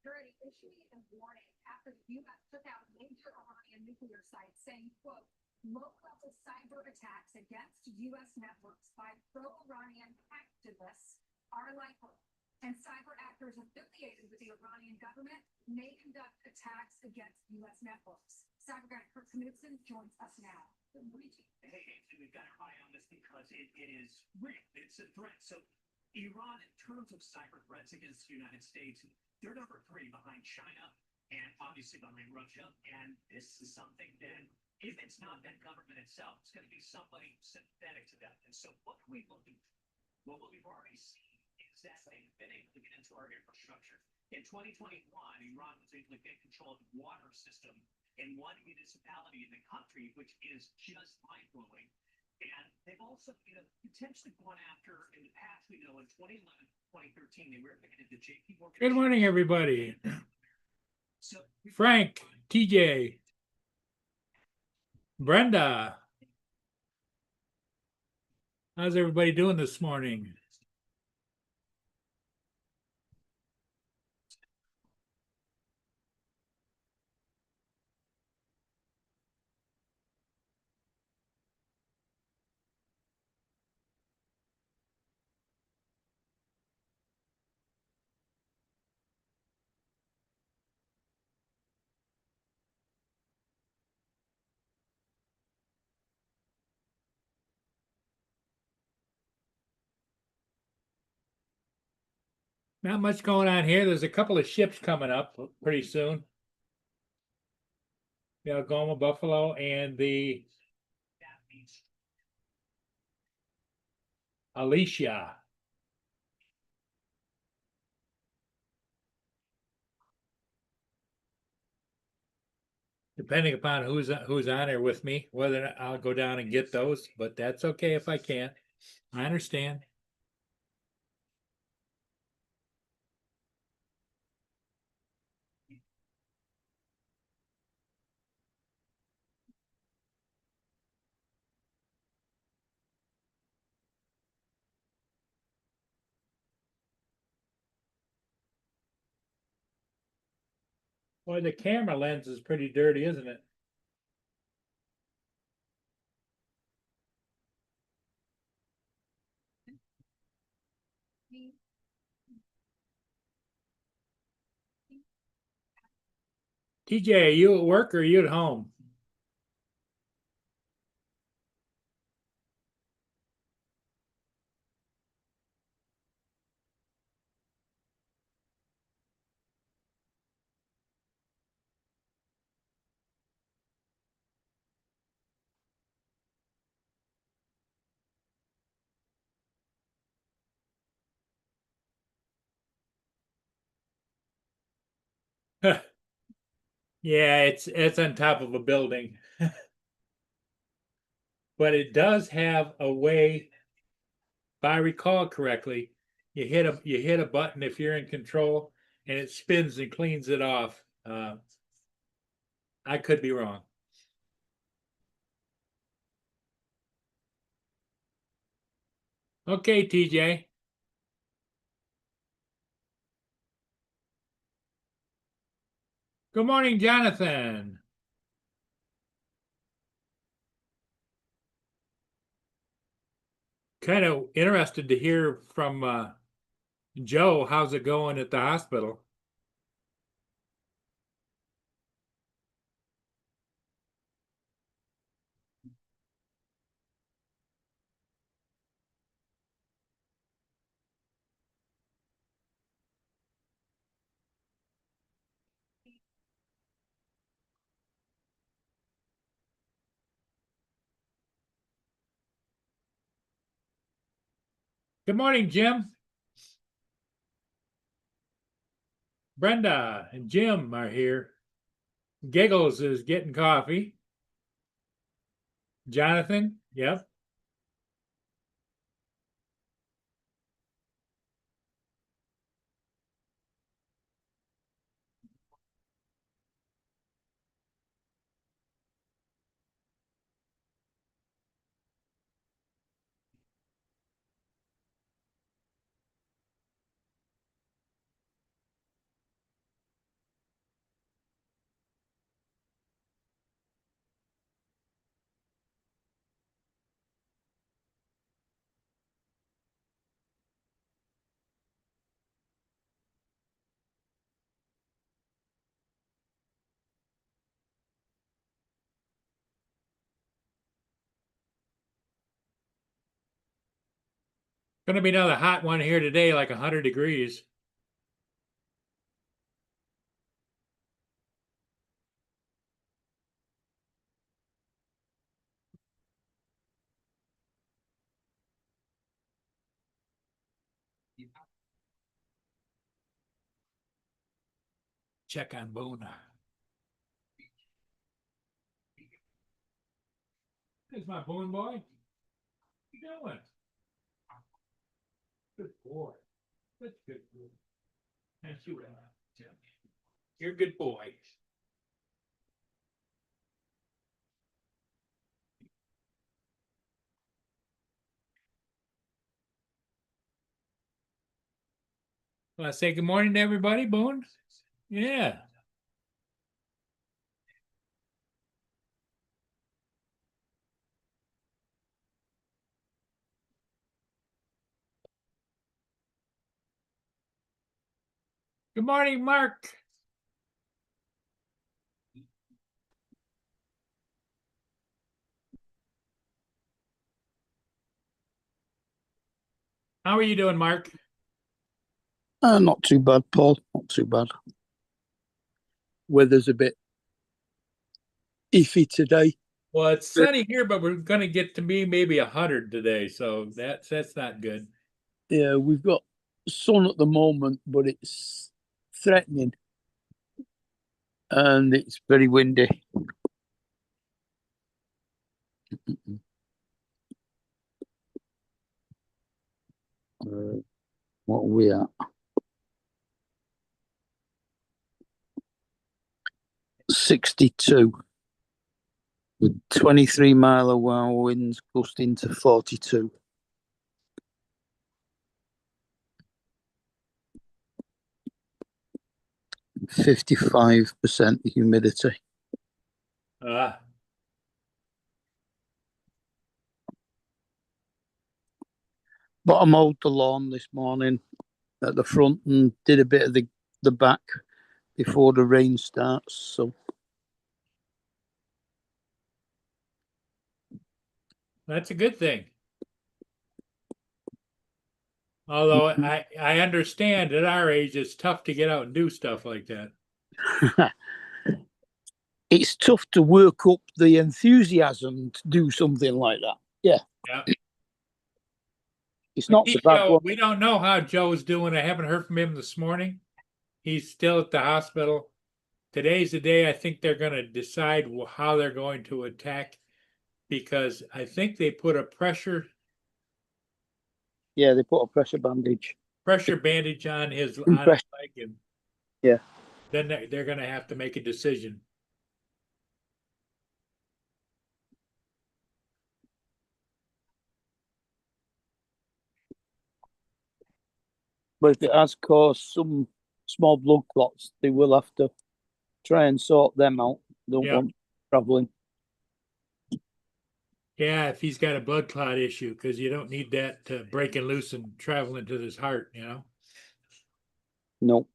Security issuing a warning after the U.S. took out major Iranian nuclear sites, saying, quote, low-level cyber attacks against U.S. networks by pro-Iranian activists are likely, and cyber actors affiliated with the Iranian government may conduct attacks against U.S. networks. Cyber guy Kurt Knudsen joins us now. Hey, we've got our eye on this because it is real. It's a threat. So Iran, in terms of cyber threats against the United States, they're number 3 behind China and obviously behind Russia. And this is something that, if it's not that government itself, it's going to be somebody sympathetic to them. And so what are we looking for? Well, what we've already seen is that they've been able to get into our infrastructure. In 2021, Iran was able to get control of the water system in one municipality in the country, which is just mind-blowing. And they've also, potentially gone after, in the past, we know in 2011, 2013, they were looking at the JP Morgan. Good morning, everybody. So, Frank, TJ, Brenda. How's everybody doing this morning? Not much going on here. There's a couple of ships coming up pretty soon. The Algoma Buffalo and the Alicia. Depending upon who's on there with me, whether I'll go down and get those, but that's okay if I can't. I understand. Boy, the camera lens is pretty dirty, isn't it? TJ, are you at work or are you at home? Yeah, it's on top of a building. But it does have a way, if I recall correctly, you hit a button if you're in control and it spins and cleans it off. I could be wrong. Okay, TJ. Good morning, Jonathan. Kind of interested to hear from Joe. How's it going at the hospital? Good morning, Jim. Brenda and Jim are here. Giggles is getting coffee. Jonathan, yep. Gonna be another hot one here today, like 100 degrees. Check on Boone. There's my Boone boy. What you doing? Good boy. That's good boy. That's you, Tim. You're a good boy. Well, I say good morning to everybody, Boone. Yeah. Good morning, Mark. How are you doing, Mark? Not too bad, Paul. Not too bad. Weather's a bit iffy today. Well, it's sunny here, but we're gonna get to be maybe 100 today, so that's not good. Yeah, we've got sun at the moment, but it's threatening and it's very windy. What are we at? 62 with 23-mile-an-hour winds gusting to 42. – 55% humidity. Ah, But I mowed the lawn this morning at the front and did a bit of the back before the rain starts. So that's a good thing. Although I understand at our age it's tough to get out and do stuff like that. it's tough to work up the enthusiasm to do something like that. Yeah. It's not so bad. We don't know how Joe's doing. I haven't heard from him this morning. He's still at the hospital. Today's the day I think they're going to decide how they're going to attack, because I think they put a pressure Yeah, they put a pressure bandage on his leg, and yeah, then they're going to have to make a decision. but if it has caused some small blood clots, they will have to try and sort them out. Don't want traveling. Yeah, if he's got a blood clot issue, because you don't need that breaking loose and traveling to his heart, you know? No.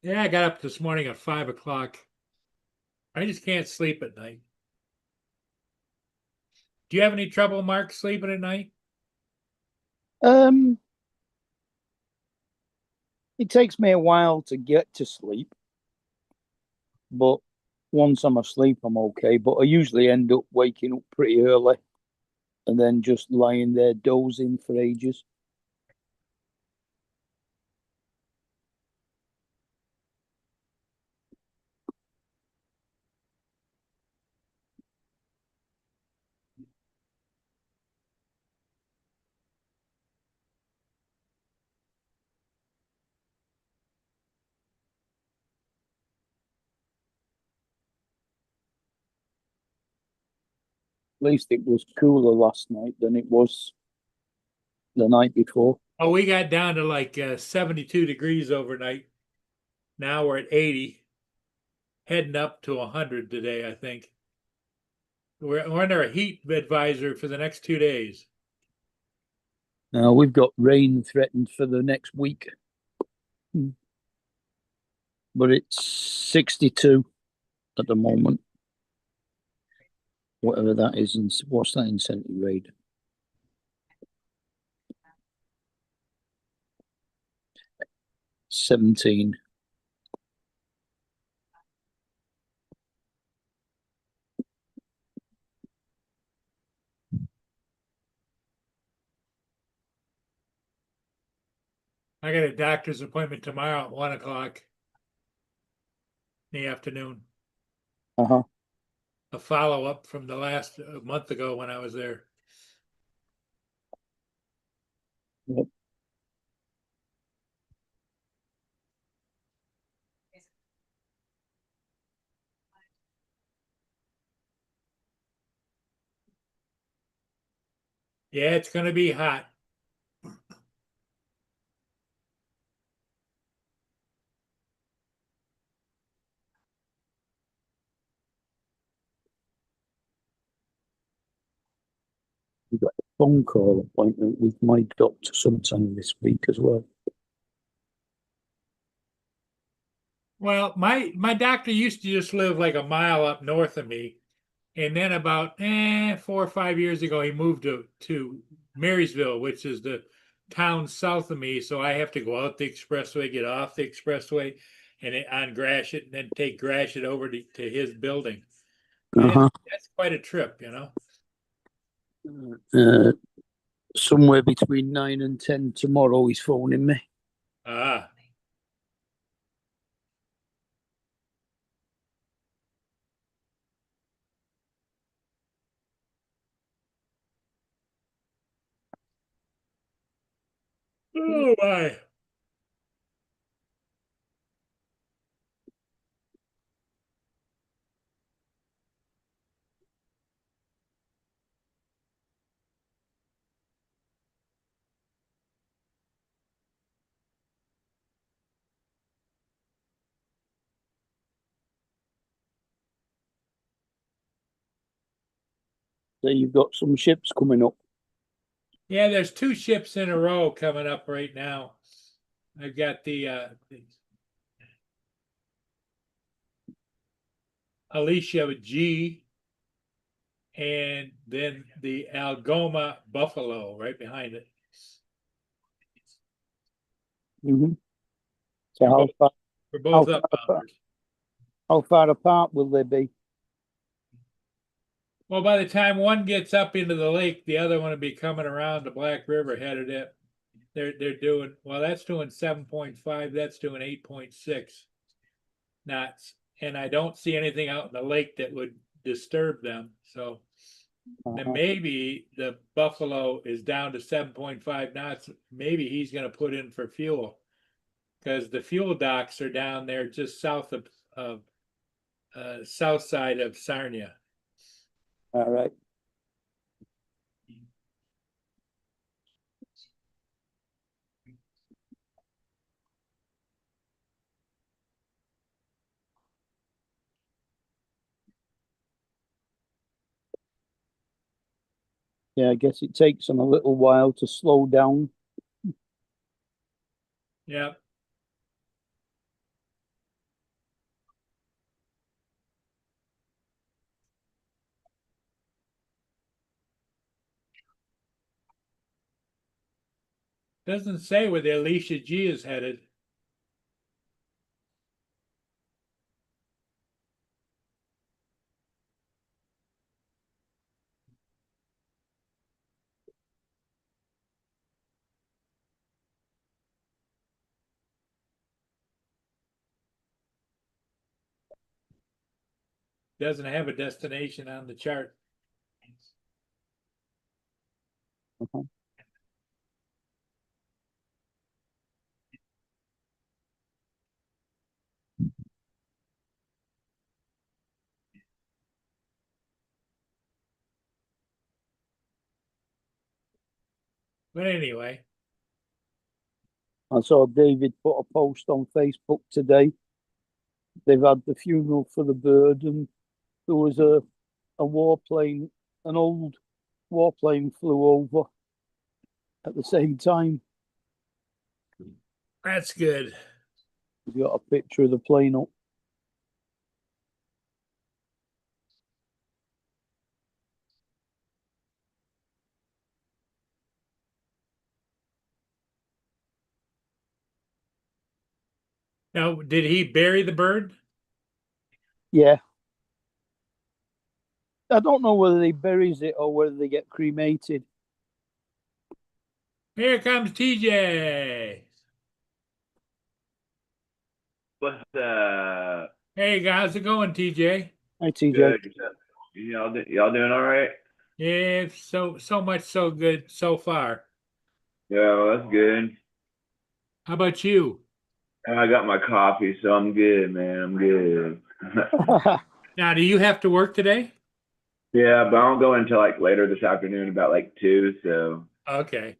Yeah, I got up this morning at 5 o'clock. I just can't sleep at night. Do you have any trouble, Mark, sleeping at night? It takes me a while to get to sleep, but once I'm asleep, I'm okay. But I usually end up waking up pretty early and then just lying there dozing for ages. At least it was cooler last night than it was the night before. Oh, we got down to like 72 degrees overnight. Now we're at 80, heading up to 100 today, I think. We're under a heat advisory for the next 2 days. Now we've got rain threatened for the next week. but it's 62 at the moment. Whatever that is, and what's that in centigrade? $17. I got a doctor's appointment tomorrow at 1 o'clock in the afternoon. Uh-huh. A follow-up from the last month ago when I was there. Yep. Yeah, it's gonna be hot. We've got a phone call appointment with my doctor sometime this week as well. Well, my doctor used to just live like a mile up north of me. And then about 4 or 5 years ago, he moved to Marysville, which is the town south of me. So I have to go out the expressway, get off the expressway, and on Gratiot, and then take Gratiot over to his building. Uh-huh. That's quite a trip, you know. Somewhere between 9 and 10 tomorrow, he's phoning me. Ah, oh my. So you've got some ships coming up. Yeah, there's 2 ships in a row coming up right now. I've got the Alicia G, and then the Algoma Buffalo right behind it. Mm-hmm. So We're both how up far- bounders. how far apart will they be? Well, by the time one gets up into the lake, the other one will be coming around the Black River headed up. They're doing well, that's doing 7.5, that's doing 8.6 knots. And I don't see anything out in the lake that would disturb them. So then Uh-huh. maybe the Buffalo is down to 7.5 knots. Maybe he's gonna put in for fuel. Because the fuel docks are down there just south of south side of Sarnia. All right. Yeah, I guess it takes them a little while to slow down. Yeah. Doesn't say where the Alicia G is headed. Doesn't have a destination on the chart. Uh-huh. But anyway, I saw David put a post on Facebook today. They've had the funeral for the bird, and there was a warplane, an old warplane flew over at the same time. that's good. He's got a picture of the plane up. Now, did he bury the bird? Yeah. I don't know whether he buries it or whether they get cremated. Here comes TJ. What's Hey, how's it going, TJ? Hi, TJ. good? Y'all doing all right? Yeah, so much so good so far. Yeah, well, that's good. How about you? I got my coffee, so I'm good, man. I'm good. Now, do you have to work today? Yeah, but I don't go until like later this afternoon, about like 2. Okay.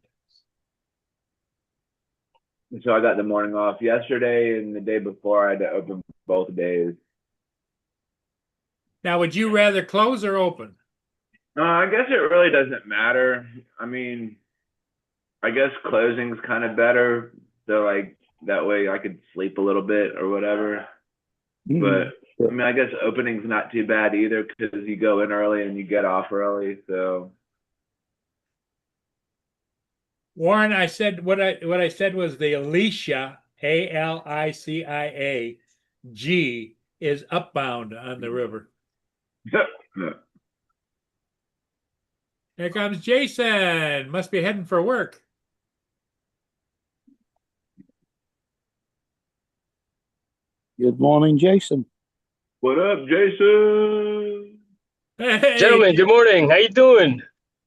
So I got the morning off yesterday, and the day before I had to open both days. Now, would you rather close or open? I guess it really doesn't matter. I mean, I guess closing's kind of better, so like that way I could sleep a little bit or whatever. But I mean, I guess opening's not too bad either because you go in early and you get off early. So Warren, I said what I said was the Alicia, Alicia G, is upbound on the river. Here comes Jason. Must be heading for work. Good morning, Jason. what up, Jason? Hey, Gentlemen, good morning. How you doing?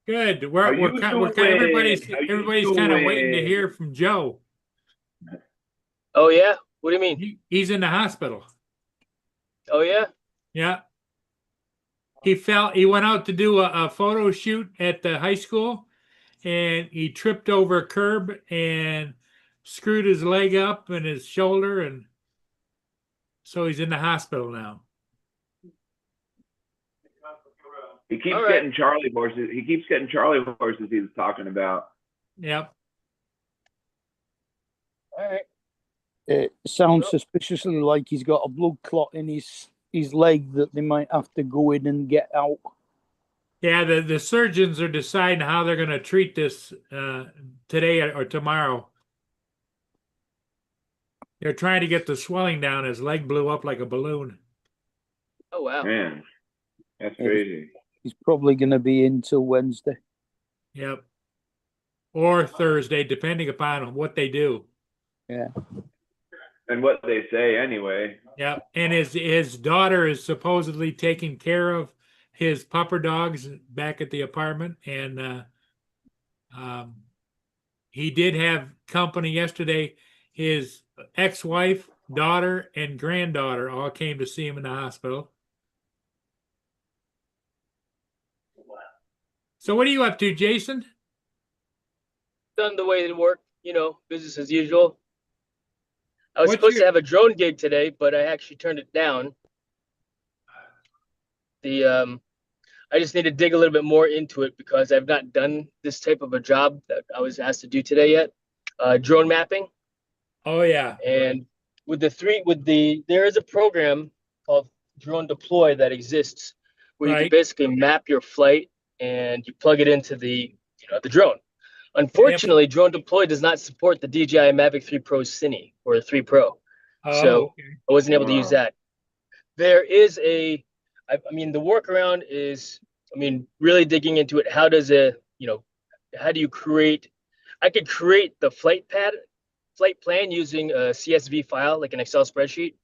good. How We're you doing? everybody's How you kind of waiting to doing? hear from Joe. Oh yeah? What do you mean? He's in the hospital. Oh yeah? Yeah. He went out to do a photo shoot at the high school and he tripped over a curb and screwed his leg up and his shoulder, and so he's in the hospital now. He keeps All right. getting Charlie horses. He keeps getting Charlie horses he was talking about. Yep. All right. It sounds suspiciously like he's got a blood clot in his leg that they might have to go in and get out. Yeah, the surgeons are deciding how they're going to treat this today or tomorrow. They're trying to get the swelling down. His leg blew up like a balloon. Oh wow. Man, that's crazy. He's probably going to be in till Wednesday. Yep. Or Thursday, depending upon what they do. Yeah. And what they say anyway. Yep. And his daughter is supposedly taking care of his pupper dogs back at the apartment, and he did have company yesterday. His ex-wife, daughter, and granddaughter all came to see him in the hospital. So what are you up to, Jason? Done the way it worked, business as usual. I was What's supposed your- to have a drone gig today, but I actually turned it down. I just need to dig a little bit more into it because I've not done this type of a job that I was asked to do today yet. Drone mapping. Oh yeah. And there is a program called Drone Deploy that exists where you Right. can basically map your flight and you plug it into the drone. Unfortunately, Drone Deploy does not support the DJI Mavic 3 Pro Cine or 3 Pro. Oh, So okay. I wasn't able to use that. There is the workaround is, really digging into it. How do you create, I could create the flight plan using a CSV file, like an Excel spreadsheet,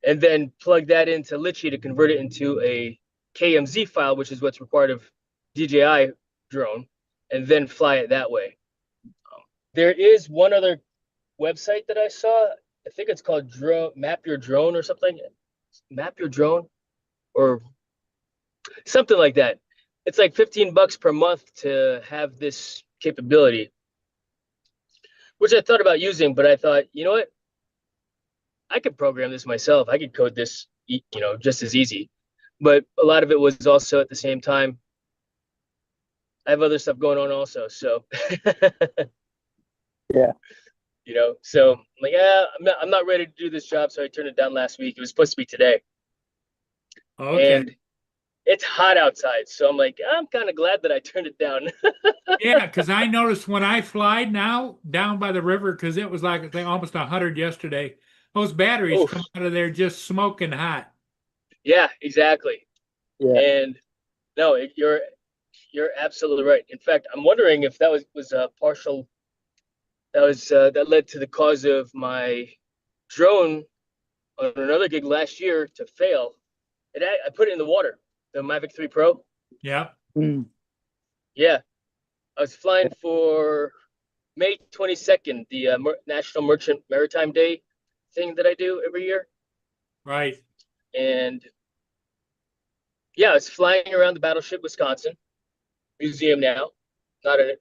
and then plug that into Litchi to convert it into a KMZ file, which is what's required of DJI drone, and then fly it that way. There is one other website that I saw. I think it's called Map Your Drone or something. Map Your Drone or something like that. It's like $15 per month to have this capability, which I thought about using, but I thought, you know what? I could program this myself. I could code this, just as easy. But a lot of it was also at the same time, I have other stuff going on also. So Yeah. you know. So I'm like, I'm not ready to do this job, so I turned it down last week. It was supposed to be today, Okay. and it's hot outside, so I'm like, I'm kind of glad that I turned it down. Yeah, because I noticed when I fly now down by the river, because it was like I think almost 100 yesterday. Those batteries Oof. come out of there just smoking hot. Yeah, exactly. Yeah. And no, you're absolutely right. In fact, I'm wondering if that was a partial that led to the cause of my drone on another gig last year to fail. I put it in the water, the Mavic 3 Pro. Yep. Mm. Yeah, I was flying for May 22nd, the National Merchant Maritime Day thing that I do every year. Right. And yeah, I was flying around the Battleship Wisconsin Museum now, not a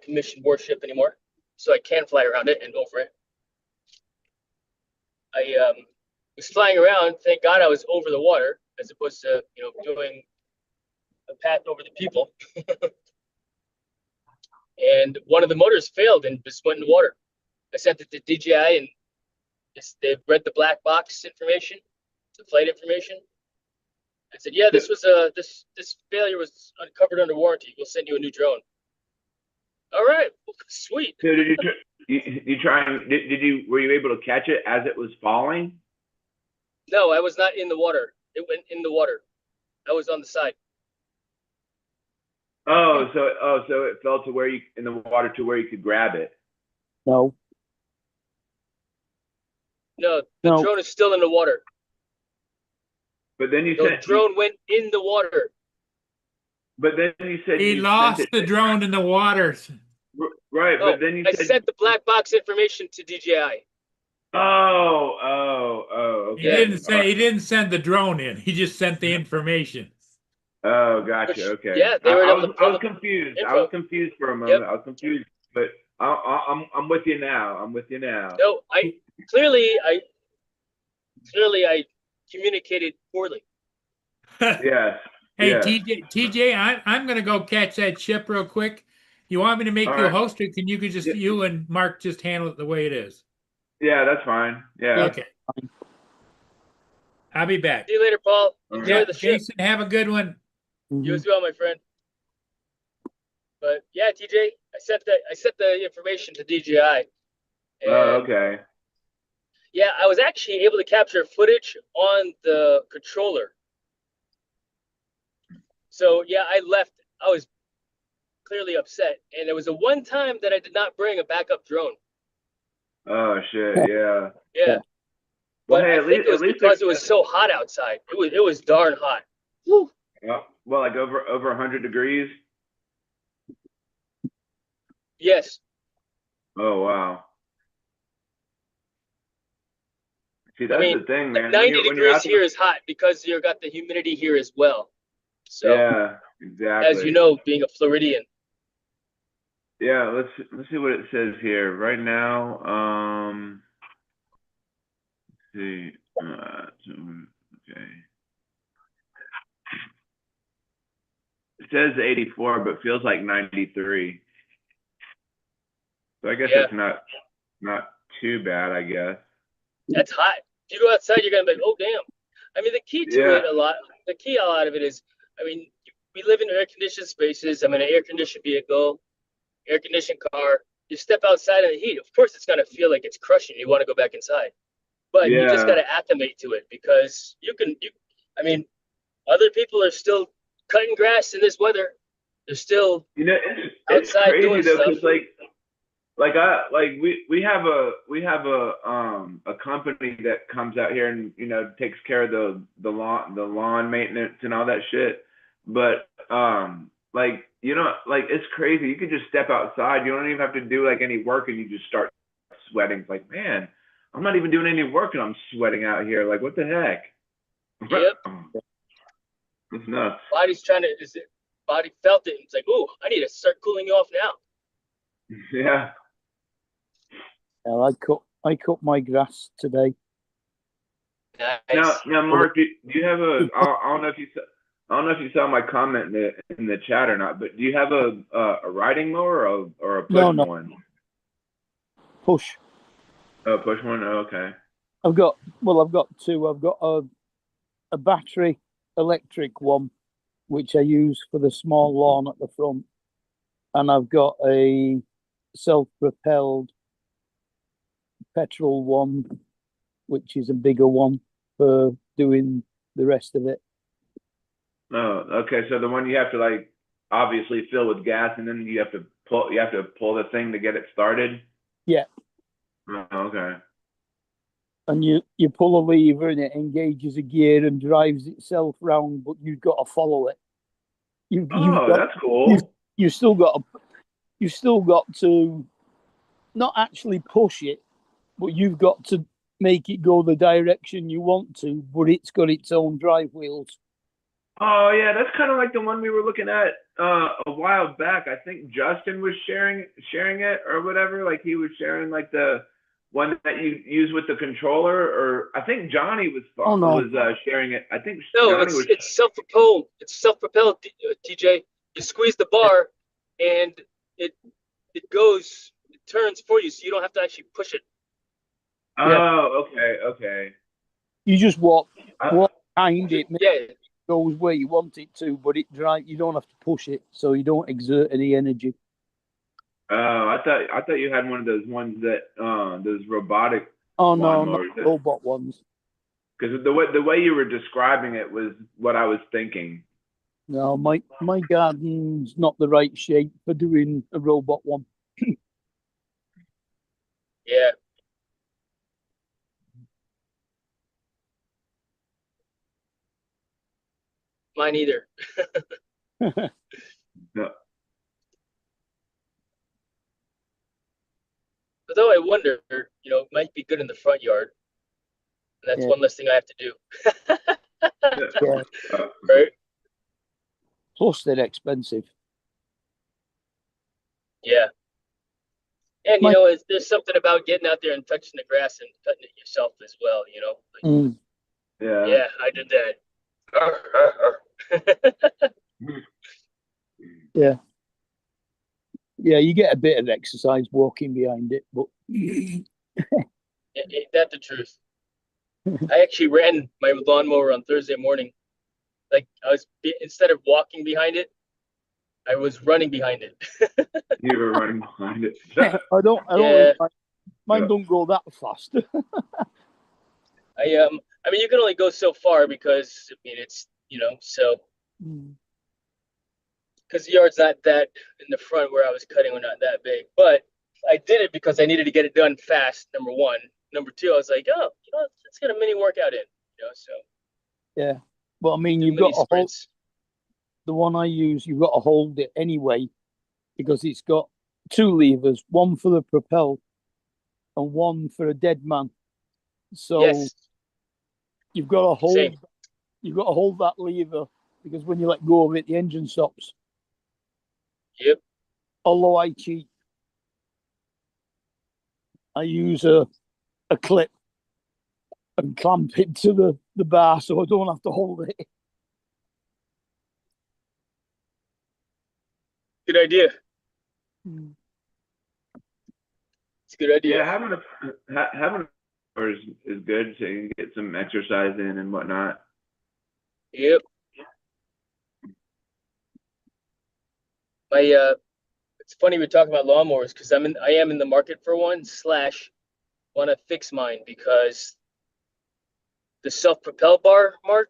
commissioned warship anymore, so I can fly around it and over it. I was flying around. Thank God I was over the water as opposed to doing a path over the people. And one of the motors failed and just went in the water. I sent it to DJI and they read the black box information, the flight information. I said, yeah, this failure was uncovered under warranty. We'll send you a new drone. All right, sweet. So did you try and were you able to catch it as it was falling? No, I was not in the water. It went in the water. I was on the side. So it fell to where you in the water to where you could grab it. No. No, the drone is still in the water. But then you The said drone went in the water. But then you said He you lost sent the drone in the waters. Right, Oh, but then you I said sent the black box information to DJI. Oh, He okay. didn't send the drone in. He just sent the information. Oh, gotcha. Okay. Yeah, they were I able to was pull confused. I info. was confused for a moment. Yep. I was confused, but I'm with you now. I'm with you now. No, I clearly communicated poorly. Yes. Hey, yes. TJ, I'm gonna go catch that ship real quick. You want me to make All you a right. host, or can you and Mark just handle it the way it is? Yeah, that's fine. Yeah. Okay. I'll be back. See you later, Paul. All Enjoy Yeah, the ship. Jason, have a good one. You as well, my friend. But yeah, TJ, I sent the information to DJI. And okay. yeah, I was actually able to capture footage on the controller. So yeah, I left. I was clearly upset, and there was a one time that I did not bring a backup drone. Oh shit. Yeah. Yeah. Well, But hey, I at think it was least because it was so hot outside. It was darn hot. Woo. well, like over 100 degrees. Yes. Oh wow. See, that's the thing, man. 90 when you're degrees out here is hot because you've got the humidity here as well. So yeah, exactly. as you know, being a Floridian. Yeah, let's see what it says here. Right now, let's see. Okay. It says 84, but feels like 93. So I guess Yeah. it's not too bad, I guess. That's hot. If you go outside, you're gonna be like, oh damn. I mean, the key to it a lot of it is, I mean, we live in air conditioned spaces. I'm in an air conditioned vehicle, air conditioned car. You step outside in the heat, of course it's gonna feel like it's crushing. You want to go back inside. But you just gotta acclimate to it because I mean, other people are still cutting grass in this weather. They're still It's outside crazy doing though, stuff. because we have a company that comes out here and takes care of the lawn maintenance and all that shit. But it's crazy. You could just step outside. You don't even have to do like any work, and you just start sweating. It's like, man, I'm not even doing any work, and I'm sweating out here. Like, what the heck? Yep. It's nuts. Body felt it. It's like, ooh, I need to start cooling you off now. Yeah. Yeah, I cut my grass today. Nice. Now, Mark, do you have a? I don't know if you saw my comment in the chat or not, but do you have a riding mower or a push No. one? push. Oh, push one. Oh, okay. I've got two. I've got a battery electric one, which I use for the small lawn at the front, and I've got a self-propelled petrol one, which is a bigger one for doing the rest of it. Oh, okay. So the one you have to like obviously fill with gas, and then you have to pull the thing to get it started. Yeah. Oh, okay. And you pull a lever and it engages a gear and drives itself round, but you've got to follow it. That's cool. You've still got to not actually push it, but you've got to make it go the direction you want to, but it's got its own drive wheels. Oh yeah, that's kind of like the one we were looking at a while back. I think Justin was sharing it or whatever. Like he was sharing like the one that you use with the controller, or I think Johnny was sharing it. I think No, Johnny was. it's self-propelled. It's self-propelled, TJ. You squeeze the bar, and it turns for you, so you don't have to actually push it. Oh, okay. You just walk behind it. Yeah. It goes where you want it to, but you don't have to push it, so you don't exert any energy. Oh, I thought you had one of those ones that those robotic. Oh no, not robot ones. Because the way you were describing it was what I was thinking. No, my garden's not the right shape for doing a robot one. Yeah. Mine either. No. Although I wonder, it might be good in the front yard. And that's one less thing I have to do. Yeah. Right? Plus, they're expensive. Yeah. And, there's something about getting out there and touching the grass and cutting it yourself as well, Like, Yeah. Yeah, I did that. Yeah. Yeah, you get a bit of exercise walking behind it, but Ain't that the truth? I actually ran my lawnmower on Thursday morning. Like instead of walking behind it, I was running behind it. You were running behind it. I don't. Yeah. Mine don't go that fast. I mean, you can only go so far because it's so because the yard's not that in the front where I was cutting, were not that big. But I did it because I needed to get it done fast. Number one. Number two, I was like, oh, let's get a mini workout in. So. Yeah, but I mean, you've got to hold the one I use. You've got to hold it anyway because it's got two levers, one for the propel and one for a dead man. So you've got to hold. Same. You've got to hold that lever because when you let go of it, the engine stops. Yep. Although I cheat, I use a clip and clamp it to the bar so I don't have to hold it. Good idea. It's a good idea. Yeah, having is good, so you can get some exercise in and whatnot. Yep. It's funny we're talking about lawnmowers because I am in the market for one / want to fix mine because the self-propel bar, Mark,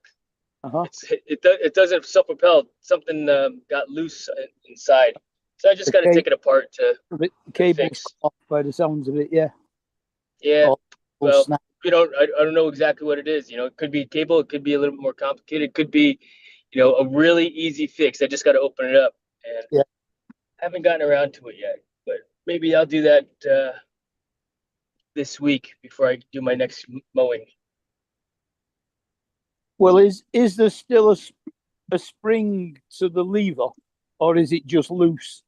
it doesn't self-propel. Something got loose inside, so I just got to take it apart to cable's off by the sounds of it. Yeah. Well, I don't know exactly what it is. It could be cable. It could be a little bit more complicated. It could be, a really easy fix. I just got to open it up, and haven't gotten around to it yet. But maybe I'll do that this week before I do my next mowing. Well, is there still a spring to the lever, or is it just loose?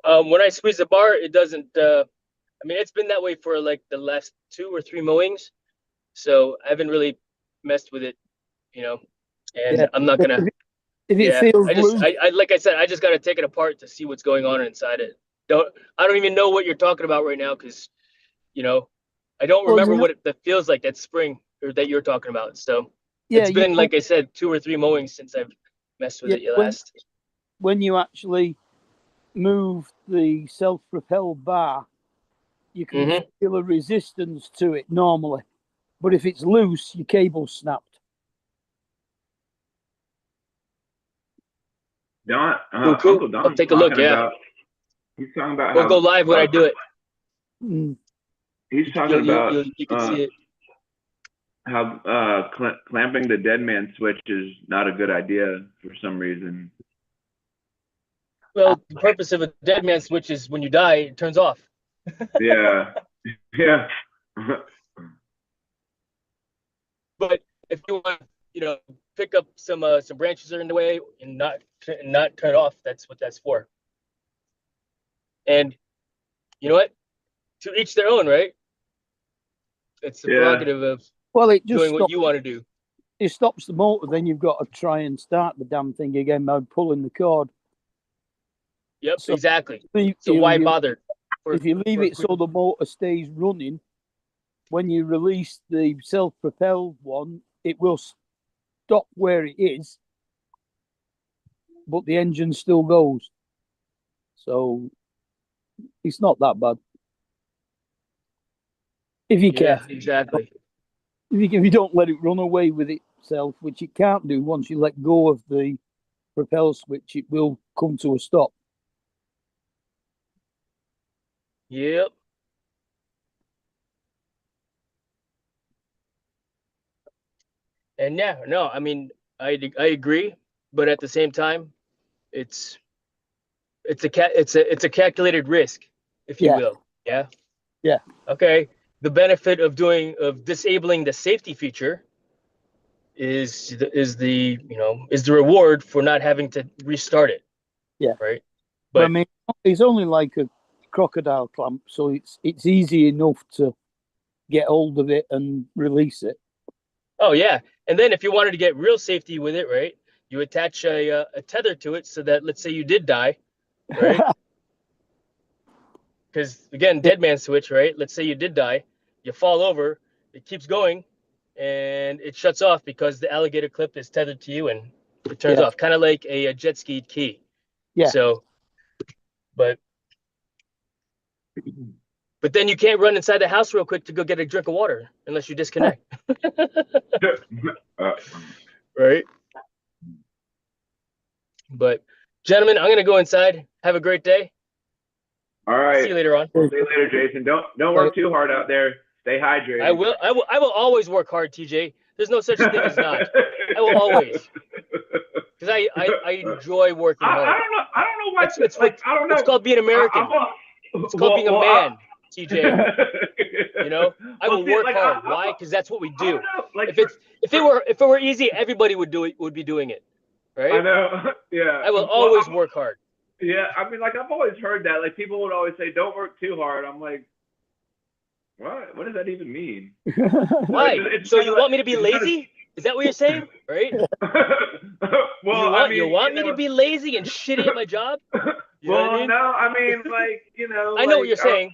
When I squeeze the bar, it doesn't. It's been that way for like the last 2 or 3 mowings, so I haven't really messed with it, And I'm not gonna. If it feels I loose, like I said, I just got to take it apart to see what's going on inside it. I don't even know what you're talking about right now because, you know, I don't Well, remember you know- what that feels like that spring or that you're talking about. So Yeah, it's you been, know, like I said, 2 or 3 mowings since I've messed with Yeah, it last. when you actually move the self-propelled bar, you can Mhm. feel a resistance to it normally. But if it's loose, your cable's snapped. Don, Cool. Uncle I'll Don's take a look. talking Yeah, about. He's talking about we'll how. go live when I do it. Mm. He's talking about You can see it. how clamping the dead man switch is not a good idea for some reason. Well, the purpose of a dead man switch is when you die, it turns off. Yeah, yeah. But if you want, pick up some branches that are in the way and not turn it off, that's what that's for. And you know what? To each their own, right? It's the Yeah. prerogative of Well, it just doing what stops, you want to do. it stops the motor. Then you've got to try and start the damn thing again by pulling the cord. Yep, So- exactly. If So you- why you- bother? If you leave it so the motor stays running, when you release the self-propelled one, it will stop where it is, but the engine still goes. So it's not that bad. If you Yeah, care, exactly. if you don't let it run away with itself, which it can't do once you let go of the propel switch, it will come to a stop. Yep. And yeah, no, I mean, I agree, but at the same time, it's a calculated risk, if you Yeah. will. Yeah. Yeah. Okay. The benefit of disabling the safety feature is the reward for not having to restart it. Yeah. Right. But I But mean, it's only like a crocodile clamp, so it's easy enough to get hold of it and release it. oh yeah, and then if you wanted to get real safety with it, right, you attach a tether to it so that, let's say you did die, right? Because again, dead man switch, right? Let's say you did die, you fall over, it keeps going, and it shuts off because the alligator clip is tethered to you and it turns Yeah. off, kind of like a jet ski key. Yeah. So, but then you can't run inside the house real quick to go get a drink of water unless you disconnect, right? But gentlemen, I'm gonna go inside. Have a great day. All See right. you later on. We'll see you later, Jason. Don't work too hard out there. Stay hydrated. I will always work hard, TJ. There's no such thing as not. I will always. Because I enjoy working hard. I don't know why. It's I don't know. It's called being American. It's called being a man, TJ. You know, I will work hard. Why? Because that's what we do. If it were easy, everybody would be doing it, right? I know. Yeah. I will always work hard. Yeah, I mean, like, I've always heard that. Like, people would always say, "Don't work too hard." I'm like, what? What does that even mean? Why? It's So kinda you like- want me to be it's kinda- lazy? Is that what you're saying? Right? Well, you want me to be lazy and shitty at my job? You know well, what I mean? no, I mean, like, I know what like, you're saying.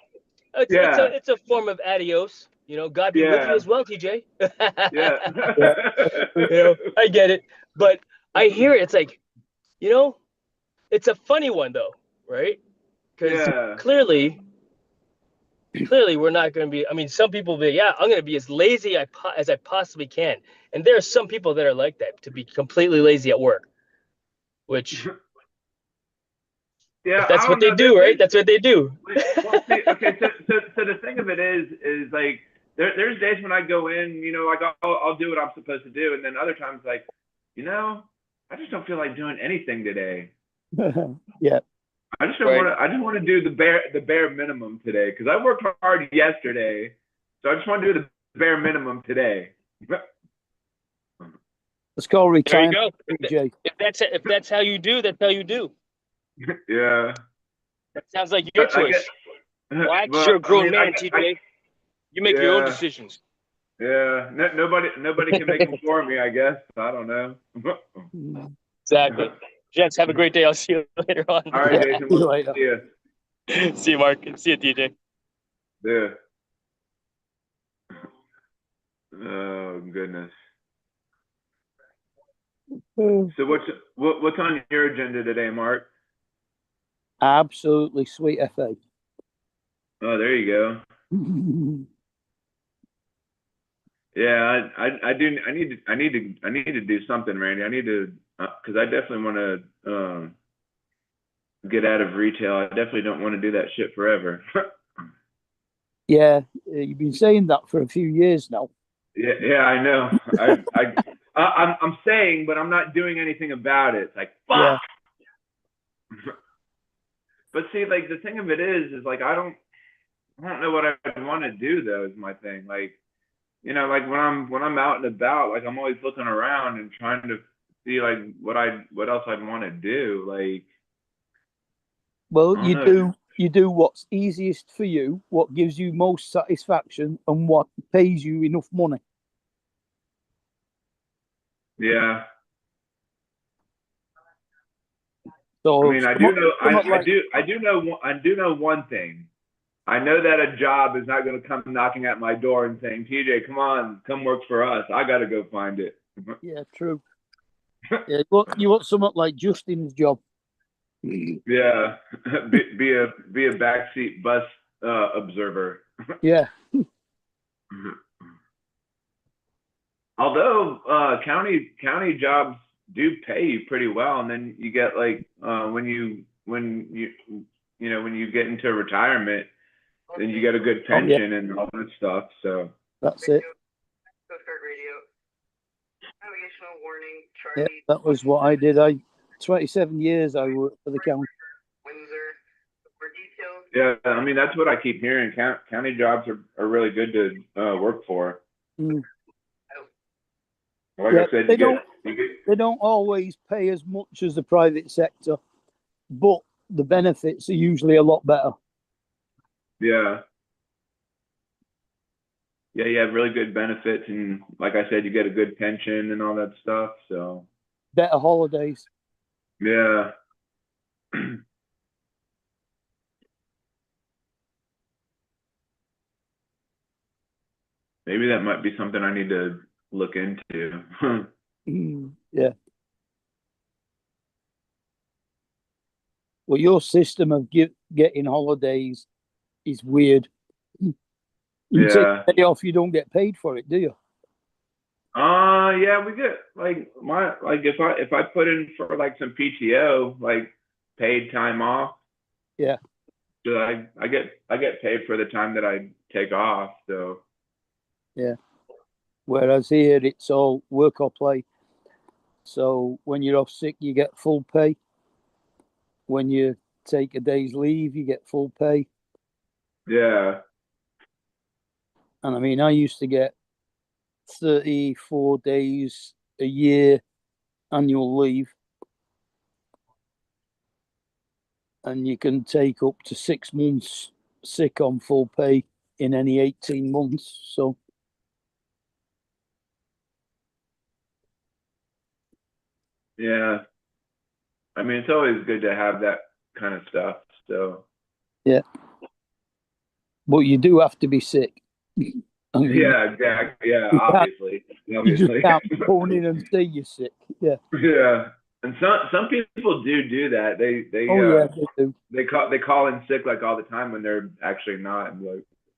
It's a form of adios. You know, God be with Yeah. you as well, TJ. Yeah. You know, I get it, but I hear it. It's like, you know, it's a funny one though, right? Because Yeah. clearly we're not going to be. I mean, some people be, yeah, I'm going to be as lazy as I possibly can, and there are some people that are like that, to be completely lazy at work, which Yeah. that's I what don't they know. do, right? That's what they do. Well, see, okay, so the thing of it is like there's days when I go in, like I'll do what I'm supposed to do, and then other times like, I just don't feel like doing anything today. Yeah. I just don't Right. want to. I just want to do the bare minimum today because I worked hard yesterday, so I just want to do the bare minimum today. Let's call There you retirement. go. Jay. If that's how you do, that's how you do. Yeah. That sounds like your I choice. guess- Relax, well, you're a grown I mean, man, TJ. You make your own Yeah. decisions. Yeah. Nobody can make them for me. I guess. I don't know. Mm. Exactly. Gents, have a great day. I'll see you later on. All right, Jason. See you We'll later. see you. See you, Mark. See you, TJ. Yeah. Oh goodness. So what's on your agenda today, Mark? Absolutely sweet FA. Oh, there you go. Yeah, I need to do something, Randy. I need to, because I definitely want to get out of retail. I definitely don't want to do that shit forever. Yeah, you've been saying that for a few years now. Yeah, I know. I'm saying, but I'm not doing anything about it. It's like, fuck. Yeah. But see, like the thing of it is like I don't know what I want to do though. Is my thing. Like, you know, like when I'm out and about, like I'm always looking around and trying to see like what else I'd want to do. Like, Well, I don't know. you do what's easiest for you, what gives you most satisfaction, and what pays you enough money. Yeah. So, I mean, I do know, like, I do know one thing. I know that a job is not going to come knocking at my door and saying, "TJ, come on, come work for us." I got to go find it. yeah, true. Yeah, you want something like Justin's job. Yeah, be a backseat bus observer. Yeah, Although county jobs do pay you pretty well, and then you get like when you when you get into retirement, then you get a good pension and all that stuff. So that's it. Coast Guard radio. Navigational warning, Yeah, Charlie. that was what I did. 27 years I worked for the county. Windsor. For details. yeah, I mean that's what I keep hearing. County jobs are really good to work for. Mm. Like Yeah, I said, they don't always pay as much as the private sector, but the benefits are usually a lot better. Yeah. Yeah, you have really good benefits, and like I said, you get a good pension and all that stuff. So Better holidays. yeah. Maybe that might be something I need to look into. Yeah. Well, your system of getting holidays is weird. You take Yeah. a day off, you don't get paid for it, do you? Yeah, we get like if I put in for like some PTO, like paid time off. Yeah. So I get paid for the time that I take off. So Yeah. Whereas here it's all work or play. So when you're off sick, you get full pay. When you take a day's leave, you get full pay. yeah. And I mean, I used to get 34 days a year annual leave. And you can take up to 6 months sick on full pay in any 18 months. So Yeah. I mean, it's always good to have that kind of stuff. So yeah. But you do have to be sick. I mean, yeah, exactly. Yeah, obviously. you just can't phone in and say you're sick. Yeah. Yeah. And some people do that. They Yeah, they do. they call in sick like all the time when they're actually not.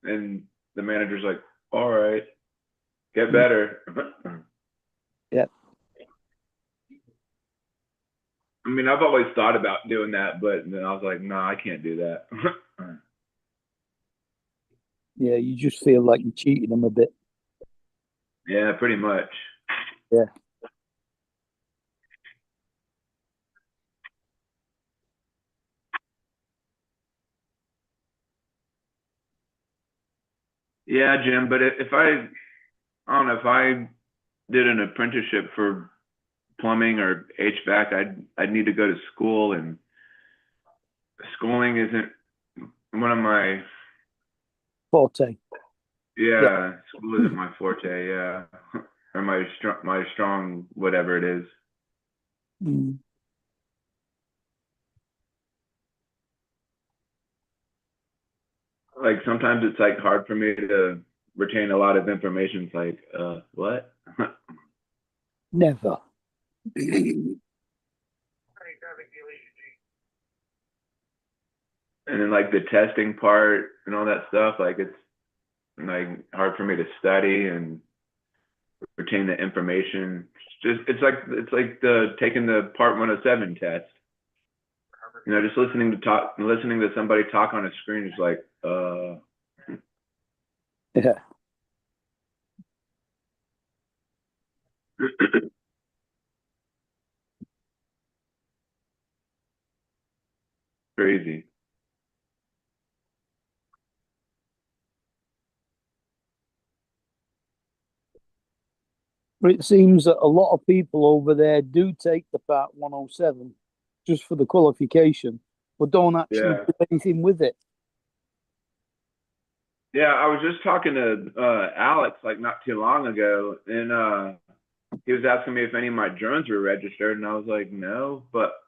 And the manager's like, "All right, get better." Yeah. I mean, I've always thought about doing that, but then I was like, "No, I can't do that." Yeah, you just feel like you're cheating them a bit. Yeah, pretty much. Yeah. Yeah, Jim. But if I don't know, if I did an apprenticeship for plumbing or HVAC, I'd need to go to school, and schooling isn't one of my Forte. school isn't my forte, yeah. Or my strong whatever it is. Mm. like sometimes it's like hard for me to retain a lot of information. It's like, what? Never. And then like the testing part and all that stuff, like it's like hard for me to study and retain the information. It's like the taking the part 107 test. You know, just listening to somebody talk on a screen is like, Yeah. crazy. But it seems that a lot of people over there do take the Part 107 just for the qualification, but don't actually Yeah. do anything with it. Yeah, I was just talking to Alex like not too long ago, and he was asking me if any of my drones were registered, and I was like, no. But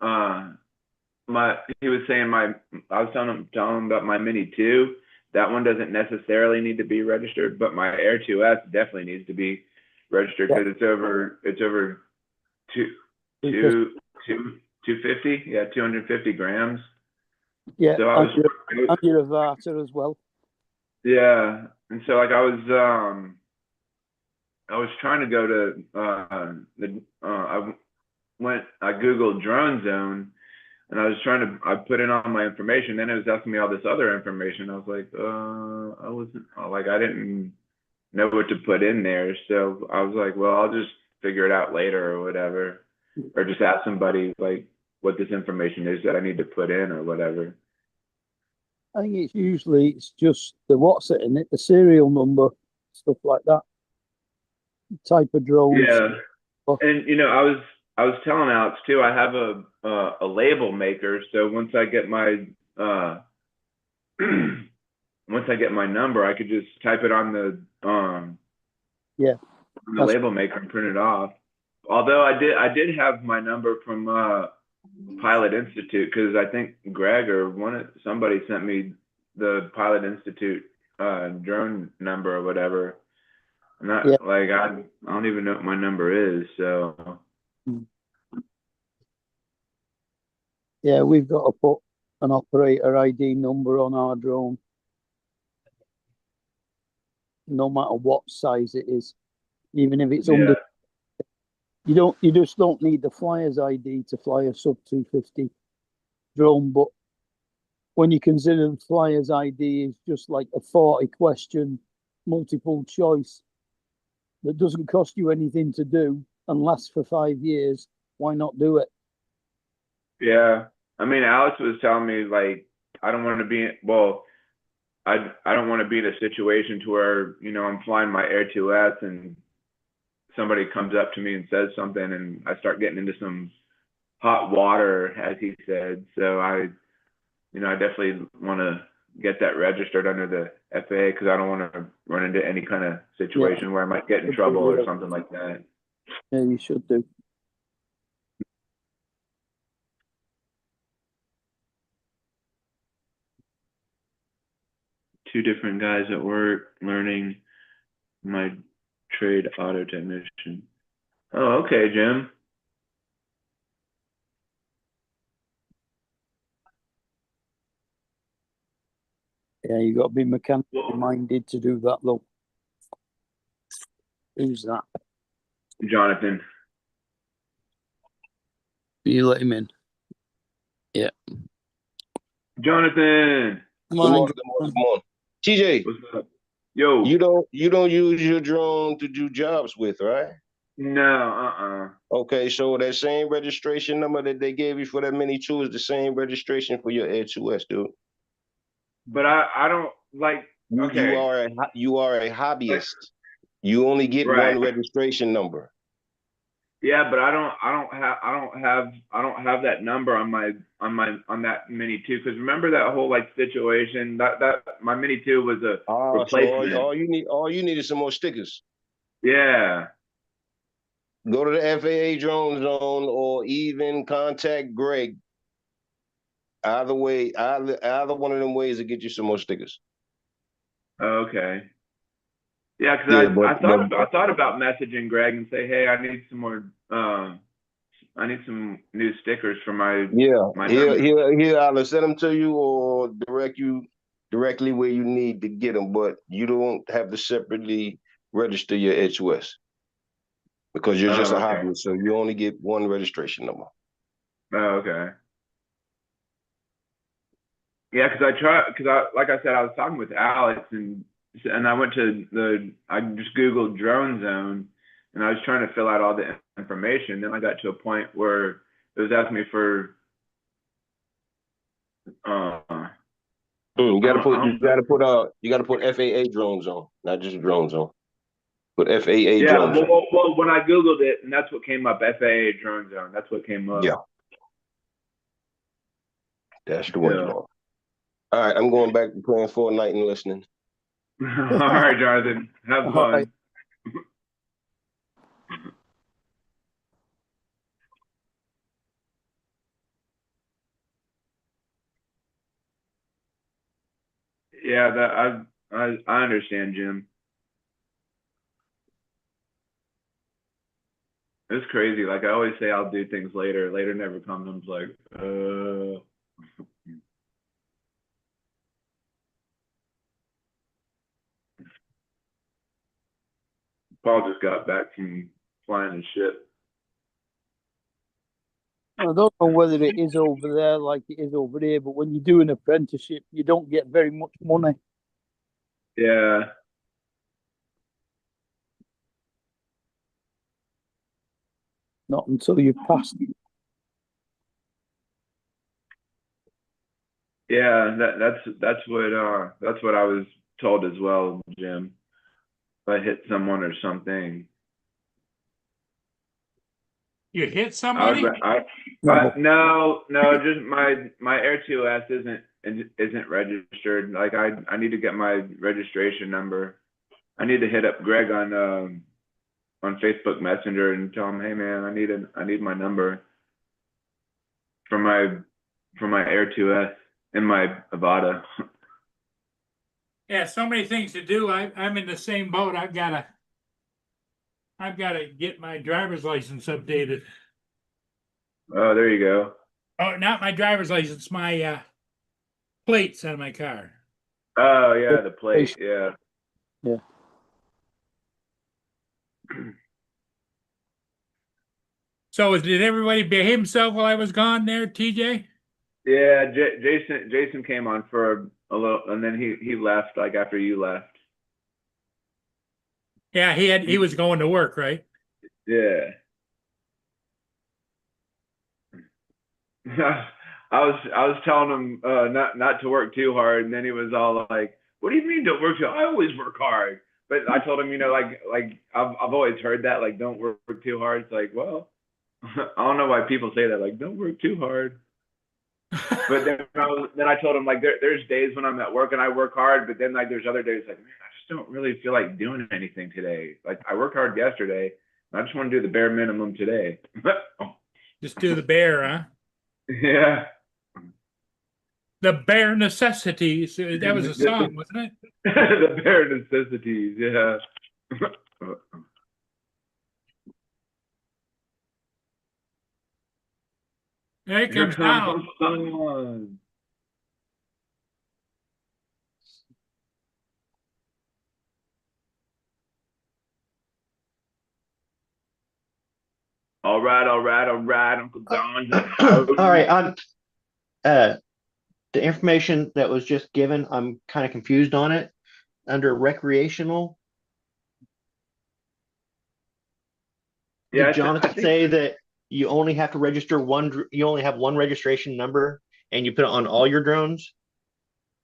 he was saying I was telling him about my Mini 2. That one doesn't necessarily need to be registered, but my Air 2S definitely needs to be registered because it's over two 250, yeah, 250 grams. Yeah, So I was and your Avata as well. Yeah, and so like I was trying to go to I googled Drone Zone, and I put in all my information. Then it was asking me all this other information. I was like, I didn't know what to put in there. So I was like, well, I'll just figure it out later or whatever, or just ask somebody like what this information is that I need to put in or whatever. I think it's just the what's it in it, the serial number, stuff like that. Type of drones. Yeah, and you know, I was telling Alex too. I have a label maker, so once I get my number, I could just type it on the label maker and print it off. Although I did have my number from Pilot Institute, because I think Greg or somebody sent me the Pilot Institute drone number or whatever. I don't even know what my number is. So yeah, we've got to put an operator ID number on our drone, no matter what size it is, even if it's under. You just don't need the flyer's ID to fly a sub 250 drone, but when you consider the flyer's ID is just like a 40 question multiple choice that doesn't cost you anything to do and lasts for 5 years, why not do it? Yeah, I mean, Alex was telling me like I don't want to be I don't want to be in a situation to where, you know, I'm flying my Air 2S and somebody comes up to me and says something and I start getting into some hot water, as he said. So I definitely want to get that registered under the FAA, because I don't want to run into any kind of situation where I might get in trouble or something like that. Yeah, you should do. Two different guys at work learning my trade auto technician. Oh, okay, Jim. Yeah, you got to be mechanically minded to do that, though. Who's that? Jonathan. You let him in. Yeah. Jonathan. Come on, Good morning. TJ, What's up? Yo. you don't use your drone to do jobs with, right? No, Okay, so that same registration number that they gave you for that Mini 2 is the same registration for your Air 2S, dude. But I don't like. Okay. You are a hobbyist. You only get one registration number. Yeah, but I don't have that number on that Mini 2, because remember that whole like situation that my Mini 2 was a replacement. So all you need is some more stickers. Yeah. Go to the FAA Drone Zone or even contact Greg. Either one of them ways to get you some more stickers. Okay. Yeah, because Yeah, I thought about messaging Greg and say, hey, I need some more. I need some new stickers for my yeah, my he'll number. he'll either send them to you or direct you directly where you need to get them, but you don't have to separately register your HOS because you're just Oh, a okay. hobbyist, so you only get one registration number. Oh, okay. Yeah, like I said, I was talking with Alex and I went to I just Googled drone zone and I was trying to fill out all the information. Then I got to a point where it was asking me for, uh, You gotta put I you gotta put FAA drone zone, not just drone zone. Put FAA yeah, drone zone. well, when I Googled it and that's what came up, FAA drone zone. That's what came up. Yeah, that's the one you Yeah. want. All right, I'm going back to playing Fortnite and listening. All right, Jonathan. Have All fun. right. Yeah, I understand, Jim. It's crazy. Like I always say, I'll do things later. Later never comes. I'm just like. Paul just got back from flying and shit. I don't know whether it is over there like it is over here, but when you do an apprenticeship, you don't get very much money. Yeah. Not until you've passed. Yeah, that's what I was told as well, Jim. If I hit someone or something, You hit I somebody? would no, just my Air 2S isn't registered. Like I need to get my registration number. I need to hit up Greg on Facebook Messenger and tell him, hey man, I need my number for my Air 2S and my Avata. Yeah, so many things to do. I'm in the same boat. I've gotta get my driver's license updated. Oh, there you go. Oh, not my driver's license, my plates on my car. Oh yeah, the plate. Yeah. Yeah. So did everybody behave himself while I was gone there, TJ? Yeah, Jason came on for a little, and then he left like after you left. Yeah, he was going to work, right? Yeah. I was telling him not to work too hard, and then he was all like, "What do you mean don't work too? I always work hard." But I told him, like I've always heard that, like don't work too hard. It's like, well, I don't know why people say that, like don't work too hard. But then I told him like there's days when I'm at work and I work hard, but then like there's other days like man, I just don't really feel like doing anything today. Like I worked hard yesterday, and I just want to do the bare minimum today. Just do the bare, huh? Yeah. The bare necessities. That was a song, wasn't it? The bare necessities, yeah. There it Here comes comes now. the sun. All right, Uncle John's in the house. All right, the information that was just given, I'm kind of confused on it. Under recreational, Yeah, did I Jonathan think say that you only have to register you only have one registration number and you put it on all your drones?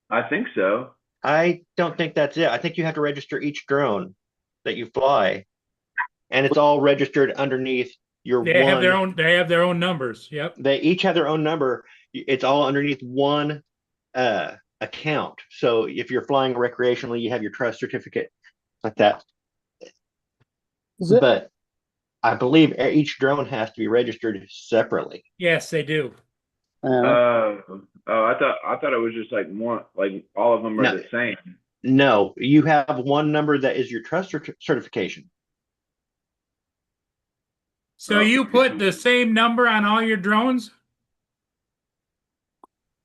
I think so. I don't think that's it. I think you have to register each drone that you fly, and it's all registered underneath your They have one. their own numbers. Yep. They each have their own number. It's all underneath one account. So if you're flying recreationally, you have your trust certificate like that. But I believe each drone has to be registered separately. Yes, they do. I thought it was just like one, like all of them are No. the same. No, you have one number that is your trust certification. So you put the same number on all your drones?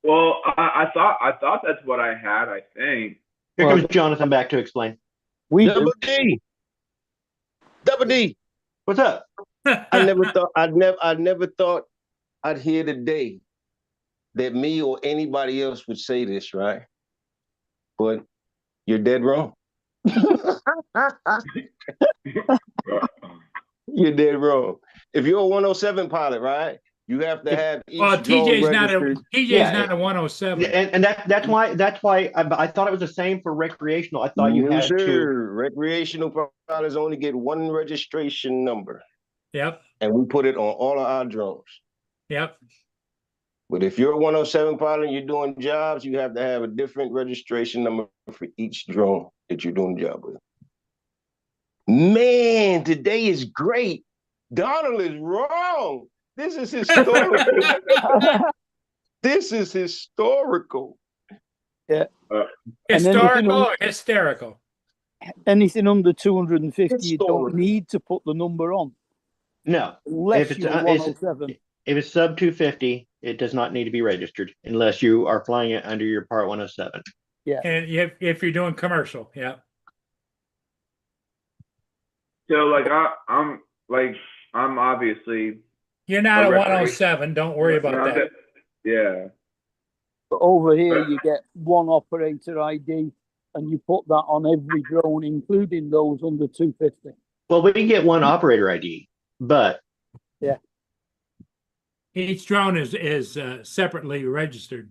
Well, I thought that's what I had. I think. Here Well, comes Jonathan back to explain. we Double do. D, Double D. What's up? I never thought I'd hear the day that me or anybody else would say this, right? But you're dead wrong. You're dead wrong. If you're a 107 pilot, right? You have to have each Well, drone TJ's not a registered. not a 107. And that's why I thought it was the same for recreational. I thought you No, had to. sir. Recreational pilots only get one registration number, Yep. and we put it on all of our drones. Yep. But if you're a 107 pilot and you're doing jobs, you have to have a different registration number for each drone that you're doing the job with. Man, today is great. Donald is wrong. This is historical. This is historical. Yeah. Historical or hysterical? Anything under 250, you don't Historical. need to put the number on. No, Unless if it's you're it's 107. if it's sub 250, it does not need to be registered unless you are flying it under your Part 107. And if you're doing commercial, yeah. So like I'm obviously You're not a recreation- 107. Don't worry about not that. Yeah. But over here, you get one operator ID, and you put that on every drone, including those under 250. Well, we can get one operator ID, but Each drone is separately registered.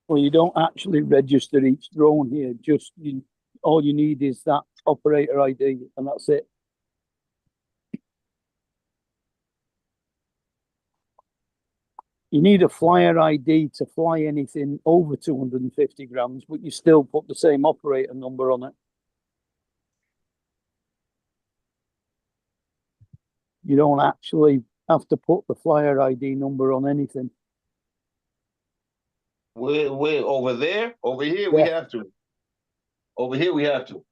Well, you don't actually register each drone here. Just all you need is that operator ID, and that's it. You need a flyer ID to fly anything over 250 grams, but you still put the same operator number on it. You don't actually have to put the flyer ID number on anything. We're over there. Over here, we Yeah. have to. Over here, we have to.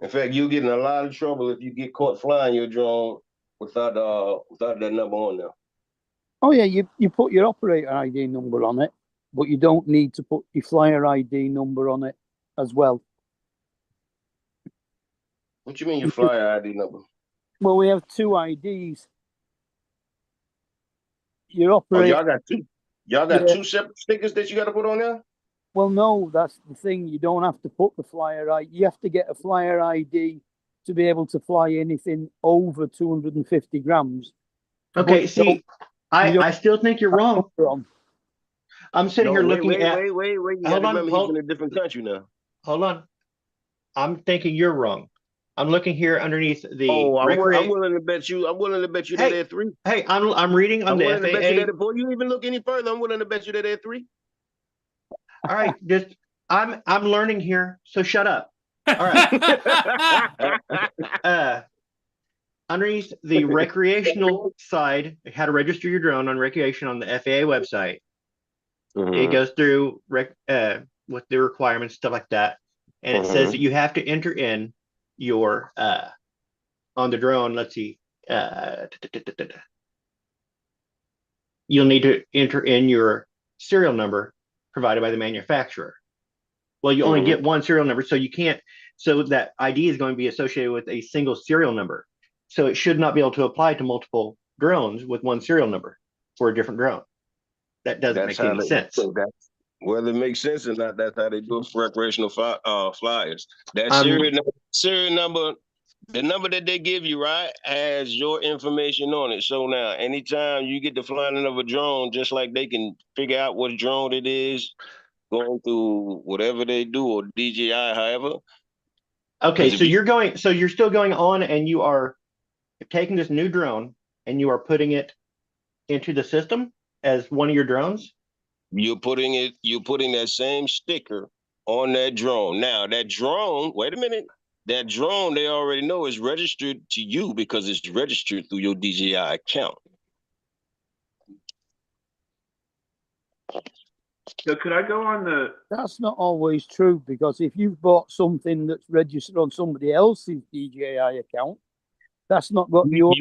In fact, you get in a lot of trouble if you get caught flying your drone without that number on there. Oh yeah, you put your operator ID number on it, but you don't need to put your flyer ID number on it as well. What you mean your flyer ID number? Well, we have two IDs. Your Oh, operator. y'all got two. Y'all got Yeah. two separate stickers that you got to put on there. Well, no, that's the thing. You don't have to put the flyer ID. You have to get a flyer ID to be able to fly anything over 250 grams. okay. But See, you I still think you're wrong. don't- I'm sitting here looking wait, at. Wait. You Hold gotta on, remember hold- he's in a different country now. Hold on. I'm thinking you're wrong. I'm looking here underneath the Oh, I'm recreation. willing to bet you. I'm willing to bet you Hey, that they're three. Hey, I'm reading on I'm the willing to bet you FAA. that before you even look any further. I'm willing to bet you that they're three. All right, just I'm learning here, so shut up. All right. Underneath the recreational side, how to register your drone on recreation on the FAA website. It goes through with the requirements, stuff like that, and it says that you have to enter in your on the drone. Let's see, you'll need to enter in your serial number provided by the manufacturer. Well, you only get one serial number, so you can't. So that ID is going to be associated with a single serial number. So it should not be able to apply to multiple drones with one serial number for a different drone. That doesn't make any sense. Whether it makes sense or not, that's how they do it for recreational flyers. That serial number, the number that they give you, right, has your information on it. So now, anytime you get the flying of a drone, just like they can figure out what drone it is, going through whatever they do or DJI, however. Okay, so you're still going on, and you are taking this new drone and you are putting it into the system as one of your drones. You're putting that same sticker on that drone. Now that drone, wait a minute, that drone they already know is registered to you because it's registered through your DJI account. So could I go on the? That's not always true, because if you've bought something that's registered on somebody else's DJI account, that's not got your.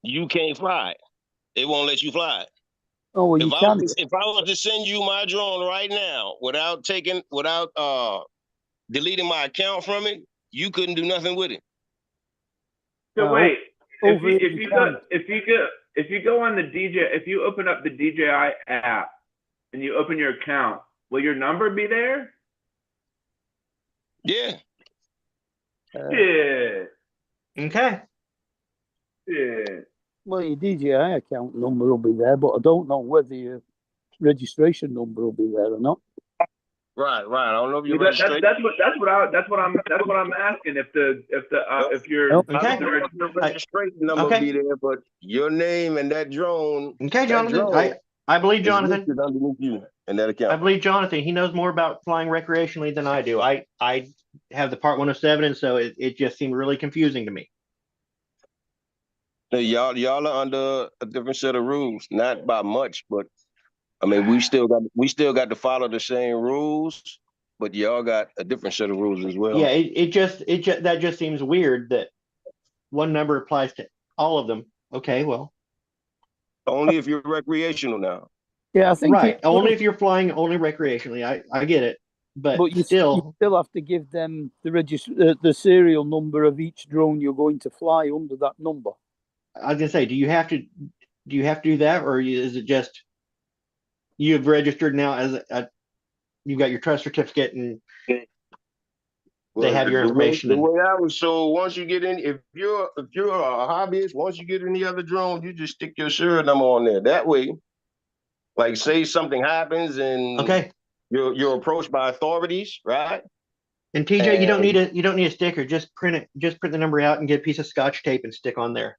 You can't fly it. It won't let you fly it. Oh, well, you can. If I was to send you my drone right now without deleting my account from it, you couldn't do nothing with it. So wait, if over it you you go can. if you go on the if you open up the DJI app and you open your account, will your number be there? Yeah. Shit. Okay. Shit. Well, your DJI account number will be there, but I don't know whether your registration number will be there or not. Right. I don't know if you're That's what I'm asking. If your Okay. the registration number Okay. be there, but your name and that drone. Okay, that Jonathan. drone I believe is Jonathan. listed underneath you in that I account. believe Jonathan. He knows more about flying recreationally than I do. I have the Part 107, and so it just seemed really confusing to me. Now, y'all are under a different set of rules, not by much, but I mean we still got to follow the same rules, but y'all got a different set of rules as well. Yeah, it just that just seems weird that one number applies to all of them. Okay, well, Only if you're recreational now. Yeah, I think right. Only if you're flying only recreationally. I get it, but you still have to give them the serial number of each drone you're going to fly under that number. I was gonna say, do you have to do that, or is it just you've registered now as you've got your trust certificate and they have your information? The way I was told, once you get in, if you're a hobbyist, once you get in the other drone, you just stick your serial number on there. That way, like say something happens and okay, you're approached by authorities, right? And TJ, you don't need a sticker. Just print it. Just print the number out and get a piece of Scotch tape and stick on there.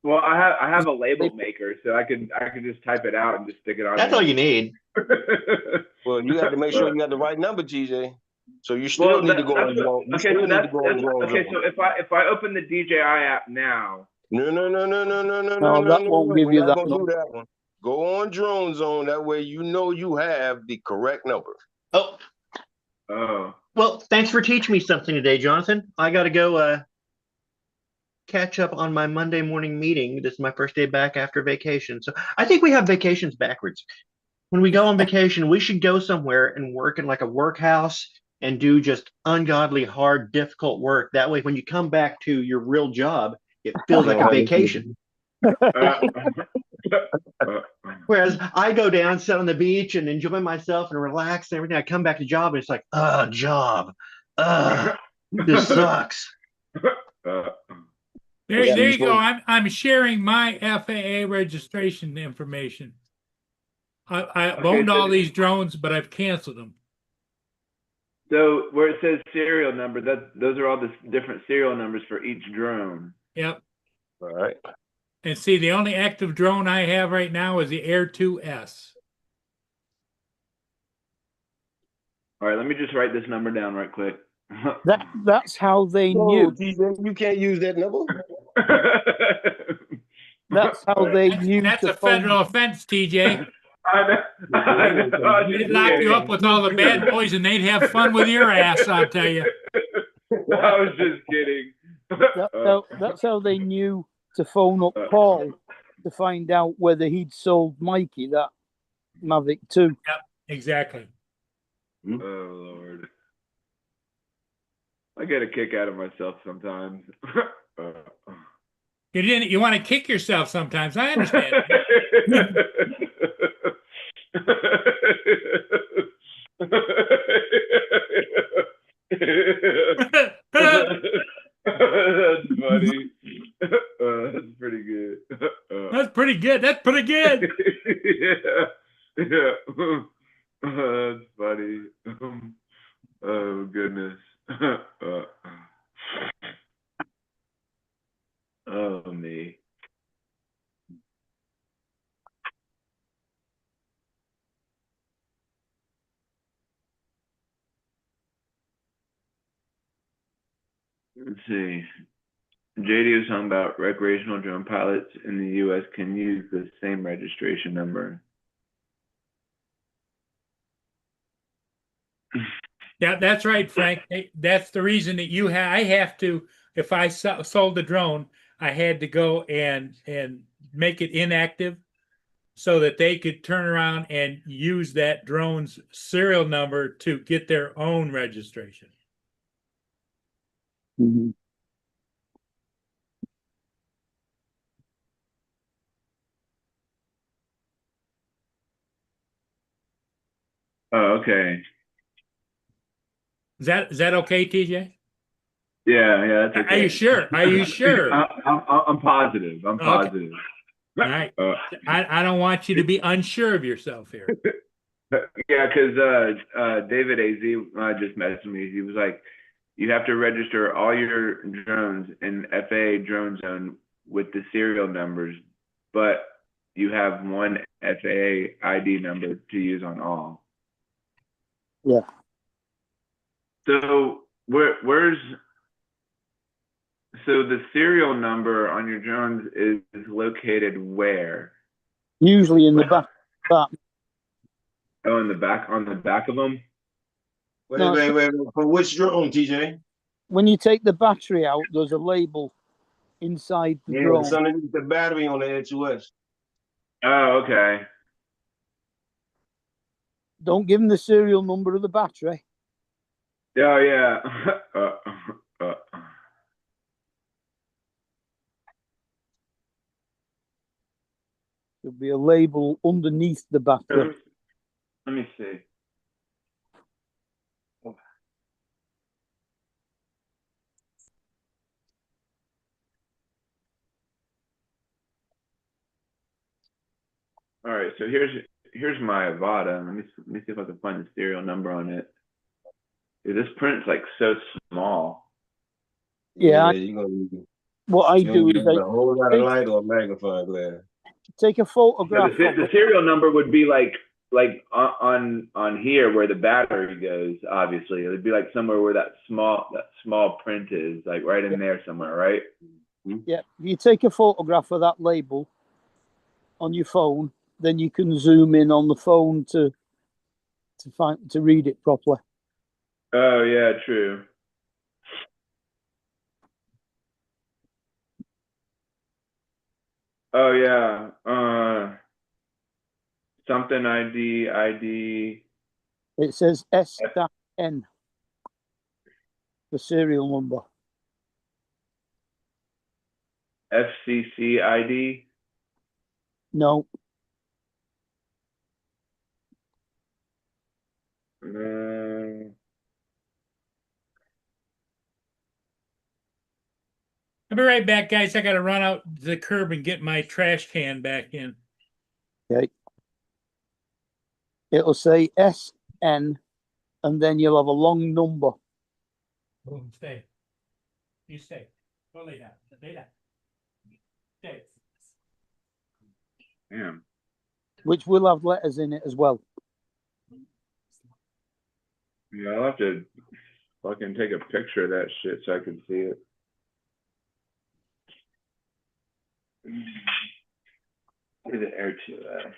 Well, I have a label maker, so I could just type it out and just stick it on. That's all you need. Well, you have to make sure you got the right number, TJ. So you still need to go on. Okay, so if I open the DJI app now. No, that won't give you that number. That one. Go on Drone Zone. That way you know you have the correct number. Oh. Well, thanks for teaching me something today, Jonathan. I got to go catch up on my Monday morning meeting. This is my first day back after vacation. So I think we have vacations backwards. When we go on vacation, we should go somewhere and work in like a workhouse and do just ungodly hard, difficult work. That way, when you come back to your real job, it feels like a vacation. Whereas I go down, sit on the beach and enjoy myself and relax and everything. I come back to job and it's like, job. This sucks. There you go. I'm sharing my FAA registration information. I've owned all these drones, but I've canceled them. So where it says serial number, those are all the different serial numbers for each drone. Yep. All right. And see, the only active drone I have right now is the Air 2S. All right, let me just write this number down right quick. That's how they knew. TJ, you can't use that number. That's how they knew. That's a federal offense, TJ. They'd lock you up with all the bad boys and they'd have fun with your ass, I'll tell you. I was just kidding. That's how they knew to phone up Paul to find out whether he'd sold Mikey that Mavic 2. Yep, exactly. Oh, Lord. I get a kick out of myself sometimes. You want to kick yourself sometimes. I understand. That's funny. That's pretty good. That's pretty good. That's pretty good. Yeah. That's funny. Oh, goodness. Oh, me. Let's see. JD was talking about recreational drone pilots in the U.S. can use the same registration number. Yeah, that's right, Frank. That's the reason that I have to, if I sold the drone, I had to go and make it inactive so that they could turn around and use that drone's serial number to get their own registration. Mhm. Oh, okay. Is that okay, TJ? Yeah, that's Are you okay. sure? Are you sure? I'm positive. I'm Okay. positive. All right. I don't want you to be unsure of yourself here. Yeah, because David AZ just messaged me. He was like, you have to register all your drones in FAA Drone Zone with the serial numbers, but you have one FAA ID number to use on all. Yeah. So so the serial number on your drones is located where? Usually in the back. Oh, in the back, on the back of them? No, Wait. For which drone, TJ? when you take the battery out, there's a label inside the Yeah, drone. it's underneath the battery on the H2S. Oh, okay. Don't give them the serial number of the battery. Oh, yeah. There'll be a label underneath the battery. Let me see. All right, so here's my Avata. Let me see if I can find the serial number on it. Dude, this print's like so small. Yeah, you're gonna what I do is use a whole lot of light or a magnifying glass. take a So photograph of the it. serial number would be like on here where the battery goes. Obviously, it would be like somewhere where that small print is, like right in there somewhere, right? Yeah, if you take a photograph of that label on your phone, then you can zoom in on the phone to read it properly. Oh yeah, true. Oh yeah. Something ID. It says S-N, the serial number. FCC ID. No, I'll be right back, guys. I got to run out to the curb and get my trash can back in. okay. It'll say SN, and then you'll have a long number. Boom, stay. You stay. Go lay down. Lay down. Stay. Damn. Which will have letters in it as well. Yeah, I'll have to fucking take a picture of that shit so I can see it. Look at the air to that.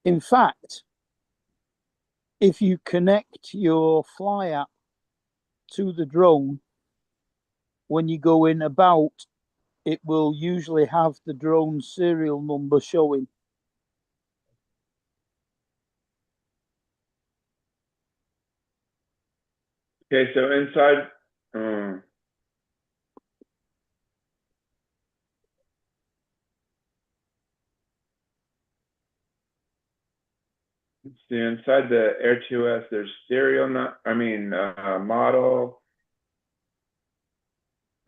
In fact, if you connect your Fly app to the drone, when you go in about, it will usually have the drone serial number showing. Okay, so inside, let's see, inside the Air2S, there's serial, model,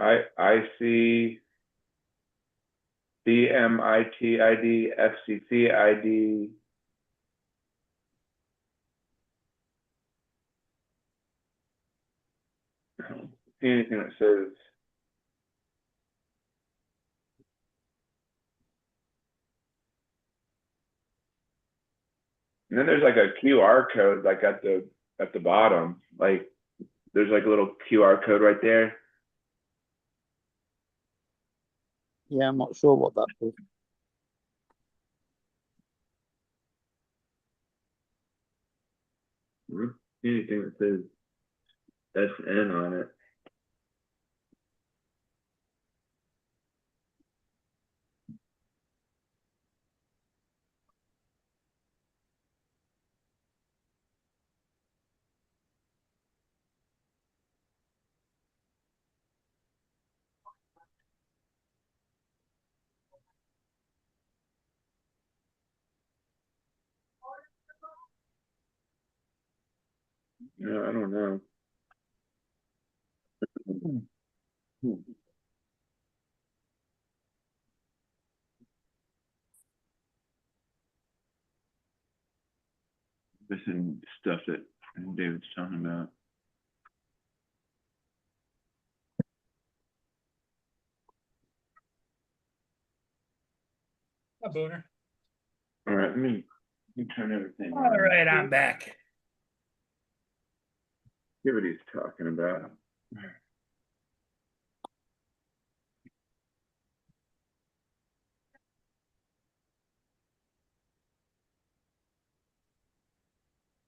IC, BMIT ID, FCC ID. see anything that says. And then there's like a QR code like at the bottom. Like there's like a little QR code right there. Yeah, I'm not sure what that is. I don't see anything that says SN on it. No, I don't know. This is stuff that David's talking about. Hi, Booner. All right, let me turn everything All on. right, I'm back. See what he's talking about.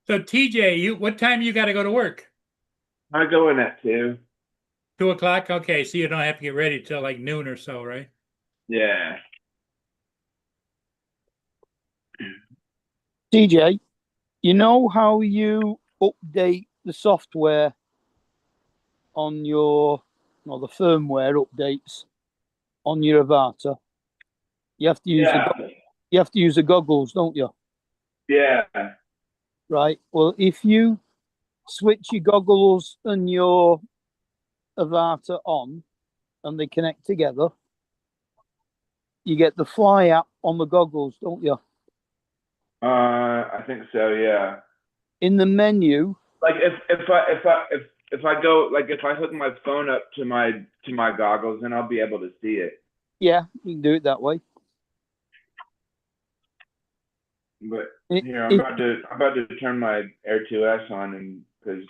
So TJ, what time you got to go to work? I go in at 2. 2 o'clock? Okay, so you don't have to get ready till like noon or so, right? Yeah. DJ, you know how you update the software on your, or the firmware updates on your Avatar? You have to use you have to use the goggles, don't you? Yeah. Right. Well, if you switch your goggles and your Avatar on, and they connect together, you get the Fly app on the goggles, don't you? I think so. Yeah. In the menu. Like if I go, like if I hook my phone up to my goggles, then I'll be able to see it. Yeah, you can do it that way. But here I'm about to turn my Air 2S on, and because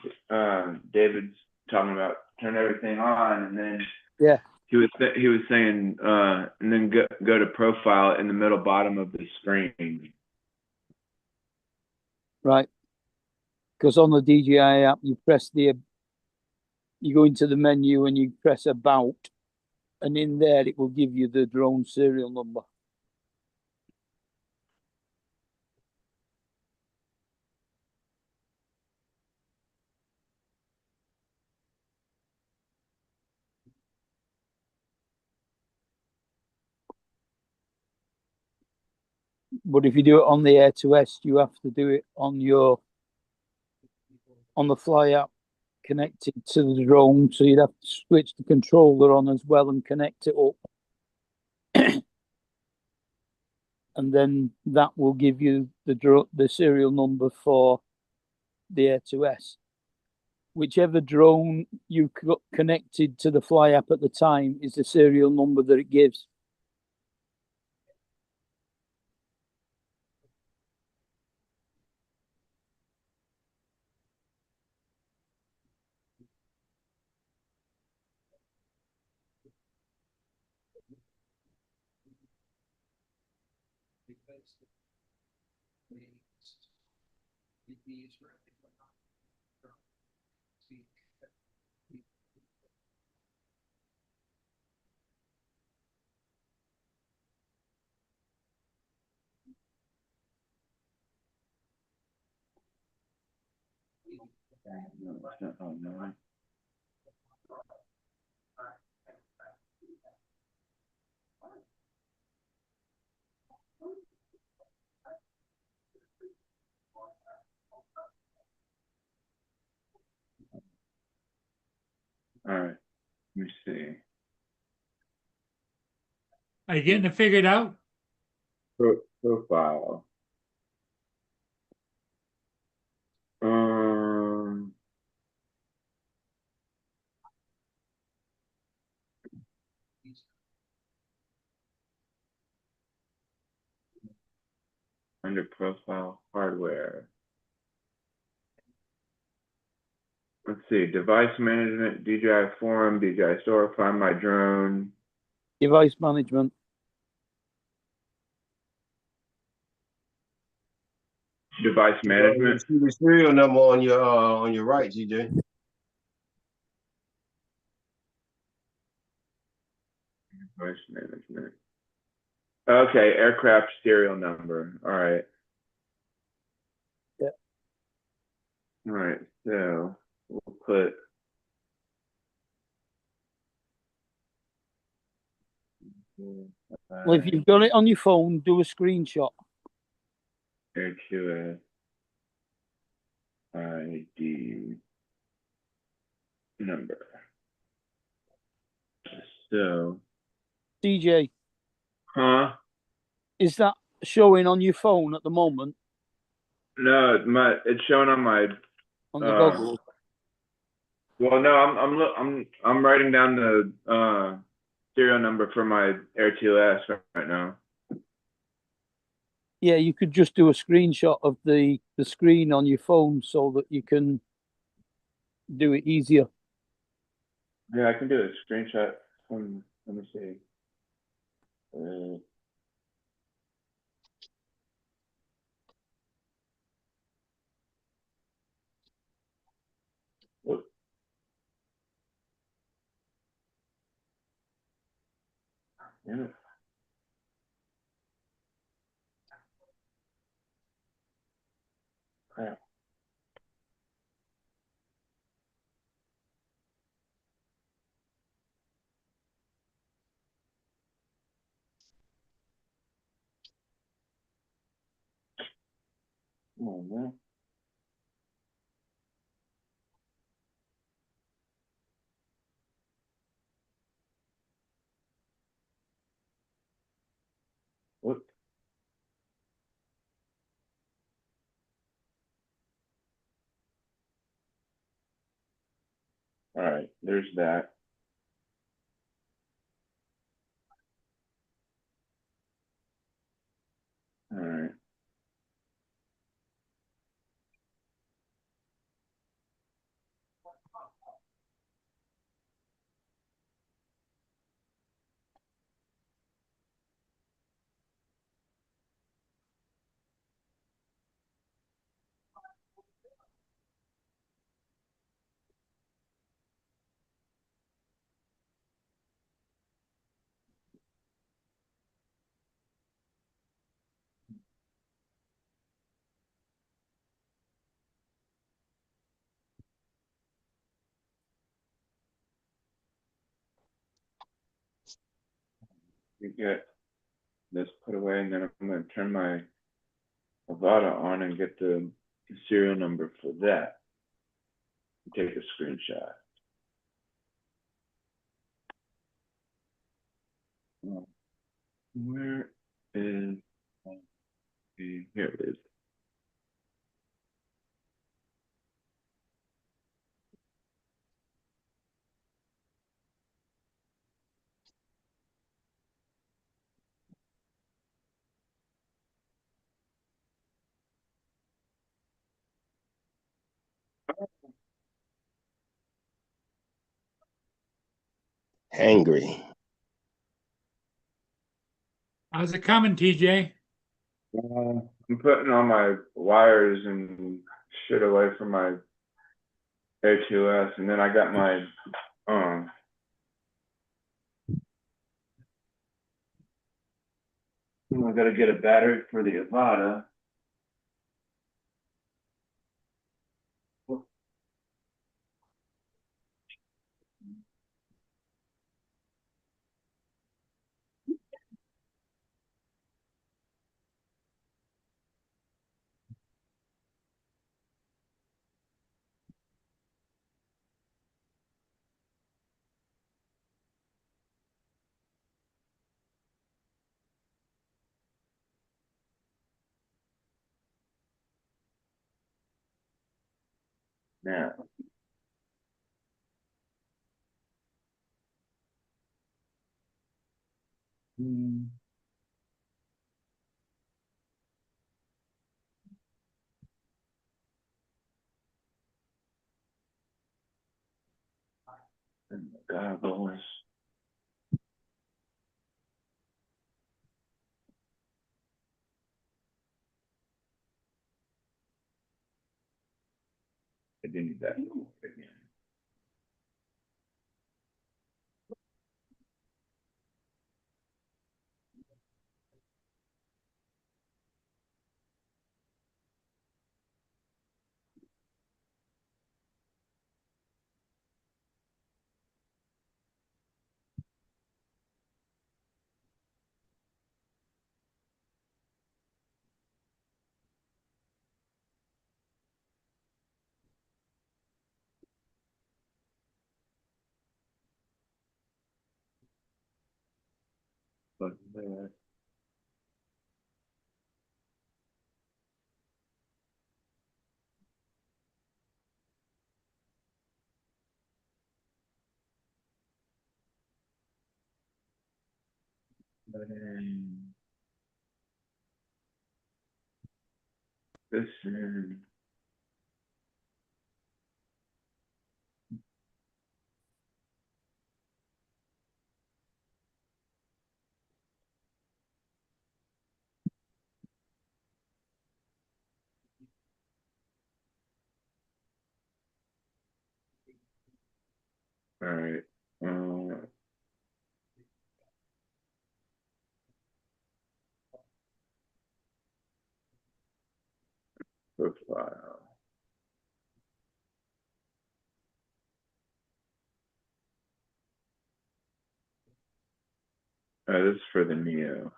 David's talking about turn everything on, and then yeah, he was saying and then go to profile in the middle bottom of the screen. Right. Because on the DJI app, you go into the menu and you press about, and in there it will give you the drone serial number. But if you do it on the Air 2S, you have to do it on the Fly app connected to the drone. So you'd have to switch the controller on as well and connect it up. And then that will give you the serial number for the Air 2S. Whichever drone you connected to the Fly app at the time is the serial number that it gives. Oh, no. All right, let me see. Are you getting it figured out? Profile. under profile hardware. Let's see, device management, DJI Forum, DJI Store, Find My Drone. Device management. Device management. See the serial number on your right, TJ. Device management. Okay, aircraft serial number. All right. Yeah. All right, so we'll put Well, if you've got it on your phone, do a screenshot. Air QS ID number. So, DJ, huh? is that showing on your phone at the moment No, it's showing on my. on the goggles? Well, no, I'm writing down the serial number for my Air 2S right now. Yeah, you could just do a screenshot of the screen on your phone so that you can do it easier. Yeah, I can do a screenshot. Let me see. Whoop. Damn it. Crap. Come on, man. Whoop. All right, there's that. All right. We get this put away, and then I'm going to turn my Avata on and get the serial number for that. Take a screenshot. Where is here it is. Angry. How's it coming, TJ? I'm putting all my wires and shit away from my A2S, and then I got my I gotta get a battery for the Avata. Now, goggles. I do need that. But this is all right. Profile. This is for the Neo.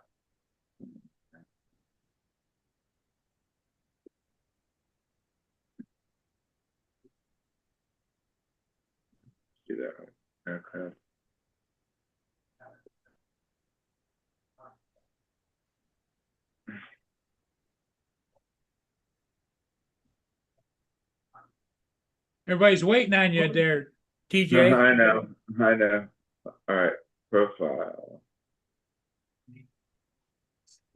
Do that aircraft. Everybody's waiting on you there, No, TJ. I know. I know. All right. Profile.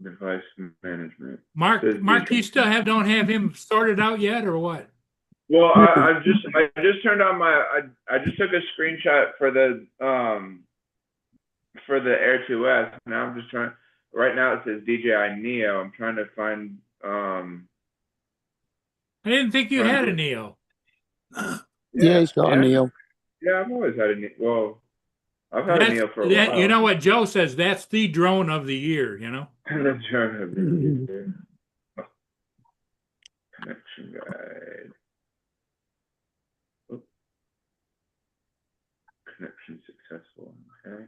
Device management. Mark, Says Mark, you digital. still don't have him sorted out yet, or what? Well, I just turned on my I just took a screenshot for the Air 2S. Now I'm just trying. Right now it says DJI Neo. I'm trying to find I didn't think you had a Neo. Yeah, he's got a Neo. Yeah, I've always had a Neo. Well, I've had a Neo for a while. You know what Joe says? That's the drone of the year. You know. That's right. Connection guide. Oh. Connection successful. Okay.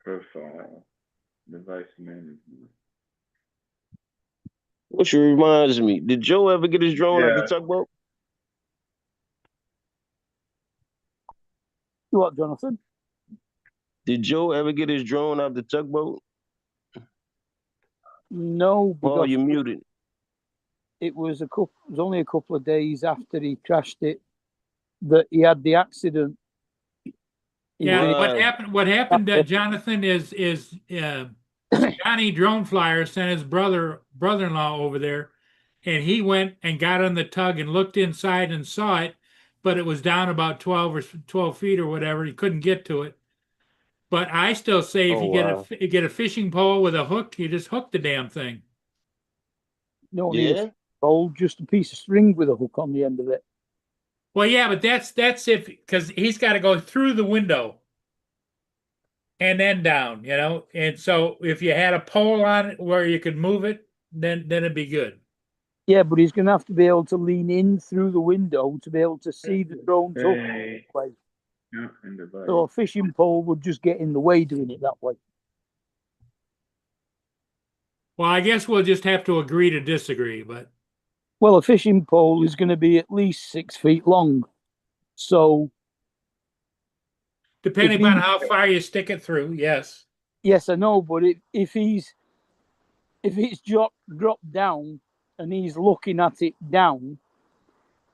Profile. Device management. Which reminds me, did Joe ever get his drone out the tugboat? What, Jonathan? Did Joe ever get his drone out the tugboat? No, because Oh, you muted. it was only a couple of days after he crashed it that he had the accident. Yeah, what happened, Jonathan, is Johnny Drone Flyer sent his brother-in-law over there, and he went and got on the tug and looked inside and saw it, but it was down about 12 feet or whatever. He couldn't get to it. But I still say if you get a fishing pole with a hook, you just hook the damn thing. No need a pole, just a piece of string with a hook on the end of it. Well, yeah, but that's if, because he's got to go through the window and then down, you know. And so if you had a pole on it where you could move it, then it'd be good. Yeah, but he's going to have to be able to lean in through the window to be able to see the drone hook. Yeah, so a fishing pole would just get in the way doing it that way. Well, I guess we'll just have to agree to disagree, but. Well, a fishing pole is going to be at least 6 feet long. So. Depending on how far you stick it through, yes. Yes, I know, but if he's dropped down and he's looking at it down,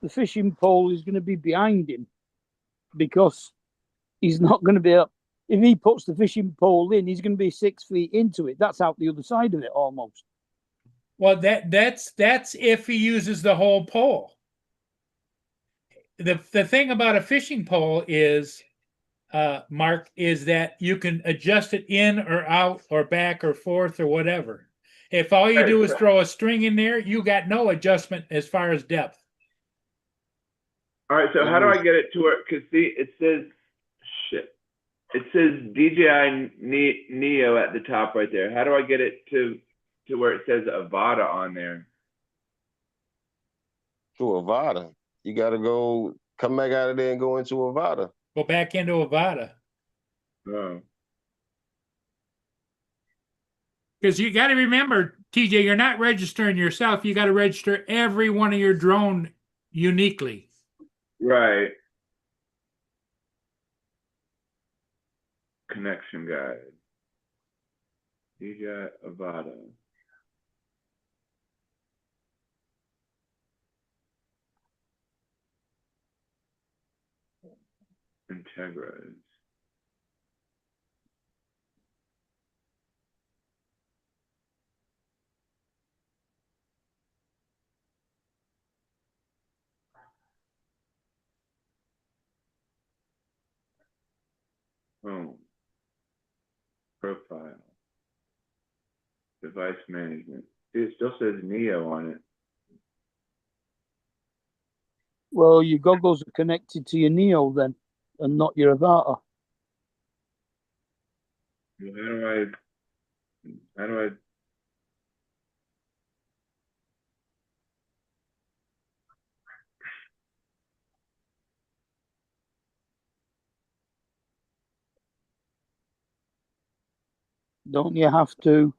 the fishing pole is going to be behind him because he's not going to be up. If he puts the fishing pole in, he's going to be 6 feet into it. That's out the other side of it almost. Well, that's if he uses the whole pole. the thing about a fishing pole is, Mark, is that you can adjust it in or out or back or forth or whatever. If all you do is throw a string in there, you got no adjustment as far as depth. All right, so how do I get it to where? Because see, it says shit. It says DJI Neo at the top right there. How do I get it to where it says Avata on there? To Avata. You gotta go come back out of there and go into Avata. Go back into Avata. Oh. Because you got to remember, TJ, you're not registering yourself. You got to register every one of your drone uniquely. Right. Connection guide. DJI Avata. Integras. Home. Profile. Device management. See, it still says Neo on it. Well, your goggles are connected to your Neo then, and not your Avata. Well, how do I Don't you have to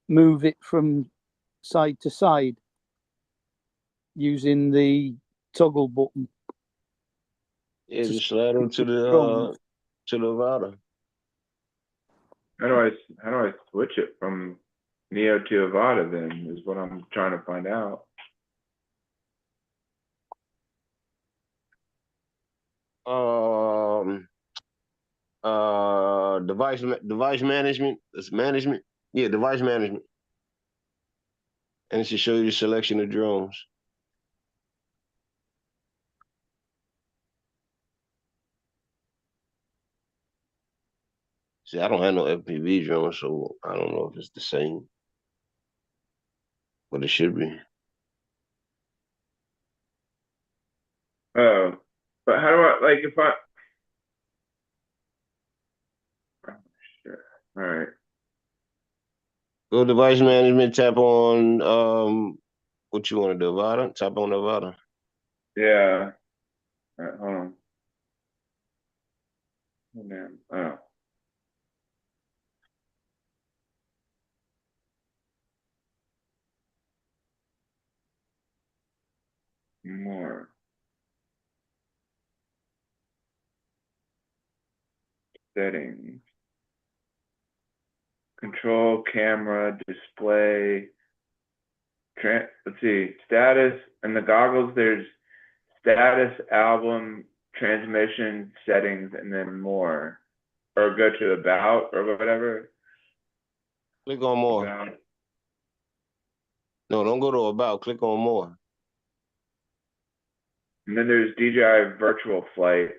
move it from side to side using the toggle button? Yeah, just slide them to the Avata. how do I switch it from Neo to Avata then is what I'm trying to find out. Device management. It's management. Yeah, device management. And it should show you the selection of drones. See, I don't have no FPV drone, so I don't know if it's the same. But it should be. Oh, but how do I, like, if I, oh, shit. All right. Go device management, tap on what you want to do, Avata? Tap on Avata. Yeah. All right, hold on. Oh, man. Oh. More. Settings. Control, camera, display. Let's see. Status and the goggles, there's status, album, transmission, settings, and then more. Or go to about or whatever. Click on more. About. No, don't go to about. Click on more. And then there's DJI Virtual Flight.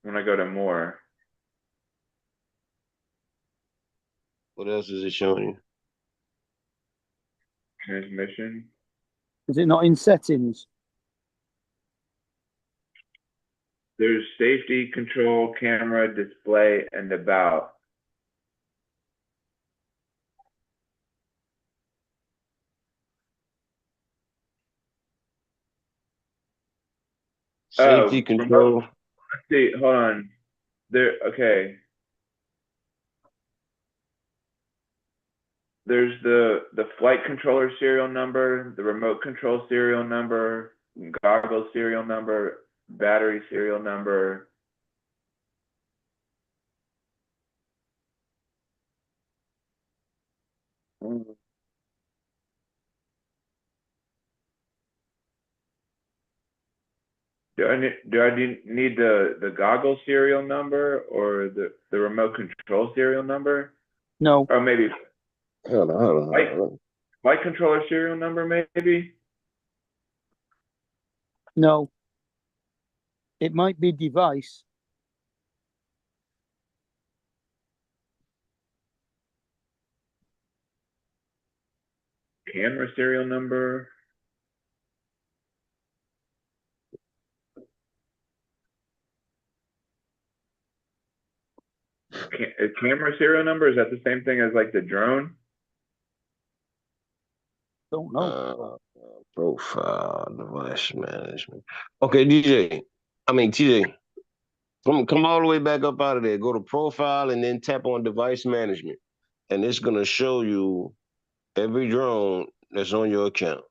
When I go to more. What else is it showing you? Transmission. Is it not in settings? There's safety, control, camera, display, and about. Safety control. Let's see, hold on. Okay. There's the flight controller serial number, the remote control serial number, goggle serial number, battery serial number. Do I need the goggle serial number or the remote control serial number? No. Or maybe Hold on. flight controller serial number, maybe? No. It might be device. Camera serial number. Camera serial number, is that the same thing as like the drone? Don't know. Profile device management. Okay, DJ. I mean TJ. Come all the way back up out of there. Go to profile and then tap on device management, and it's gonna show you every drone that's on your account.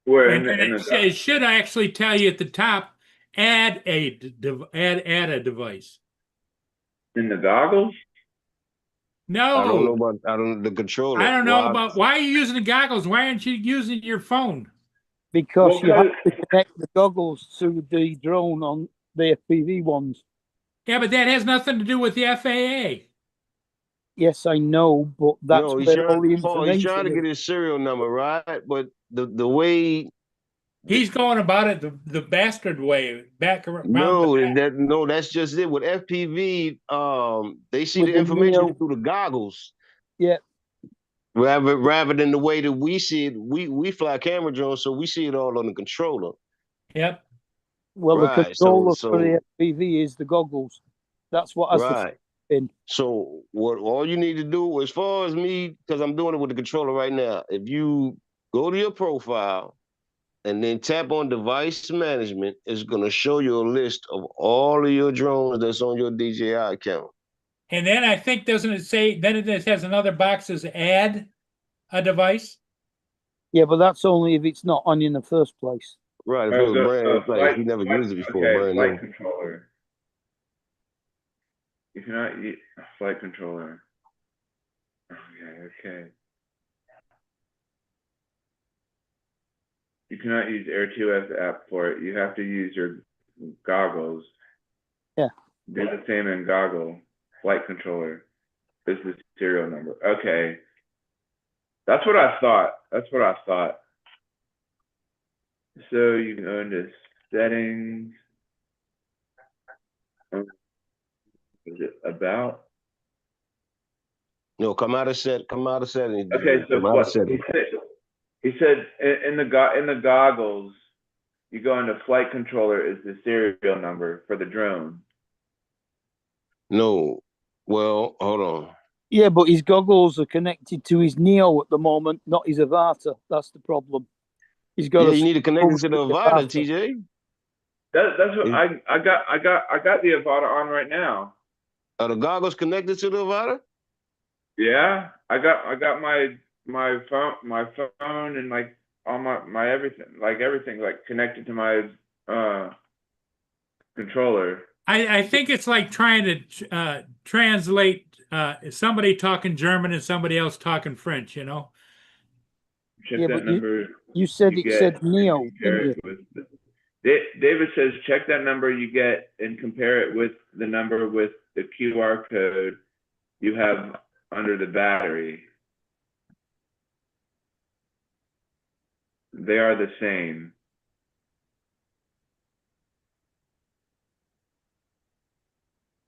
Where And it should actually tell you at the top, add a device. in the goggles? No, I don't know about the controller. I don't know about why are you using the goggles? Why aren't you using your phone? Because Well, you have to connect the goggles to the drone on the FPV ones. Yeah, but that has nothing to do with the FAA. Yes, I know, but that's No, where all the Paul, information he's trying to is. get his serial number, right? But the way He's going about it the bastard way, back around. no, that's just it. With FPV, they see With the the information Neo. through the goggles. Yeah. Rather than the way that we see it, we fly camera drones, so we see it all on the controller. Yep. Well, the Right, controller so- for the FPV is the goggles. That's what has Right. the in. So what all you need to do, as far as me, because I'm doing it with the controller right now, if you go to your profile and then tap on device management, it's gonna show you a list of all of your drones that's on your DJI account. And then I think, doesn't it say, then it has another box that says add a device? Yeah, but that's only if it's not on in the first place. Right, if it was brand new, like if you never used it before, okay, brand flight new. controller. You cannot use flight controller. Okay. You cannot use Air2S app for it. You have to use your goggles. Yeah. Do the same in goggle. Flight controller. This is the serial number. Okay. That's what I thought. So you can go into settings. Is it about? No, come out of settings. Okay, so come out of settings. he said in the goggles, you go into flight controller is the serial number for the drone. No, well, hold on. Yeah, but his goggles are connected to his Neo at the moment, not his Avata. That's the problem. He's got. Yeah, you need to connect it to the Avata, TJ. That's what I got the Avata on right now. Are the goggles connected to the Avata? Yeah, I got my phone and like all my everything like connected to my controller. I think it's like trying to translate somebody talking German and somebody else talking French, you know? Check Yeah, that but number. You said it said Neo, didn't you? David says check that number you get and compare it with the number with the QR code you have under the battery. They are the same.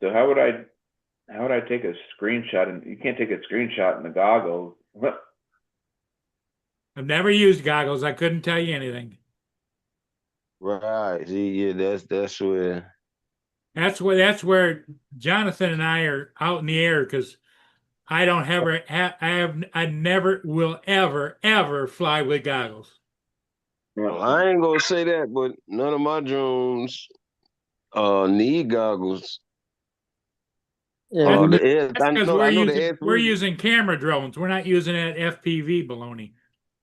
So how would I take a screenshot? And you can't take a screenshot in the goggles. What? I've never used goggles. I couldn't tell you anything. Right. See, yeah, that's where. That's where Jonathan and I are out in the air because I don't I never will ever fly with goggles. Well, I ain't gonna say that, but none of my drones need goggles. Yeah, That's because we're Air3. using camera drones. We're not using that FPV baloney.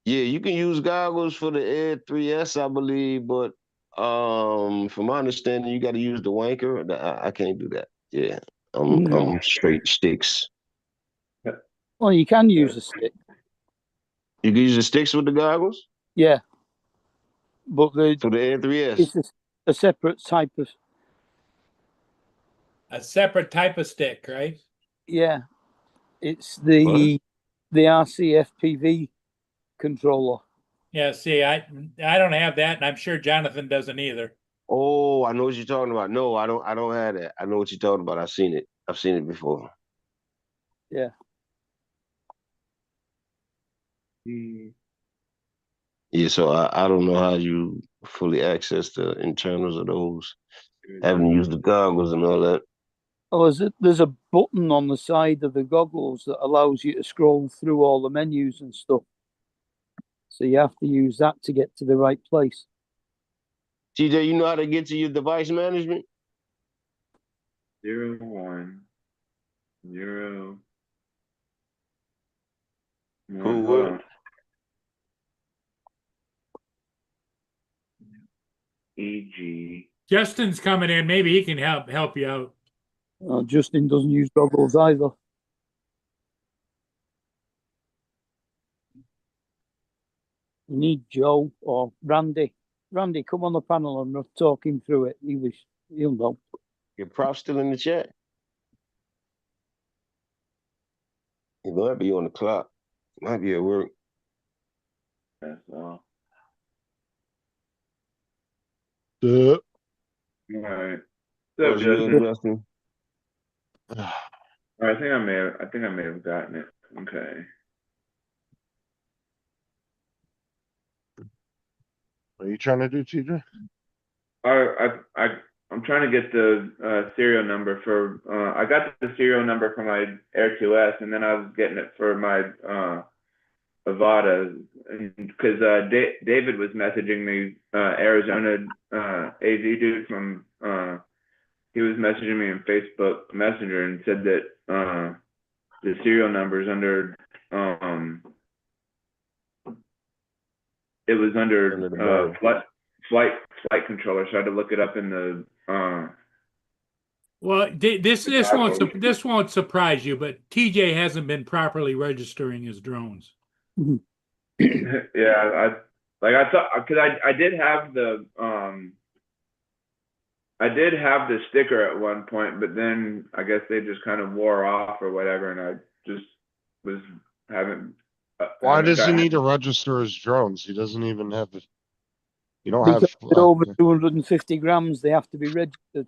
Yeah, you can use goggles for the Air3S, I believe, but from my understanding, you got to use the wanker. I can't do that. Yeah, I'm straight sticks. Well, you can use a stick. You can use the sticks with the goggles? Yeah. But for the Air3S. It's a separate type of. A separate type of stick, right? Yeah. It's the RCFPV controller. Yeah, see, I don't have that, and I'm sure Jonathan doesn't either. Oh, I know what you're talking about. No, I don't have that. I know what you're talking about. I've seen it. I've seen it before. Yeah. Yeah, so I don't know how you fully access the internals of those. Having used the goggles and all that. Oh, there's a button on the side of the goggles that allows you to scroll through all the menus and stuff. So you have to use that to get to the right place. TJ, you know how to get to your device management? 0, 1, 0. Cool. Hold on. EG. Justin's coming in. Maybe he can help you out. Justin doesn't use goggles either. You need Joe or Randy. Randy, come on the panel and talk him through it. He'll know. Your prop still in the chat. He might be on the clock. Might be at work. That's all. Uh, All right. Oh, So, you good, Justin, Justin? I think I may have gotten it. Okay. what are you trying to do, TJ? I'm trying to get the serial number for. I got the serial number for my Air2S, and then I was getting it for my Avata, because David was messaging me, Arizona AZ dude from. He was messaging me in Facebook Messenger and said that the serial number is under. It was under flight controller, so I had to look it up in the. Well, this won't surprise you, but TJ hasn't been properly registering his drones. Yeah, I thought, because I did have the sticker at one point, but then I guess they just kind of wore off or whatever, and I just haven't. Why does he need to register his drones? He doesn't even have the. You don't Because have. they're over 250 grams, they have to be registered.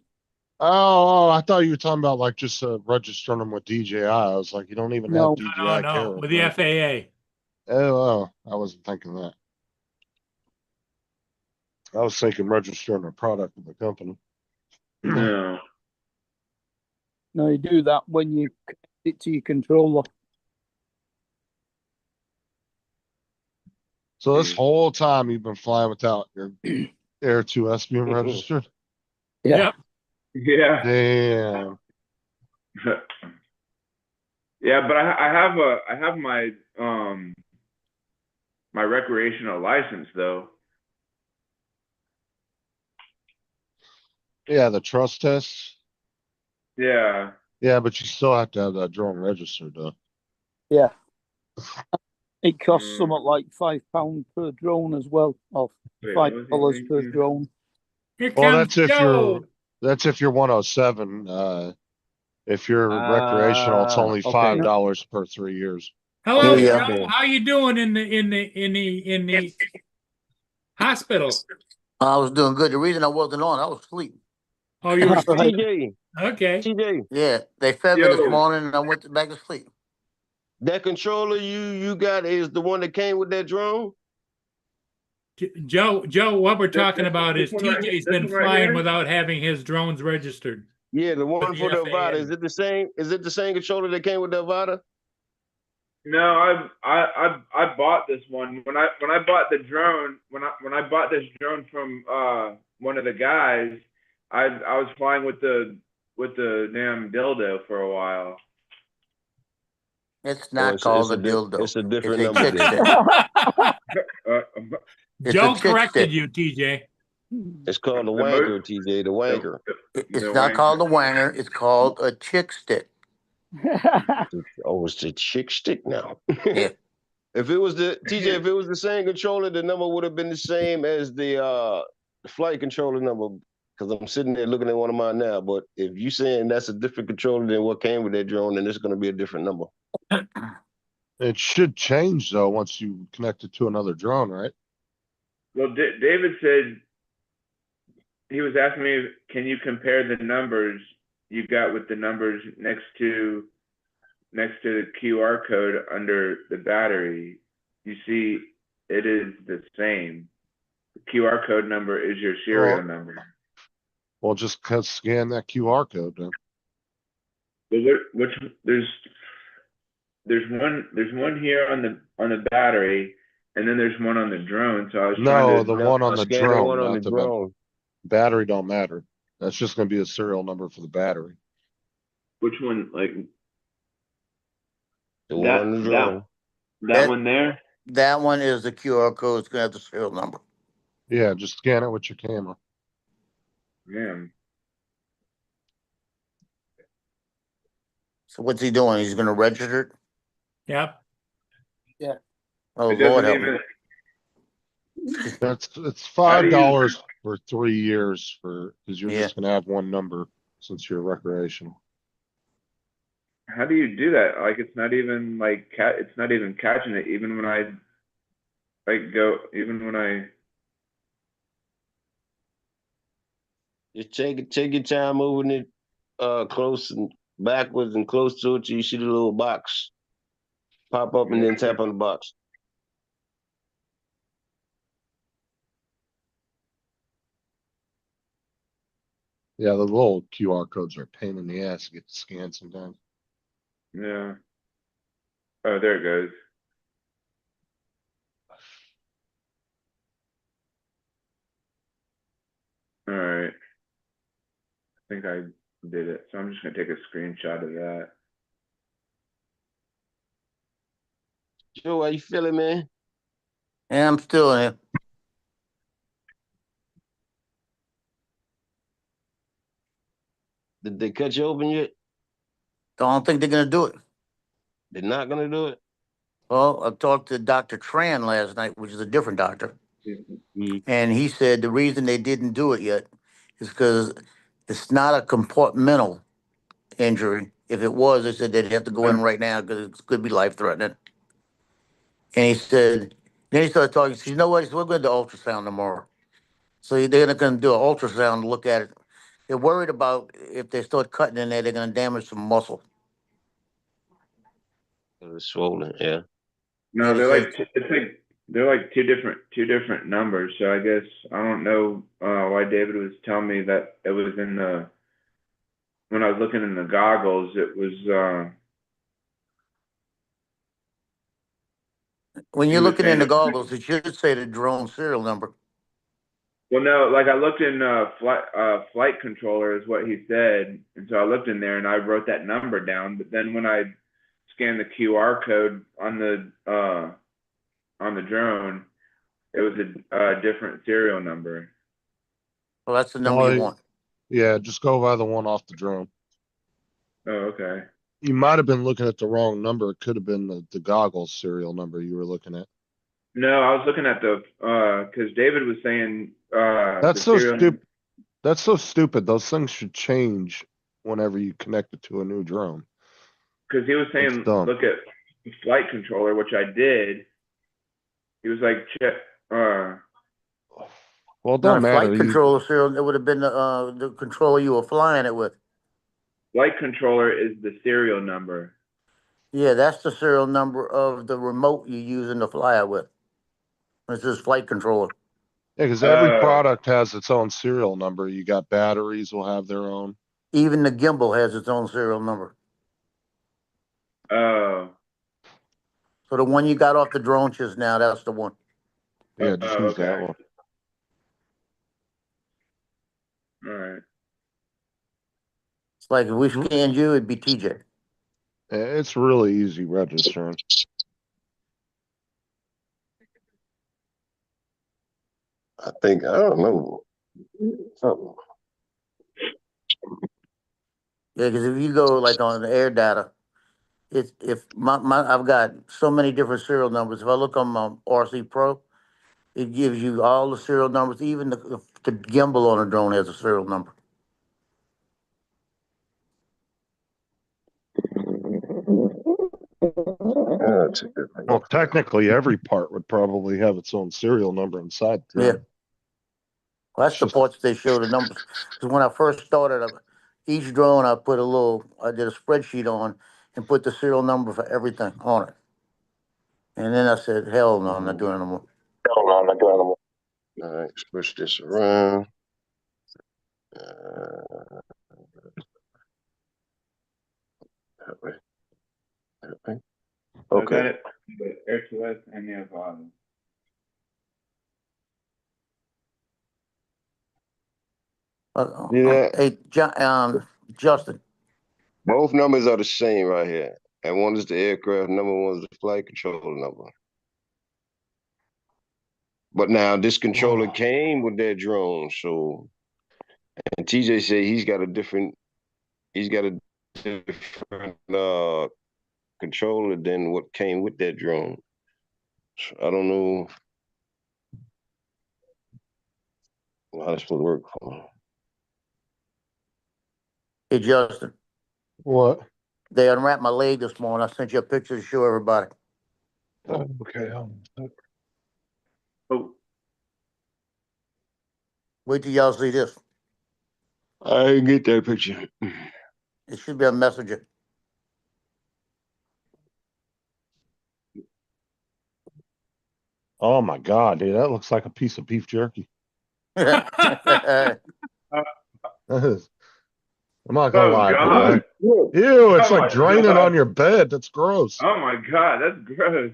Oh, I thought you were talking about like just registering them with DJI. I was like, you don't even have DJI. No, with the FAA. Oh, I wasn't thinking that. I was thinking registering a product of the company. No. No, you do that when you connect it to your controller. So this whole time you've been flying without your Air2S being registered? Yeah. Yeah. Damn. Yeah, but I have my my recreational license though. Yeah, the trust test. Yeah. Yeah, but you still have to have that drone registered though. Yeah. It costs something like £5 per drone as well, or $5 per drone. Well, that's if you're 107. If you're recreational, it's only $5 per 3 years. Hello, Joe. How you doing in the hospital? I was doing good. The reason I wasn't on, I was asleep. Oh, you were asleep. TJ. Okay. TJ. Yeah, they fed me this morning, and I went back to sleep. That controller you got is the one that came with that drone? Joe, what we're talking about is TJ's been flying without having his drones registered. Yeah, the one for the Avata. Is it the same? Is it the same controller that came with the Avata? No, I bought this one when I bought the drone. When I bought this drone from one of the guys, I was flying with the damn dildo for a while. It's not called a dildo. It's a different it's number. Joe corrected you, TJ. It's called the wanker, TJ. The wanker. It's not called a wanger. It's called a chick stick. Oh, it's the chick stick now. Yeah. If it was the TJ, if it was the same controller, the number would have been the same as the flight controller number. Because I'm sitting there looking at one of mine now. But if you saying that's a different controller than what came with that drone, then it's going to be a different number. It should change though once you connect it to another drone, right? Well, David said he was asking me, can you compare the numbers you got with the numbers next to the QR code under the battery? You see, it is the same. The QR code number is your serial Well- number. Well, just scan that QR code then. Well, which there's one here on the battery, and then there's one on the drone. So I was trying No, to the one on the Scan the one drone, on the not the drone. battery don't matter. That's just gonna be a serial number for the battery. which one, like The one on the drone. that one there. That one is the QR code. It's gonna have the serial number. Yeah, just scan it with your camera. Yeah. So what's he doing? He's gonna register it? Yep. Oh, It Lord doesn't help me. even. It's How do you- $5 for 3 years because you're Yeah. just gonna have one number since you're recreational. How do you do that? Like, it's not even like it's not even catching it. Even when I Just take your time moving it close and backwards and close to it till you see the little box pop up and then tap on the box. Yeah, the little QR codes are a pain in the ass to get scanned sometimes. Yeah. Oh, there it goes. All right. I think I did it. So I'm just gonna take a screenshot of that. Joe, how you feeling, man? Yeah, I'm still in it. Did they cut you open yet? Don't think they're gonna do it. They're not gonna do it. Well, I talked to Dr. Tran last night, which is a different doctor, Mhm. and he said the reason they didn't do it yet is because it's not a compartmental injury. If it was, they said they'd have to go in right now because it could be life threatening. And he said, then he started talking. He said, you know what? He said, we're going to do ultrasound tomorrow. So they're going to do an ultrasound to look at it. They're worried about if they start cutting in there, they're going to damage some muscle. It's swollen, yeah. No, And he they're said, like they're like two different numbers. So I guess I don't know why David was telling me that it was in the when I was looking in the goggles. It was when he you're was looking saying in the it. goggles, it should say the drone serial number. Well, no, like I looked in flight controller is what he said, and so I looked in there and I wrote that number down. But then when I scanned the QR code on the drone, it was a different serial number. Well, that's the number you want. Yeah, just go by the one off the drone. Oh, okay. You might have been looking at the wrong number. It could have been the goggles serial number you were looking at. No, I was looking at the because David was saying That's the so serial stupid. That's so stupid. Those things should change whenever you connect it to a new drone. because he was saying That's dumb. look at flight controller, which I did. He was like check Well, it No, don't matter. flight controller serial, it would have been the controller you were flying it with. flight controller is the serial number. Yeah, that's the serial number of the remote you're using to fly it with. This is flight controller. Yeah, because every product has its own serial number. You got batteries will have their own. Even the gimbal has its own serial number. Oh. So the one you got off the drone just now, that's the one. Yeah, just use that Okay. one. All right. It's like if we scanned you, it'd be TJ. It's really easy registering. I don't know. Something. Yeah, because if you go like on the air data, it's if I've got so many different serial numbers. If I look on my RC Pro, it gives you all the serial numbers. Even the gimbal on a drone has a serial number. Take that thing Well, off there. technically, every part would probably have its own serial number inside. the Yeah. drone. Well, that's It's the just- parts they show the numbers. Because when I first started, each drone I did a spreadsheet on and put the serial number for everything on it. And then I said, hell no, I'm not doing it no more. All right, switch this around. That way. That way. Okay. it. The Air2S and the Avata. Yeah. Hey, Justin, Both numbers are the same right here. And one is the aircraft number, one is the flight controller number. But now this controller came with that drone, so and TJ said he's got a different controller than what came with that drone. So I don't know how that's supposed to work for him. hey, Justin, What? they unwrapped my leg this morning. I sent you a picture to show everybody. Okay. Oh, Wait till y'all see this. I didn't get that picture. It should be a messenger. Oh my God, dude, that looks like a piece of beef jerky. Hey, That is. I'm not gonna oh lie, God. dude. Ew, it's Oh like my draining God. on your bed. That's gross. Oh my God, that's gross.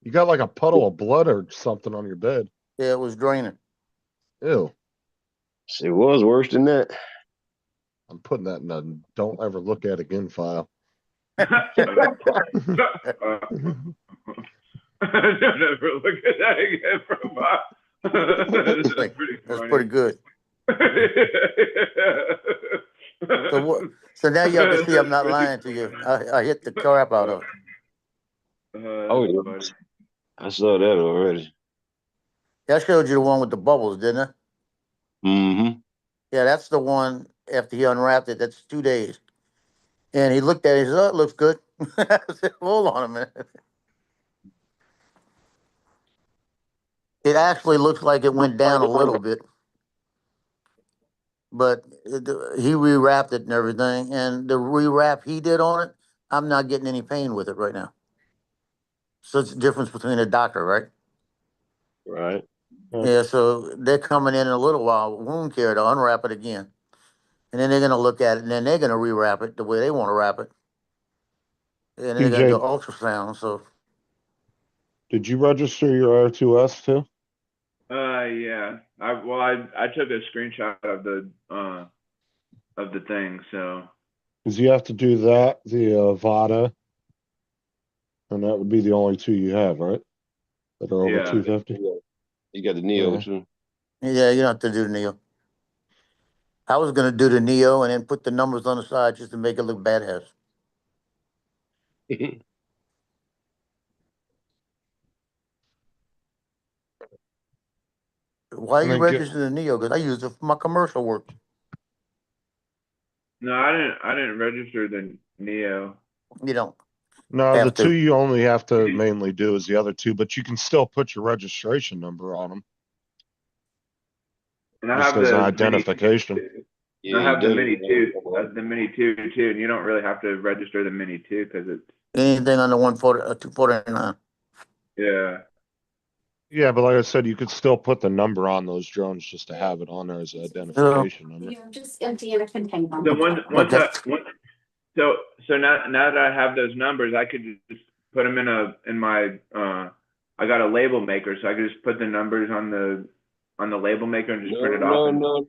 You got like a puddle of blood or something on your bed. yeah, it was draining. Ew. It was worse than that. I'm putting that in a don't ever look at again file. Don't ever look at that again from That's pretty good. So now y'all can see I'm not lying to you. I hit the crap out of it. Oh, yeah. I saw that already. I showed you the one with the bubbles, didn't I? Mm-hmm. Yeah, that's the one after he unwrapped it. That's 2 days. And he looked at it, he said, oh, it looks good. I said, hold on a minute. It actually looks like it went down a little bit. But he rewrapped it and everything. And the rewrap he did on it, I'm not getting any pain with it right now. So it's the difference between a doctor, right? Right. Yeah, so they're coming in a little while, wound care, to unwrap it again. And then they're going to look at it, and then they're going to rewrap it the way they want to wrap it. And then they're going to do ultrasound. So Did you register your R2S too? Yeah. I took a screenshot of the thing, so. Because you have to do that, the Avata, and that would be the only two you have, right? That are over Yeah. 250. You got the Neo Yeah. too. yeah, you don't have to do the Neo. I was going to do the Neo and then put the numbers on the side just to make it look badass. Why And you then get- registered the Neo? Because I use it for my commercial work. No, I didn't register the Neo. You don't. No, the Have to. two you only have to mainly do is the other two, but you can still put your registration number on them. And I Just have as the an identification. I have the Mini 2, the Mini 2 too, and you don't really have to register the Mini 2 because it's. Anything under 249. Yeah. Yeah, but like I said, you could still put the number on those drones just to have it on there as an identification number. Just empty in a container. So now that I have those numbers, I could just put them in my I got a label maker, so I could just put the numbers on the label maker and just print it off. No.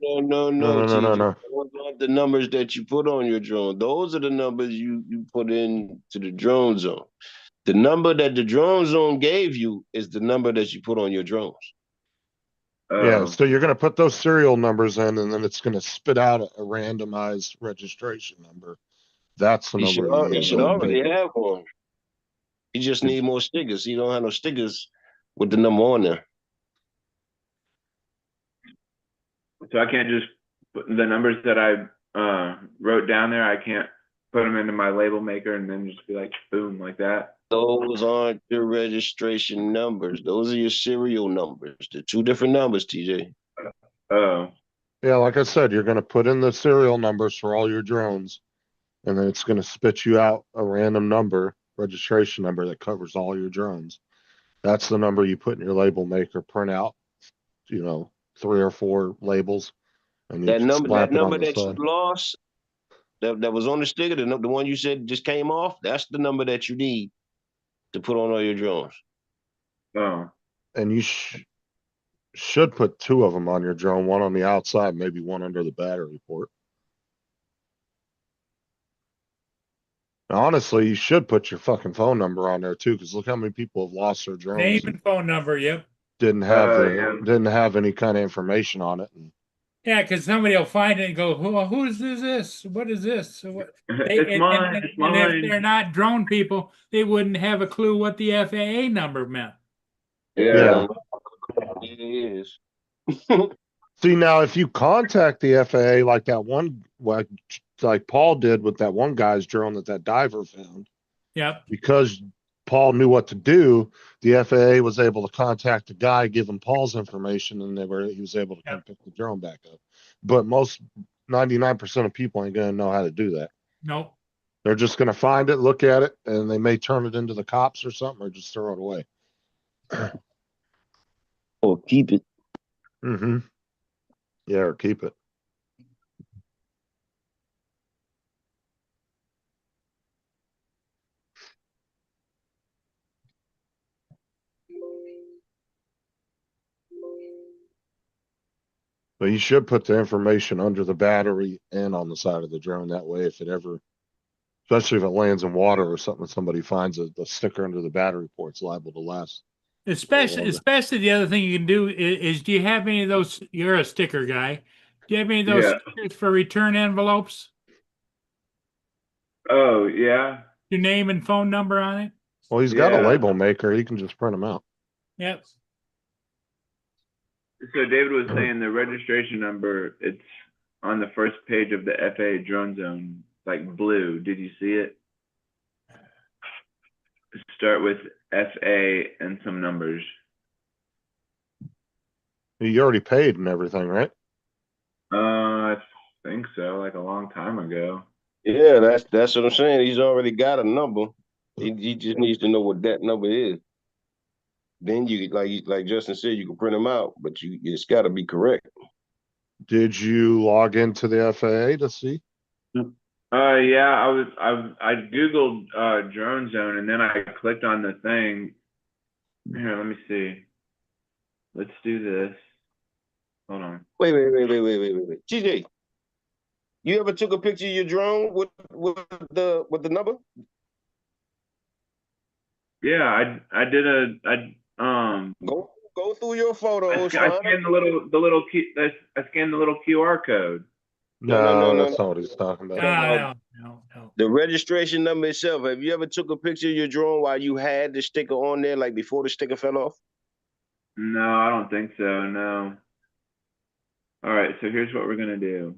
No. Those aren't the numbers that you put on your drone. Those are the numbers you put into the drone zone. The number that the drone zone gave you is the number that you put on your drones. Yeah, so you're going to put those serial numbers in, and then it's going to spit out a randomized registration number. That's the number. He should already have one. He just need more stickers. He don't have no stickers with the number on there. So I can't just put the numbers that I wrote down there. I can't put them into my label maker and then just be like, boom, like that. Those aren't your registration numbers. Those are your serial numbers. They're two different numbers, TJ. Oh, Yeah, like I said, you're gonna put in the serial numbers for all your drones, and then it's gonna spit you out a random number, registration number that covers all your drones. That's the number you put in your label maker, print out, 3 or 4 labels, and you That can number, slap that it on number the that you side. lost, that was on the sticker, the one you said just came off, that's the number that you need to put on all your drones. oh. And you should put 2 of them on your drone, one on the outside, maybe one under the battery port. Now, honestly, you should put your fucking phone number on there too, because look how many people have lost their drones Name and and phone number. Yep. didn't have Yeah. didn't have any kind of information on it. And Yeah, because somebody will find it and go, who is this? What is this? So what? It's mine. It's And if mine. they're not drone people, they wouldn't have a clue what the FAA number meant. Yeah. It is. see, now if you contact the FAA like that one, like Paul did with that one guy's drone that diver found, Yep. because Paul knew what to do, the FAA was able to contact the guy, give him Paul's information, and he was able to come pick the drone back up. But 99% of people ain't gonna know how to do that. Nope. They're just gonna find it, look at it, and they may turn it into the cops or something, or just throw it away. Or keep it. Mm-hmm. Yeah, or keep it. But you should put the information under the battery and on the side of the drone. That way, if it ever, especially if it lands in water or something, somebody finds the sticker under the battery port, it's liable to last. Especially the other thing you can do is do you have any of those? You're a sticker guy. Do you have any of those stickers for return envelopes? Oh, yeah. Your name and phone number on it? Well, he's got a label maker. He can just print them out. Yep. So David was saying the registration number, it's on the first page of the FAA drone zone, like blue. Did you see it? Start with FA and some numbers. You already paid and everything, right? I think so, like a long time ago. Yeah, that's what I'm saying. He's already got a number. He just needs to know what that number is. Then you like Justin said, you can print them out, but it's got to be correct. Did you log into the FAA to see? Yeah, I Googled drone zone and then I clicked on the thing. Here, let me see. Let's do this. Hold on. Wait. TJ, you ever took a picture of your drone with the number? Yeah, I did go through your photos. I scanned the little key. I scanned the little QR code. No, that's not what he's talking about. No. The registration number itself. Have you ever took a picture of your drone while you had the sticker on there, like before the sticker fell off? No, I don't think so. No. All right, so here's what we're gonna do.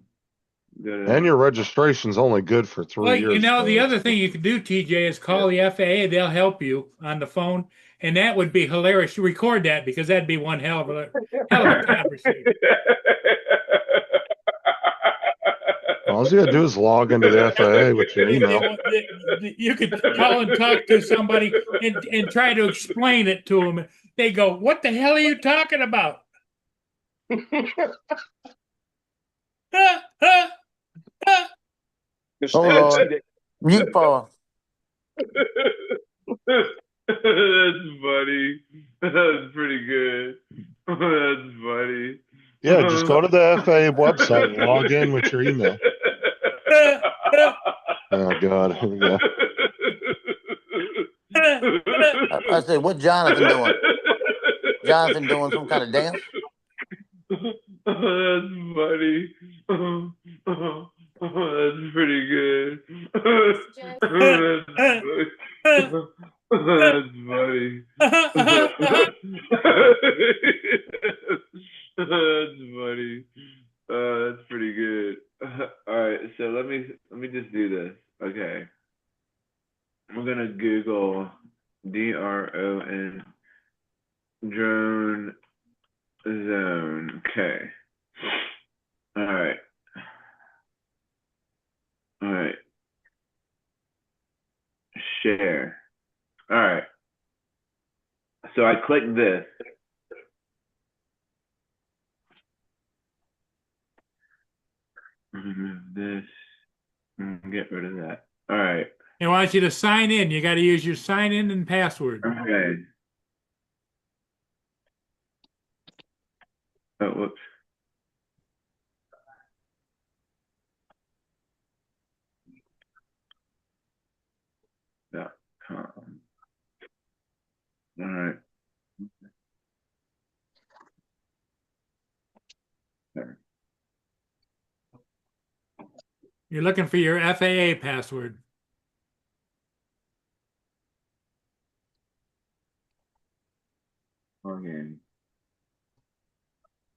And your registration's only good for 3 years. The other thing you can do, TJ, is call the FAA. They'll help you on the phone, and that would be hilarious. You record that because that'd be one hell of a conversation. All you gotta do is log into the FAA with your email. You could call and talk to somebody and try to explain it to them. They go, "What the hell are you talking about?" Oh Lord. Mute Paul. That's funny. That's pretty good. That's funny. Yeah, just go to the FAA website and log in with your email. Oh God. Yeah. I said, what Jonathan doing? Jonathan doing some kind of dance? That's funny. That's pretty good. That's funny. That's funny. That's funny. That's pretty good. All right, so let me just do this. Okay. I'm gonna Google DRON drone zone. Okay. All right. All right. Share. All right. So I click this. Remove this and get rid of that. All right. It wants you to sign in. You got to use your sign in and password. Okay. Oh, whoops. .com. All right. There. You're looking for your FAA password. Login.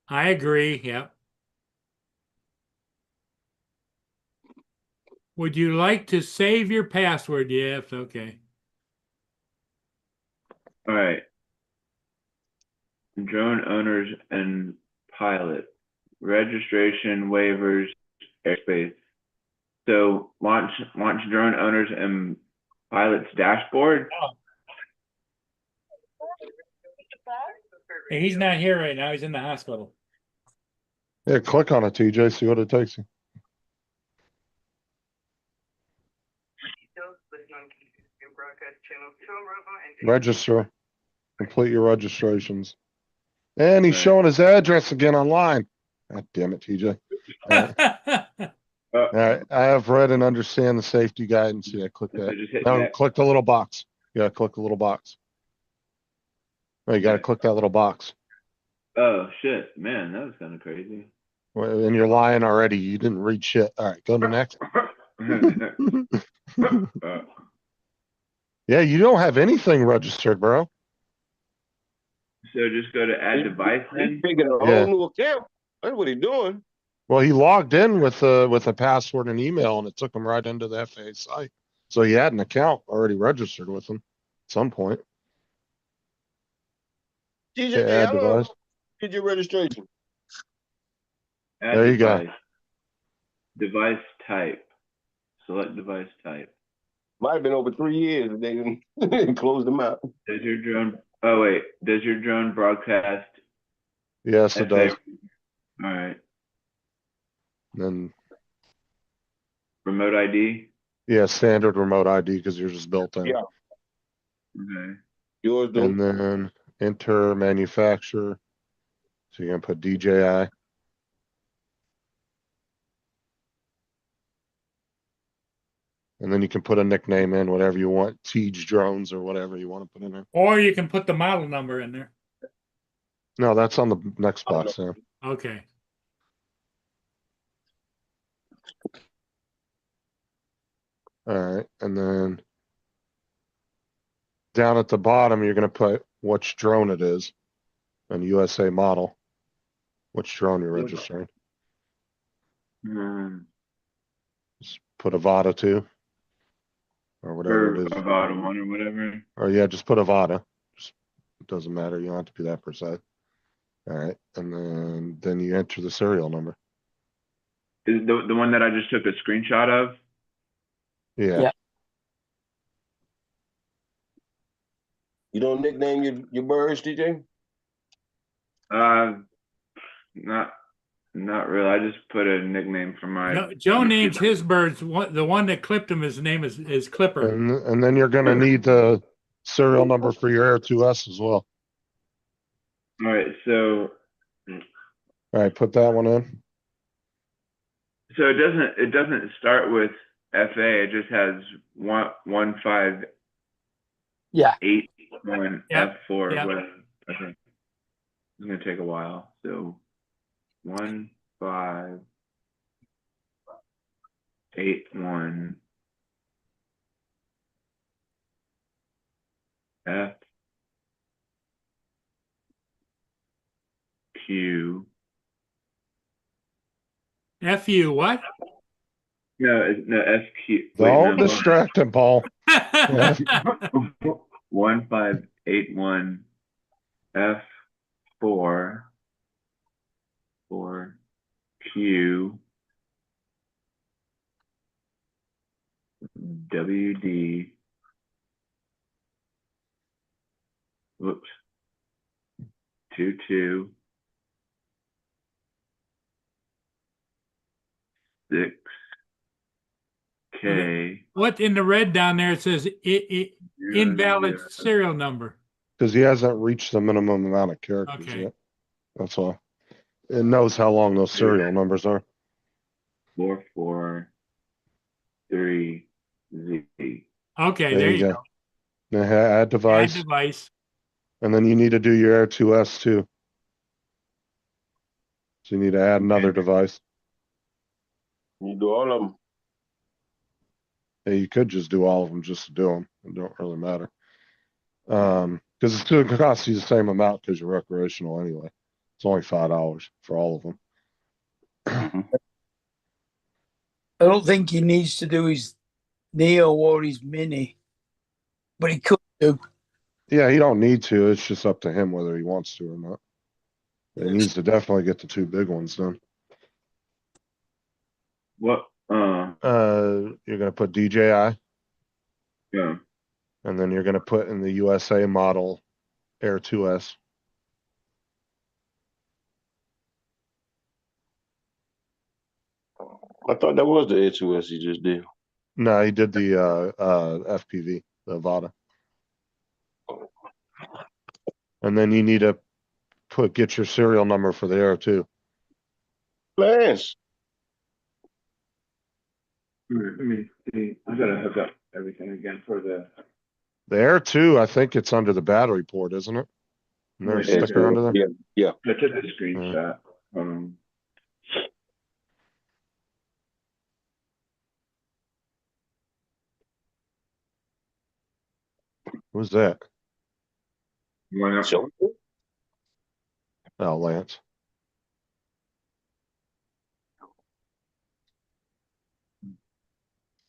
I agree. Yep. Would you like to save your password? Yes. Okay. All right. Drone owners and pilot registration waivers airspace. So launch drone owners and pilots dashboard. Hey, he's not here right now. He's in the hospital. Yeah, click on it, TJ, see what it takes you. Details listed on your broadcast channel. Show Robo and Register. Complete your registrations. And he's Right. showing his address again online. God damn it, TJ. All right. All right. I have read and understand the safety guidance. Yeah, click So that. just hit No, that. click the little box. Yeah, click the little box. Oh, you got to click that little box. Oh shit, man, that was kind of crazy. Well, and you're lying already. You didn't read shit. All right, go to next. Yeah, you don't have anything registered, bro. So just go to add device He's then. picking a Yeah. whole new account. That's what he's doing. Well, he logged in with a password and email, and it took him right into the FAA site. So he had an account already registered with them at some point. TJ, Yeah, add how long device. did your registration? Add There you go. device. Device type. Select device type. Might have been over 3 years and they didn't close them out. Does your drone? Oh wait, does your drone broadcast? Yes, it does. All right. Then Remote ID. yeah, standard remote ID because yours is built in. Yeah. Okay. Yours do. And then enter manufacturer. So you're gonna put DJI. And then you can put a nickname in, whatever you want, Tej Drones or whatever you want to put in there. Or you can put the model number in there. No, that's on the next box there. Okay. All right, and then down at the bottom, you're gonna put which drone it is, and USA model, which drone you're registering. Just put Avata 2, or whatever Or it is. Avata 1 or whatever. Or yeah, just put Avata. Just, it doesn't matter. You don't have to be that precise. All right, and then you enter the serial number. Is the one that I just took a screenshot of? Yeah. Yeah. You don't nickname your birds, TJ? Not really. I just put a nickname for my. Joe names his birds. The one that clipped him, his name is Clipper. And then you're gonna need the serial number for your Air 2S as well. All right, so All right, put that one in. it doesn't start with FA. It just has 158 Yeah. 1 Yep, F4. yep. Whatever. Okay. It's gonna take a while. So 1581 F Q. FU what? No, SQ. Wait, Don't no. distract him, Paul. 1581 F4 Q WD. Whoops. 22 6 K. What in the red down there, it says invalid serial number. Because he hasn't reached the minimum amount of characters Okay. yet. That's why. It knows how long those serial numbers are. 443Z. Okay, there you go. Now add device. Add device. And then you need to do your Air2S too. So you need to add another device. You do all of them. Yeah, you could just do all of them just to do them. It don't really matter. Because it's going to cost you the same amount because you're recreational anyway. It's only $5 for all of them. I don't think he needs to do his Neo or his Mini, but he could do. Yeah, he don't need to. It's just up to him whether he wants to or not. He needs to definitely get the 2 big ones done. What? You're gonna put DJI, Yeah. and then you're gonna put in the USA model Air2S. I thought that was the Air2S he just did. No, he did the FPV, the Avata. And then you need to get your serial number for the Air 2. Lance. Let me see. I gotta hook up everything again for the. The Air 2, I think it's under the battery port, isn't it? And there's a sticker under there? Yeah. I took a screenshot. Who's that? Lance. Oh, Lance.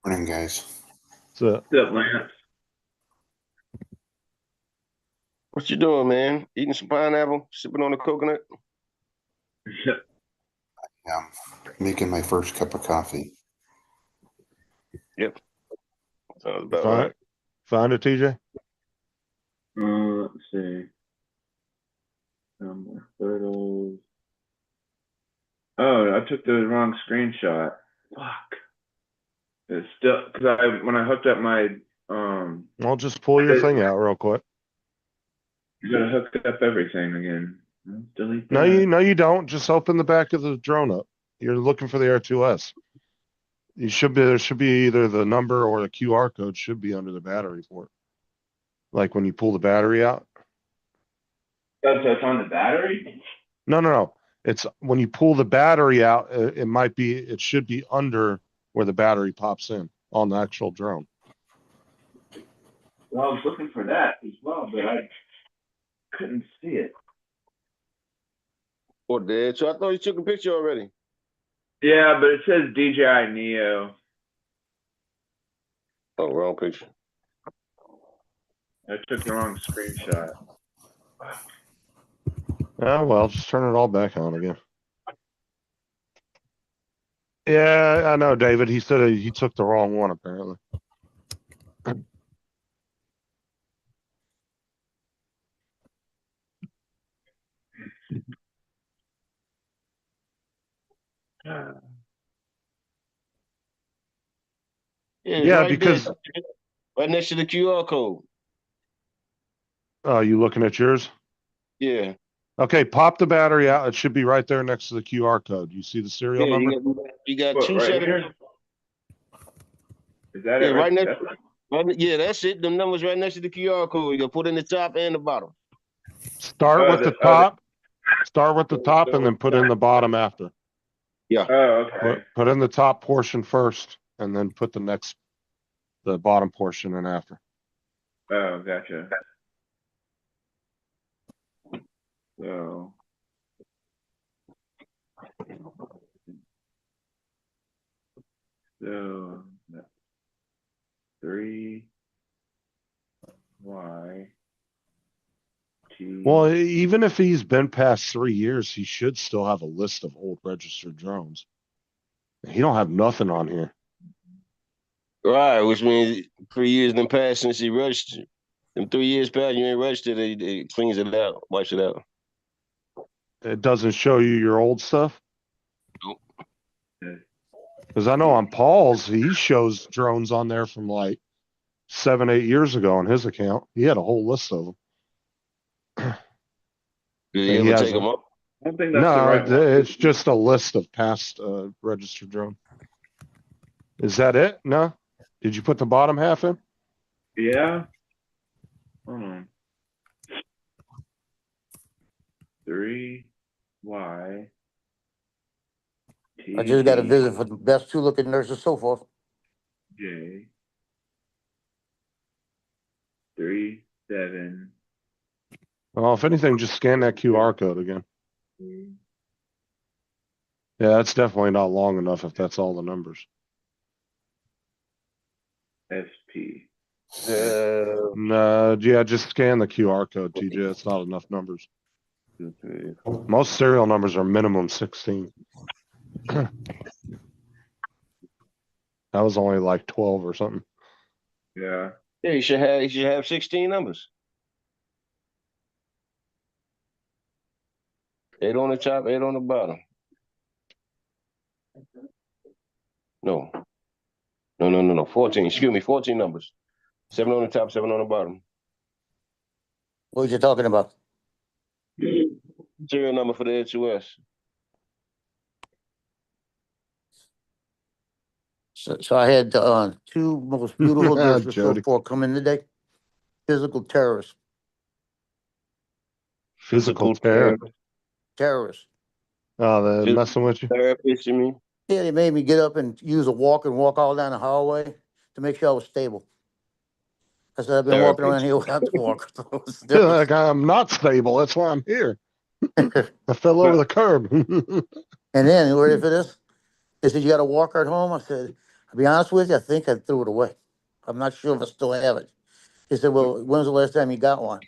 Morning, guys. What's up, Lance? What you doing, man? Eating some pineapple, sipping on a coconut? Yeah, making my first cup of coffee. Yep. Sounds about right. Find it, TJ? Let's see. Some more photos. Oh, I took the wrong screenshot. Fuck. It's still because when I hooked up my I'll just pull your thing out real quick. You gotta hook up everything again. Delete that. No, you don't. Just open the back of the drone up. You're looking for the Air2S. There should be either the number or the QR code should be under the battery port. Like when you pull the battery out. So it's on the battery? No. It's when you pull the battery out, it should be under where the battery pops in on the actual drone. Well, I was looking for that as well, but I couldn't see it. Oh, Dad. So I thought you took a picture already. Yeah, but it says DJI Neo. Oh, wrong picture. I took the wrong screenshot. Oh, well, just turn it all back on again. Yeah, I know, David. He said he took the wrong one, apparently. Yeah, right because there, right next to the QR code. Oh, you looking at yours? Yeah. Okay, pop the battery out. It should be right there next to the QR code. You see the serial number? You got What, two right settings. here? Is that Yeah, it? right next. Yeah, that's it. The numbers right next to the QR code. You can put in the top and the bottom. Start with the top. Start with the top and then put in the bottom after. Yeah. Oh, okay. Put in the top portion first and then put the bottom portion in after. Oh, gotcha. So. So, 3, Y. T. Well, even if he's been past 3 years, he should still have a list of old registered drones. He don't have nothing on here. Right, which means 3 years done passed since he registered. Them 3 years passed, you ain't registered, it cleans it out, wipes it out. It doesn't show you your old stuff. Nope. Because I know on Paul's, he shows drones on there from like 7, 8 years ago on his account. He had a whole list of them. Did He he ever take hasn't. them up? I don't think that's the No, right one. it's just a list of past registered drone. Is that it? No? Did you put the bottom half in? Yeah. Hold on. 3 Y. T. I just got a visit for the best two looking nurses so forth. J. 3 7. Well, if anything, just scan that QR code again. Yeah, that's definitely not long enough if that's all the numbers. SP. No, yeah, just scan the QR code, TJ. That's not enough numbers. Most serial numbers are minimum 16. That was only like 12 or something. Yeah. Yeah, you should have 16 numbers. 8 on the top, 8 on the bottom. No. 14. Excuse me, 14 numbers. 7 on the top, 7 on the bottom. What was you talking about? Serial number for the H2S. So I had two most beautiful nurses so Jody. far come in today. Physical terrorists. Physical terror. Terrorists. Oh, they're Physical messing with you? Therapist, you mean? Yeah, they made me get up and use a walker and walk all down the hallway to make sure I was stable. I said, I've been walking around here without the walker. So it's different. Like, I'm not stable. That's why I'm here. I fell over the curb. And then, you ready for this? They said, you got a walker at home? I said, I'll be honest with you, I think I threw it away. I'm not sure if I still have it. He said, well, when was the last time you got one?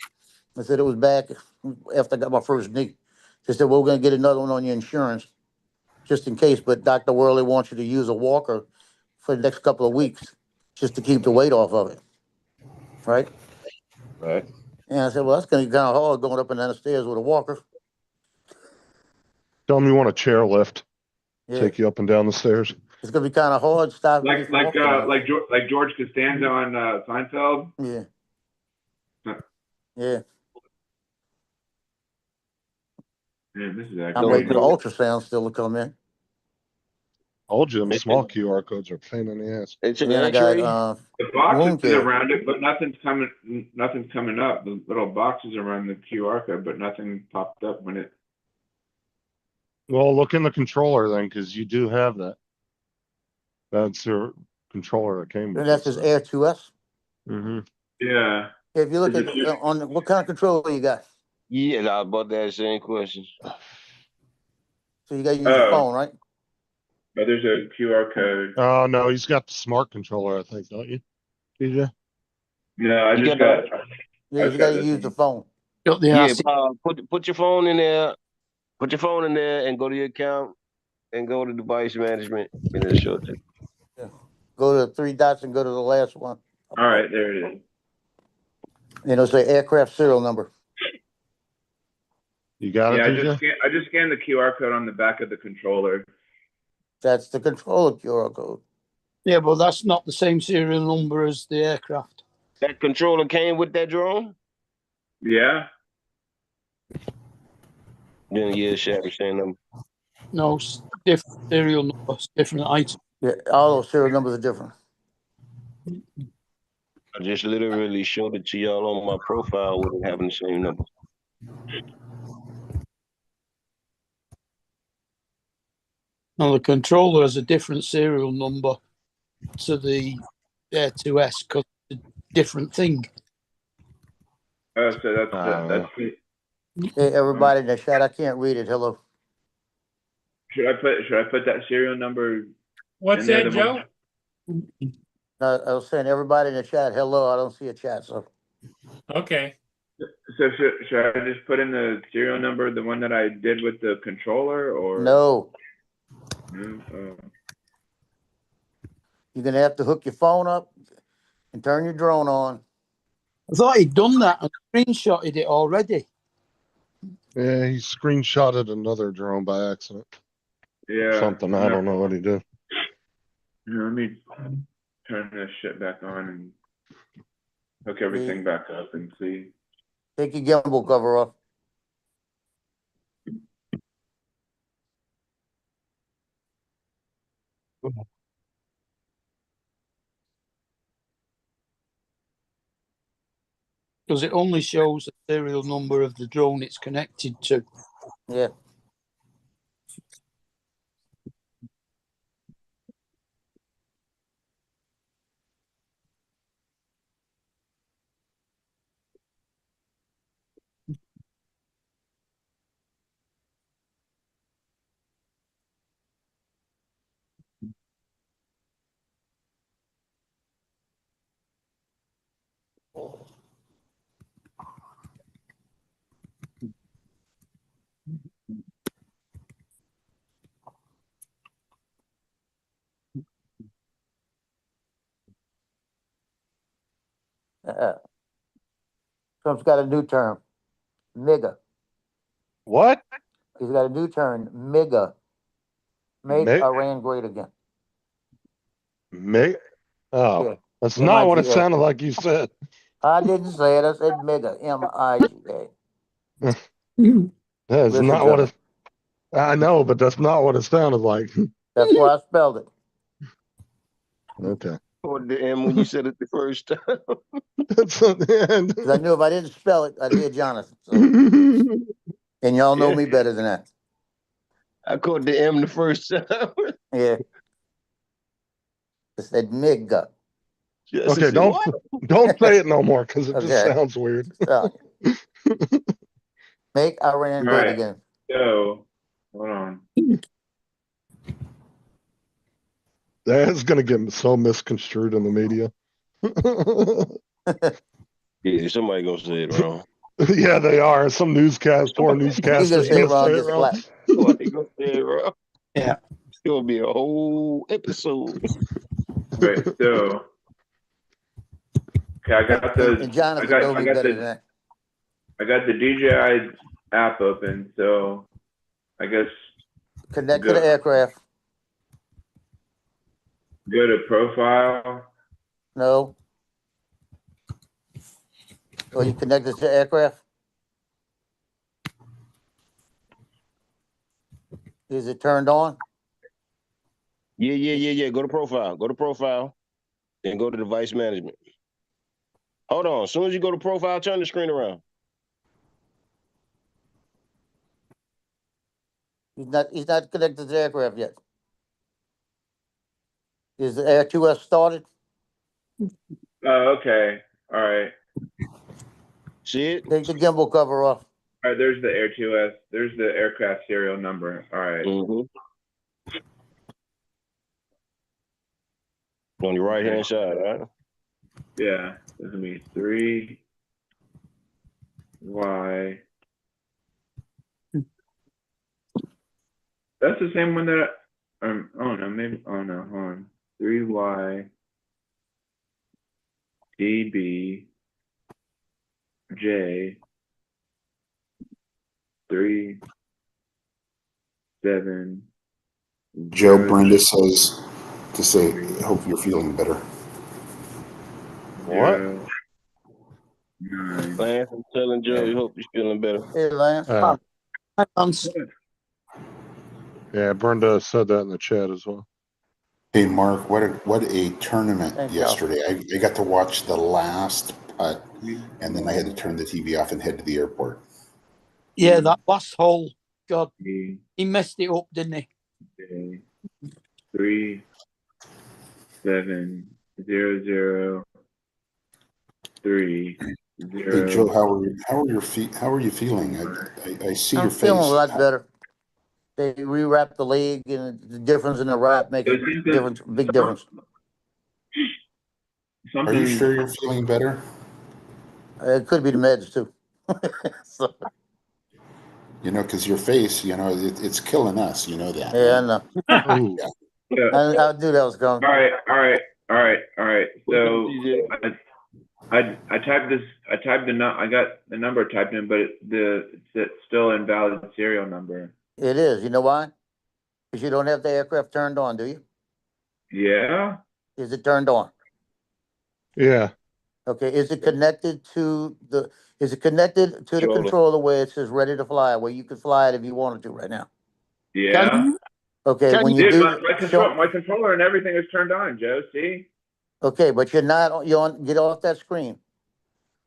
I said, it was back after I got my first knee. They said, well, we're going to get another one on your insurance just in case, but Dr. Worley wants you to use a walker for the next couple of weeks just to keep the weight off of it. Right? Right. And I said, well, that's going to be kind of hard going up and down the stairs with a walker. Tell them you want a chair lift. Yeah. Take you up and down the stairs. It's going to be kind of hard stopping me from walking. Like George Costanza on Seinfeld. Yeah. Huh. Yeah. Man, this is I'm actually. waiting for the ultrasound still to come in. Told you them small QR codes are a pain in the ass. It's And an then I got The boxes wound care. around it, but nothing's coming up. The little boxes around the QR code, but nothing popped up when it. Well, look in the controller then, because you do have that. That's your controller that came with And that's it. his Air 2S. Mm-hmm. Yeah. If you look Is at it just- on what kind of controller you got? Yeah, I was about that same question. So you got to use your Oh. phone, right? But there's a QR code. Oh, no, he's got the smart controller, I think, don't you, DJ? No, I You just got got. Yeah, I've you got got to this use one. the phone. Yeah, put your phone in there. Put your phone in there and go to your account and go to device management and it'll show it to you. Go to the three dots and go to the last one. All right, there it is. And it'll say aircraft serial number. You got Yeah, it, DJ? I just scanned the QR code on the back of the controller. That's the controller QR code. Yeah, but that's not the same serial number as the aircraft. That controller came with that drone? Yeah. Then yeah, Shabby saying them. No, different serial number, different item. Yeah, all those serial numbers are different. I just literally showed it to y'all on my profile with it having the same number. Now the controller has a different serial number to the Air 2S because it's a different thing. Oh, so that's the. Hey, everybody in the chat, I can't read it. Hello. Should I put that serial number? What's in there, that, the one- Joe? I was saying everybody in the chat, hello. I don't see a chat, so Okay. So should I just put in the serial number, the one that I did with the controller, or No, No? Oh. you're gonna have to hook your phone up and turn your drone on. I thought he'd done that and screenshotted it already. Yeah, he screenshotted another drone by accident. Yeah. Something, I don't know what he did. Here, let me turn this shit back on and hook everything back up and see. Take your gimbal cover off. Because it only shows the serial number of the drone it's connected to. Yeah. Trump's got a new term, MIGA. What? He's got a new term, MIGA. Make Mi- Iran great again. Oh, Yeah. that's not what it MIGA. sounded like you said. I didn't say it. I said MIGA. MIGA. That's Listen not to what me. it. I know, but that's not what it sounded like. That's why I spelled it. Okay. Or the M when you said it the first time. That's on the end. Because I knew if I didn't spell it, I'd hear Jonathan. So. And y'all know me better than that. I caught the M the first time. Yeah. I said MIGA. Okay, don't say it no more because it just Okay. sounds weird. Make Iran great again. So, hold on. That's gonna get so misconstrued in the media. Yeah, somebody gonna say it wrong. Yeah, they are. Some poor He's gonna newscasters say it gonna wrong, say it get wrong. slapped. Somebody gonna say it wrong. Yeah. It's gonna be a whole episode. Wait, so okay, I got And Jonathan know me better than that. I got the DJI app open, so I guess Connect to the aircraft. go to profile. No. Or you connected to the aircraft? Is it turned on? Yeah. Go to profile. Go to profile. Then go to device management. Hold on. As soon as you go to profile, turn the screen around. He's not connected to the aircraft yet. Is the Air 2S started? Oh, okay. All right. See it? Take the gimbal cover off. All right, there's the Air 2S. There's the aircraft serial number. All right. On your right hand side, right? Yeah. This is gonna be 3Y. That's the same one that oh no, maybe hold on. 3Y DB J 3 7. Joe Brenda says to say, hope you're feeling better. What? 9. Lance, I'm telling Joe, you hope you're feeling better. Hey, Lance. Hi, Lance. Yeah, Brenda said that in the chat as well. Hey, Mark, what a tournament Thanks, yesterday. I got to watch the last putt, and then I had to turn the TV off and head to the airport. Yeah, that last hole. God, he messed it up, didn't he? 3 7 0 0 3 0. Hey, Joe, how are you feeling? I see your I'm face. feeling a lot better. They rewrapped the leg, and the difference in the wrap makes a big difference. Are you sure you're feeling better? It could be the meds too. So, You know, because your face, you know, it's killing us. You know that, yeah, I right? know. Ooh. Yeah. I knew that was coming. All right. So DJ. I typed this. I got the number typed in, but it's still invalid serial number. It is. You know why? Because you don't have the aircraft turned on, do you? Yeah. Is it turned on? Yeah. Okay. Is it connected to the? Is it connected to the Controller. controller where it says ready to fly, where you could fly it if you wanted to right now? Yeah. Can you? Okay. Can When you you Dude, do, show, my controller and everything is turned on, Joe. See? okay, but you're not. You're on. Get off that screen.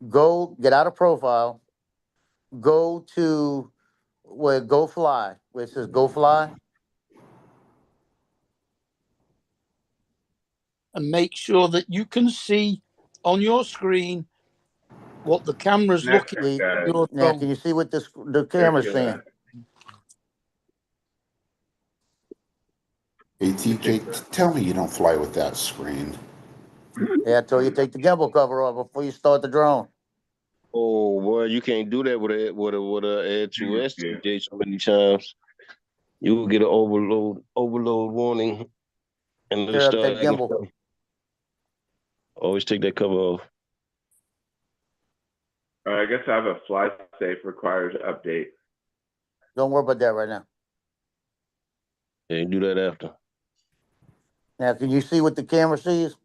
Go. Get out of profile. Go to where Go Fly, where it says Go Fly. And make sure that you can see on your screen what the camera's Next looking The, guy. at your now, drone. can you see what the camera's saying? Hey, TJ, tell me you don't fly with that screen. Yeah, I told you take the gimbal cover off before you start the drone. Oh boy, you can't do that with a Air 2S DJ so many times. You will get an overload warning, and it'll Tear up start that acting gimbal. funny. Always take that cover off. I guess I have a fly safe requires update. Don't worry about that right now. Yeah, you do that after. Now, can you see what the camera sees?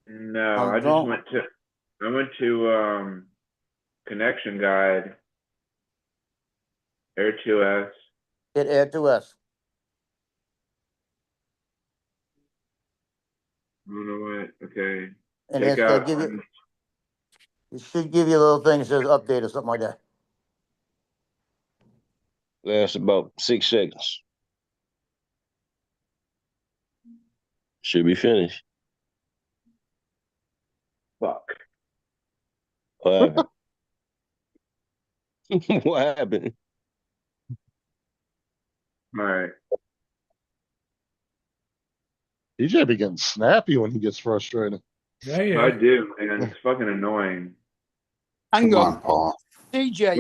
No, On the I just drone? went to connection guide, Air 2S. Hit Air to us. I don't know what. Okay. And Take it's gonna out. give you, it should give you a little thing that says update or something like that. Lasts about 6 seconds. Should be finished. Fuck. What happened? What happened? All right. DJ be getting snappy when he gets frustrated. Yeah, I yeah. do, man. It's fucking annoying. Hang Come on, on, Paul. TJ.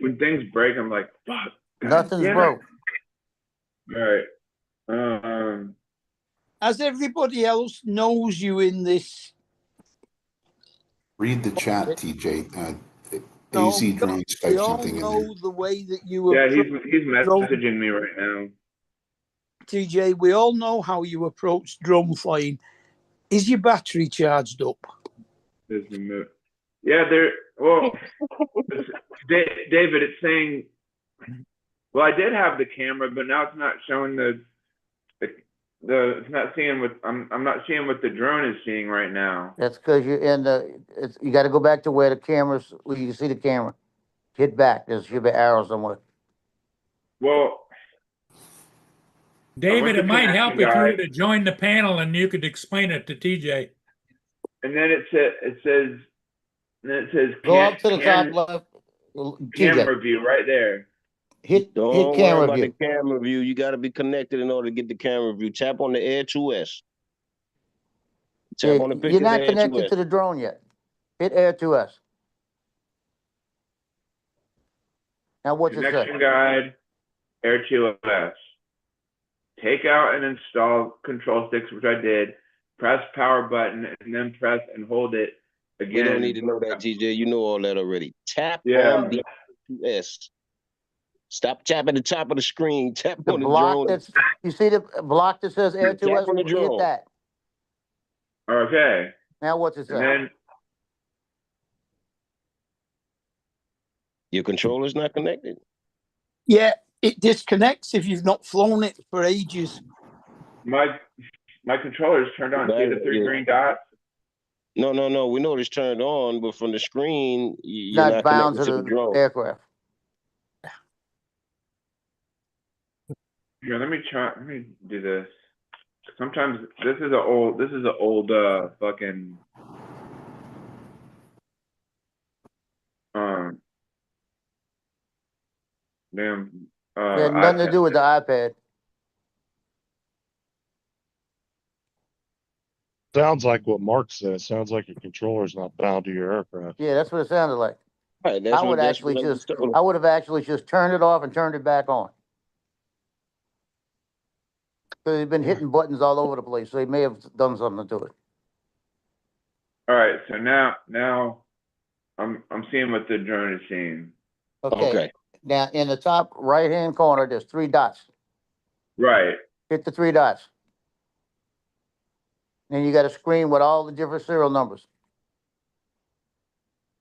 When things break, I'm like, fuck. God Nothing's damn it. broke. All right. As everybody else knows you in this, Read the chat, TJ. no, AZ Drones we type all something in there. know the way that you Yeah, approach he's drone. messaging me right now. TJ, we all know how you approach drone flying. Is your battery charged up? There's the move. Yeah, well, David, it's saying, well, I did have the camera, but now it's not showing it's not seeing what I'm not seeing what the drone is seeing right now. That's because you're in the, you gotta go back to where the cameras, where you can see the camera. Hit back. There should be arrows somewhere. Well, David, to it might connection help if you guide. were to join the panel and you could explain it to TJ. And then it says Go up to the top left. camera TJ, view right there. hit Don't worry camera about view. the camera view. You got to be connected in order to get the camera view. Tap on the Air 2S. Tap on the picture You're of the not Air connected 2S. to the drone yet. Hit Air to us. Now what's it say? Connection guide, Air 2S. Take out and install control sticks, which I did. Press power button and then press and hold it again. We don't need to know that, TJ. You know all that already. Tap Yeah. on the S. Stop tapping the top of the screen. Tap The on the block drone. that's, you see the block that says Air to Tap us? on the Hit drone. that. Okay. Now what's it And say? then Your controller's not connected. Yeah, it disconnects if you've not flown it for ages. my controller is turned on. See the three green dots? No. We know it's turned on, but from the screen, you're Not not bound connected to to the the drone. aircraft. Here, let me do this. Sometimes this is an old fucking damn It had nothing to do with the iPad. Sounds like what Mark said. It sounds like your controller's not bound to your aircraft. Yeah, that's what it sounded like. Right, that's what I was told. I would have actually just turned it off and turned it back on. So they've been hitting buttons all over the place, so they may have done something to it. All right, so now I'm seeing what the drone is seeing. Okay. Now, in the top right-hand corner, there's 3 dots. Right. Hit the 3 dots. Then you got a screen with all the different serial numbers.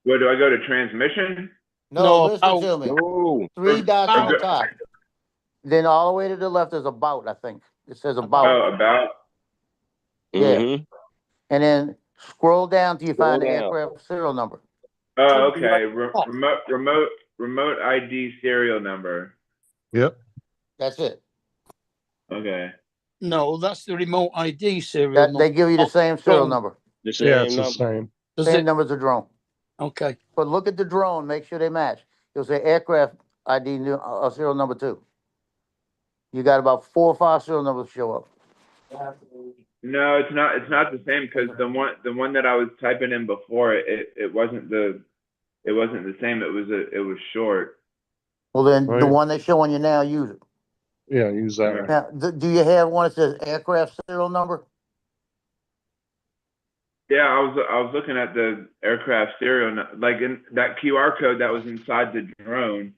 Where do I go to transmission? No, listen to me. No. 3 dots on Okay. top. Then all the way to the left is about, I think. It says about. Oh, about. Yeah. Mhm. And then scroll down till you Scroll find the down. aircraft serial number. Oh, okay. Remote ID serial number. Yep. That's it. Okay. No, that's the remote ID serial That, number. they give you the same serial number. The Yeah, same it's the number. same. Does Same it? number as the drone. Okay. But look at the drone, make sure they match. It'll say aircraft ID serial number 2. You got about 4 or 5 serial numbers show up. No, it's not. It's not the same because the one that I was typing in before it wasn't the same. It was short. Well, then the Right. one they're showing you now, use it. Yeah, use that one. Now, do you have one that says aircraft serial number? Yeah, I was looking at the aircraft serial, like in that QR code that was inside the drone.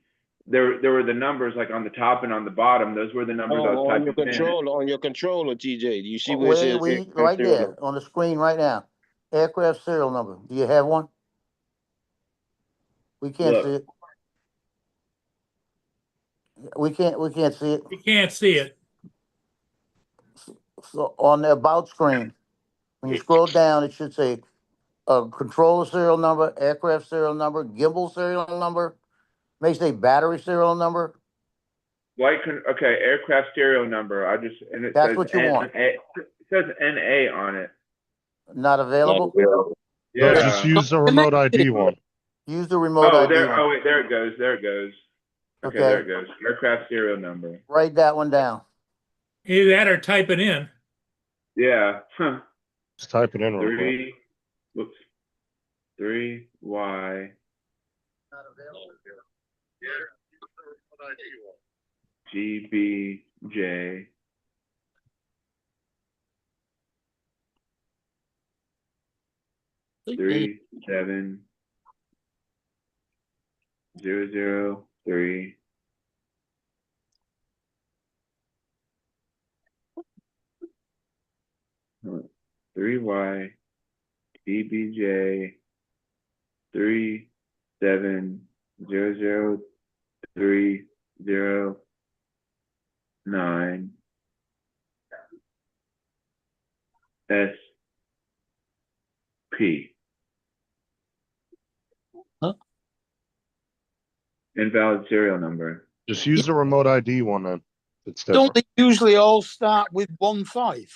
There were the numbers like on the top and on the bottom. Those were the numbers I was On your typing in. controller, TJ. Do you see where it says aircraft Right serial there number? on the screen right now. Aircraft serial number. Do you have one? We can't Look. see it. We can't see it. You can't see it. So on the about screen, when you scroll down, it should say controller serial number, aircraft serial number, gimbal serial number, may say battery serial number. Okay, aircraft serial number. And it That's says what you want. It says NA on it. Not available? No, Yeah. just use the remote ID one. Use the remote ID there. one. Oh wait, there it goes. There it goes. Okay, Okay. there it goes. Aircraft serial number. Write that one down. Either that or type it in. Yeah. Huh. Just type it in real quick. 3Y GBJ 37003 3Y BBJ 37003009 SP. Huh? Invalid serial number. Just use the remote ID one then. It's Don't different. they usually all start with 15?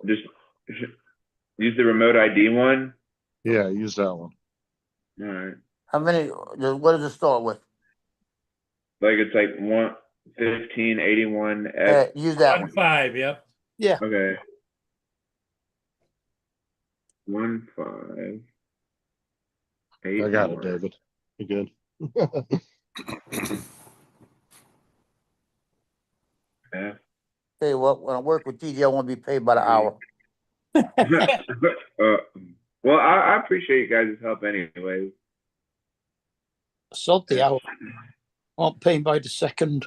Just use the remote ID one. Yeah, use that one. All right. How many, what does it start with? Like it's like 1581 Use that one. 15, yep. Yeah. Okay. 15. I got it, David. You good? Yeah. Tell you what, when I work with TJ, I want to be paid by the hour. Well, I appreciate you guys' help anyways. Sod the hour. Aren't paying by the second.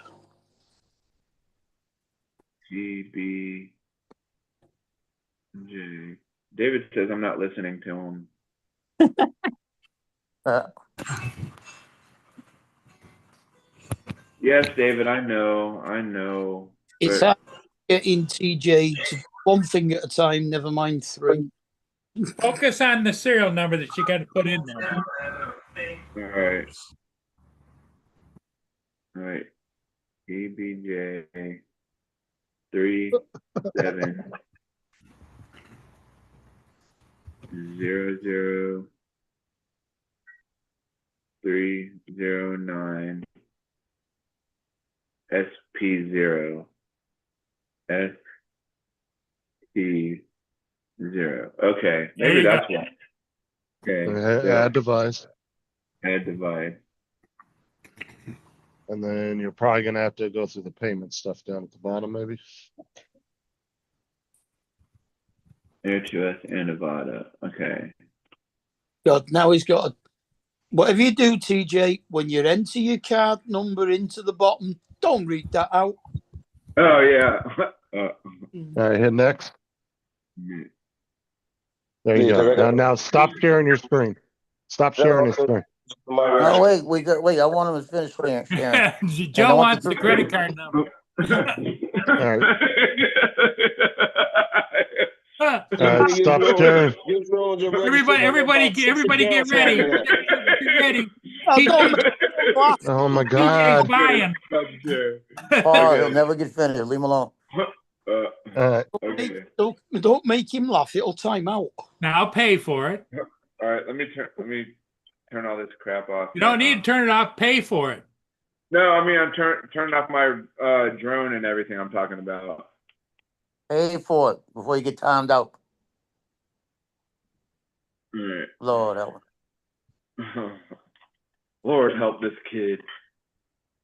GBJ. David says I'm not listening to him. Yes, David, I know. It's but- hard to get in TJ to one thing at a time, never mind 3. Focus on the serial number that you got to put in there. All right. BBJ 37003009 SP. SP0. SP0. Okay, There maybe you that's go. why. Okay, Add device. add device. And then you're probably gonna have to go through the payment stuff down at the bottom, maybe. Air2S and Nevada. Okay. God, now he's got a, whatever you do, TJ, when you enter your card number into the bottom, don't read that out. Oh yeah. All right, hit next. Yeah. There you Yeah, 'cause go. I got- Now stop sharing your screen. Stop sharing your screen. No, wait, I want him to finish sharing. Joe wants the credit card number. All right, stop sharing. Everybody get ready. Get ready. Oh my TJ's God. buying. Paul, he'll never get finished. Leave him alone. All right. Okay. Don't make him laugh. It'll time out. Now I'll pay for it. All right. Let me turn all this crap off. You don't need to turn it off. Pay for it. No, I mean I'm turning off my drone and everything I'm talking about. Pay for it before you get timed out. All right. Lord, that one. Lord help this kid.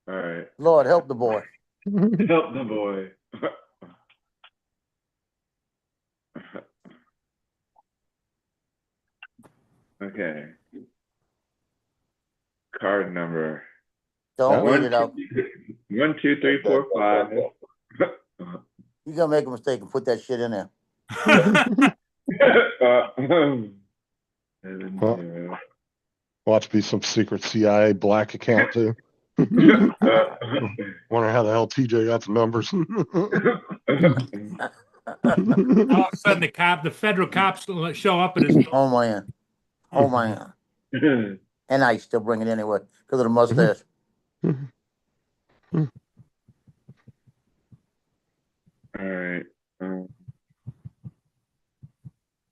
All right. Lord, help the boy. Help the boy. Okay. Card number. Don't read it out. 1, 2, 3, 4, 5. You're gonna make a mistake and put that shit in there. 7, Well, 0. Watch be some secret CIA black account too. Wonder how the hell TJ got the numbers. All of a sudden, the federal cops show up at his door. Oh man. And I still bring it anyway because of the mustache. All right.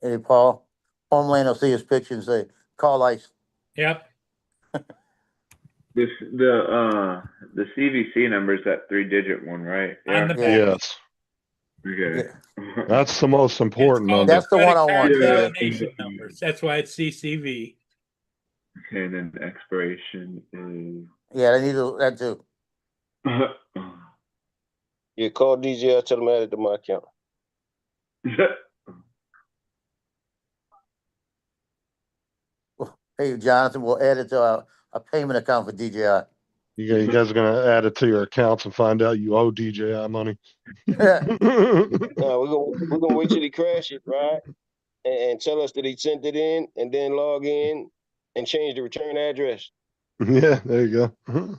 Hey, Paul. Homeland will see his picture and say, "Call ICE." Yep. The CVC number is that 3-digit one, right? On the back. Yes. Okay. That's the most important number. That's the one I want. Examination numbers. That's why it's CCV. Okay, and then expiration is. Yeah, I need that too. Yeah, call DJ. Tell him add it to my account. Hey, Jonathan, we'll add it to a payment account for DJI. You guys are gonna add it to your accounts and find out you owe DJI money. No, we're gonna wait till he crash it, right? And tell us that he sent it in, and then log in and change the return address. Yeah, there you go.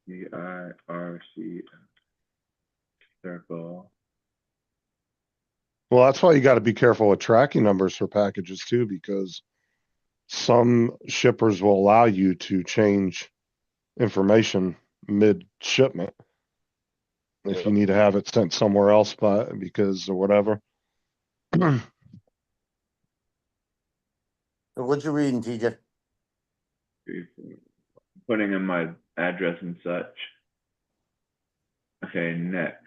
DIRC circle. Well, that's why you got to be careful with tracking numbers for packages too, because some shippers will allow you to change information mid shipment if you need to have it sent somewhere else because or whatever. What you reading, TJ? Putting in my address and such. Okay, next.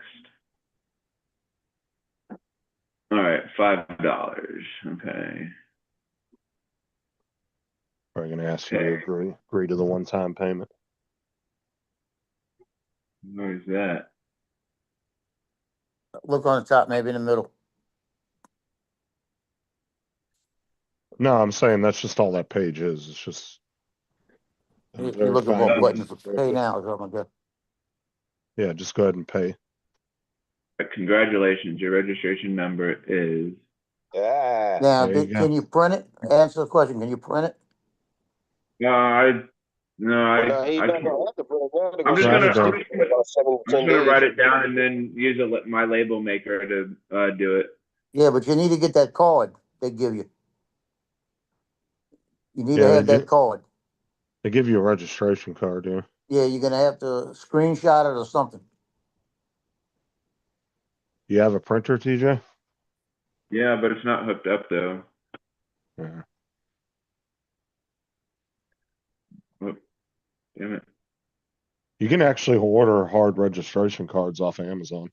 All right, $5. Okay. Probably gonna ask you to agree to the one-time payment. What is that? Look on the top, maybe in the middle. No, I'm saying that's just all that page is. It's just. You're looking for buttons to pay now or something like that. Yeah, just go ahead and pay. Congratulations, your registration number is. Now, can you print it? Answer the question. Can you print it? No, I'm just gonna write it down and then use my label maker to do it. Yeah, but you need to get that card they give you. You need to have that card. They give you a registration card, yeah. Yeah, you're gonna have to screenshot it or something. You have a printer, TJ? Yeah, but it's not hooked up though. Yeah. You can actually order hard registration cards off Amazon.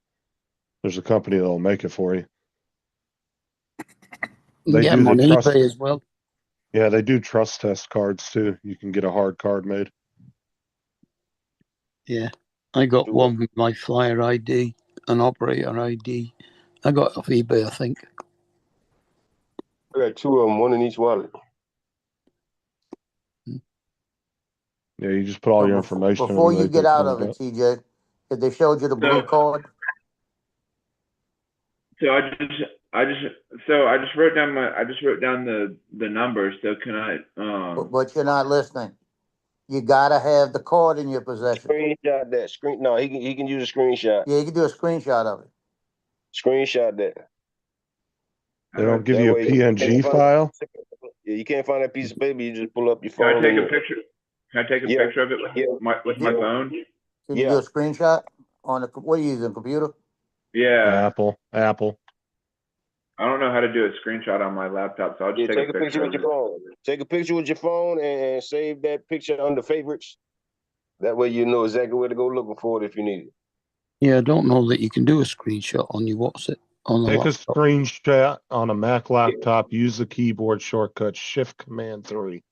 There's a company that'll make it for you. You They get do them the on trust. eBay as well. Yeah, they do trust test cards too. You can get a hard card made. Yeah. I got one with my flyer ID, an operator ID. I got it off eBay, I think. I got two of them, one in each wallet. Yeah, you just put all your information in Before and you they get do out thumbs of it, up. TJ, if they showed you the blue card, So I just wrote down the numbers. So can I but you're not listening. You gotta have the card in your possession. Screenshot that screen. No, he can use a screenshot. Yeah, you can do a screenshot of it. Screenshot that. They don't give That you a way you can't PNG find- file. Yeah, you can't find that piece of paper. You just pull up your can I phone. take and a picture? Can I take a Yeah. picture of it with my phone? Can you do a screenshot on the? What are you using? Computer? Yeah. Apple. I don't know how to do a screenshot on my laptop, so I'll just Take a picture with of your phone. Take a picture with your phone and save that picture under favorites. That way you know exactly where to go looking for it if you need it. Yeah, I don't know that you can do a screenshot on your WhatsApp on the Take a laptop. screenshot on a Mac laptop. Use the keyboard shortcut Shift Command 3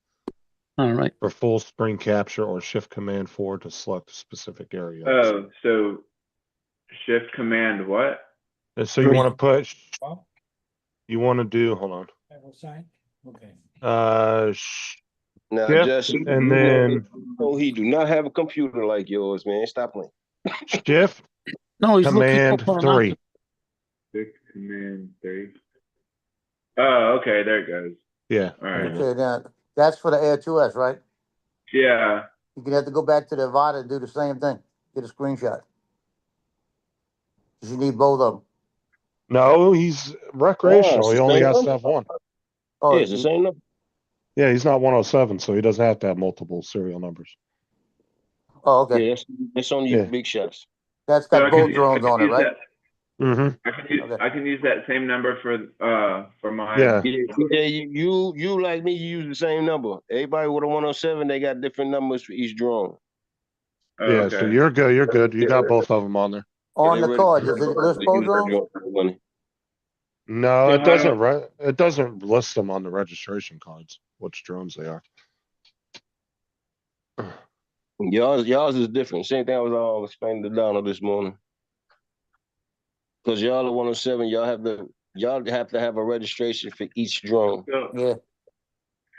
All right. for full screen capture, or Shift Command 4 to select a specific area. Oh, so Shift Command what? And so you want to put. You want to do. Hold on. Okay. Now, Shift, Justin, and then he do not have a computer like yours, man. Stop playing. Shift. No, he's Command looking up on 3. Shift Command 3. Oh, okay, there it goes. Yeah. All right. Okay, now that's for the Air 2S, right? Yeah. You're gonna have to go back to the Avata and do the same thing. Get a screenshot. 'Cause you need both of them. No, he's recreational. He only has to have one. Oh, it's the same number. Yeah, he's not 107, so he doesn't have to have multiple serial numbers. Oh, okay. Yeah, it's only your big shots. That's So got I can both drones on it, use right? that- I can use that same number for my. Yeah. You like me, you use the same number. Everybody with a 107, they got different numbers for each drone. Oh, Yeah, okay. so you're good. You're good. You got both of them on there. On the card, does it list both drones? No, So it doesn't. It doesn't list them on the registration cards, which drones they are. Y'all's is different. Same thing I was explaining to Donald this morning. Because y'all are 107, y'all have to have a registration for each drone. Yeah.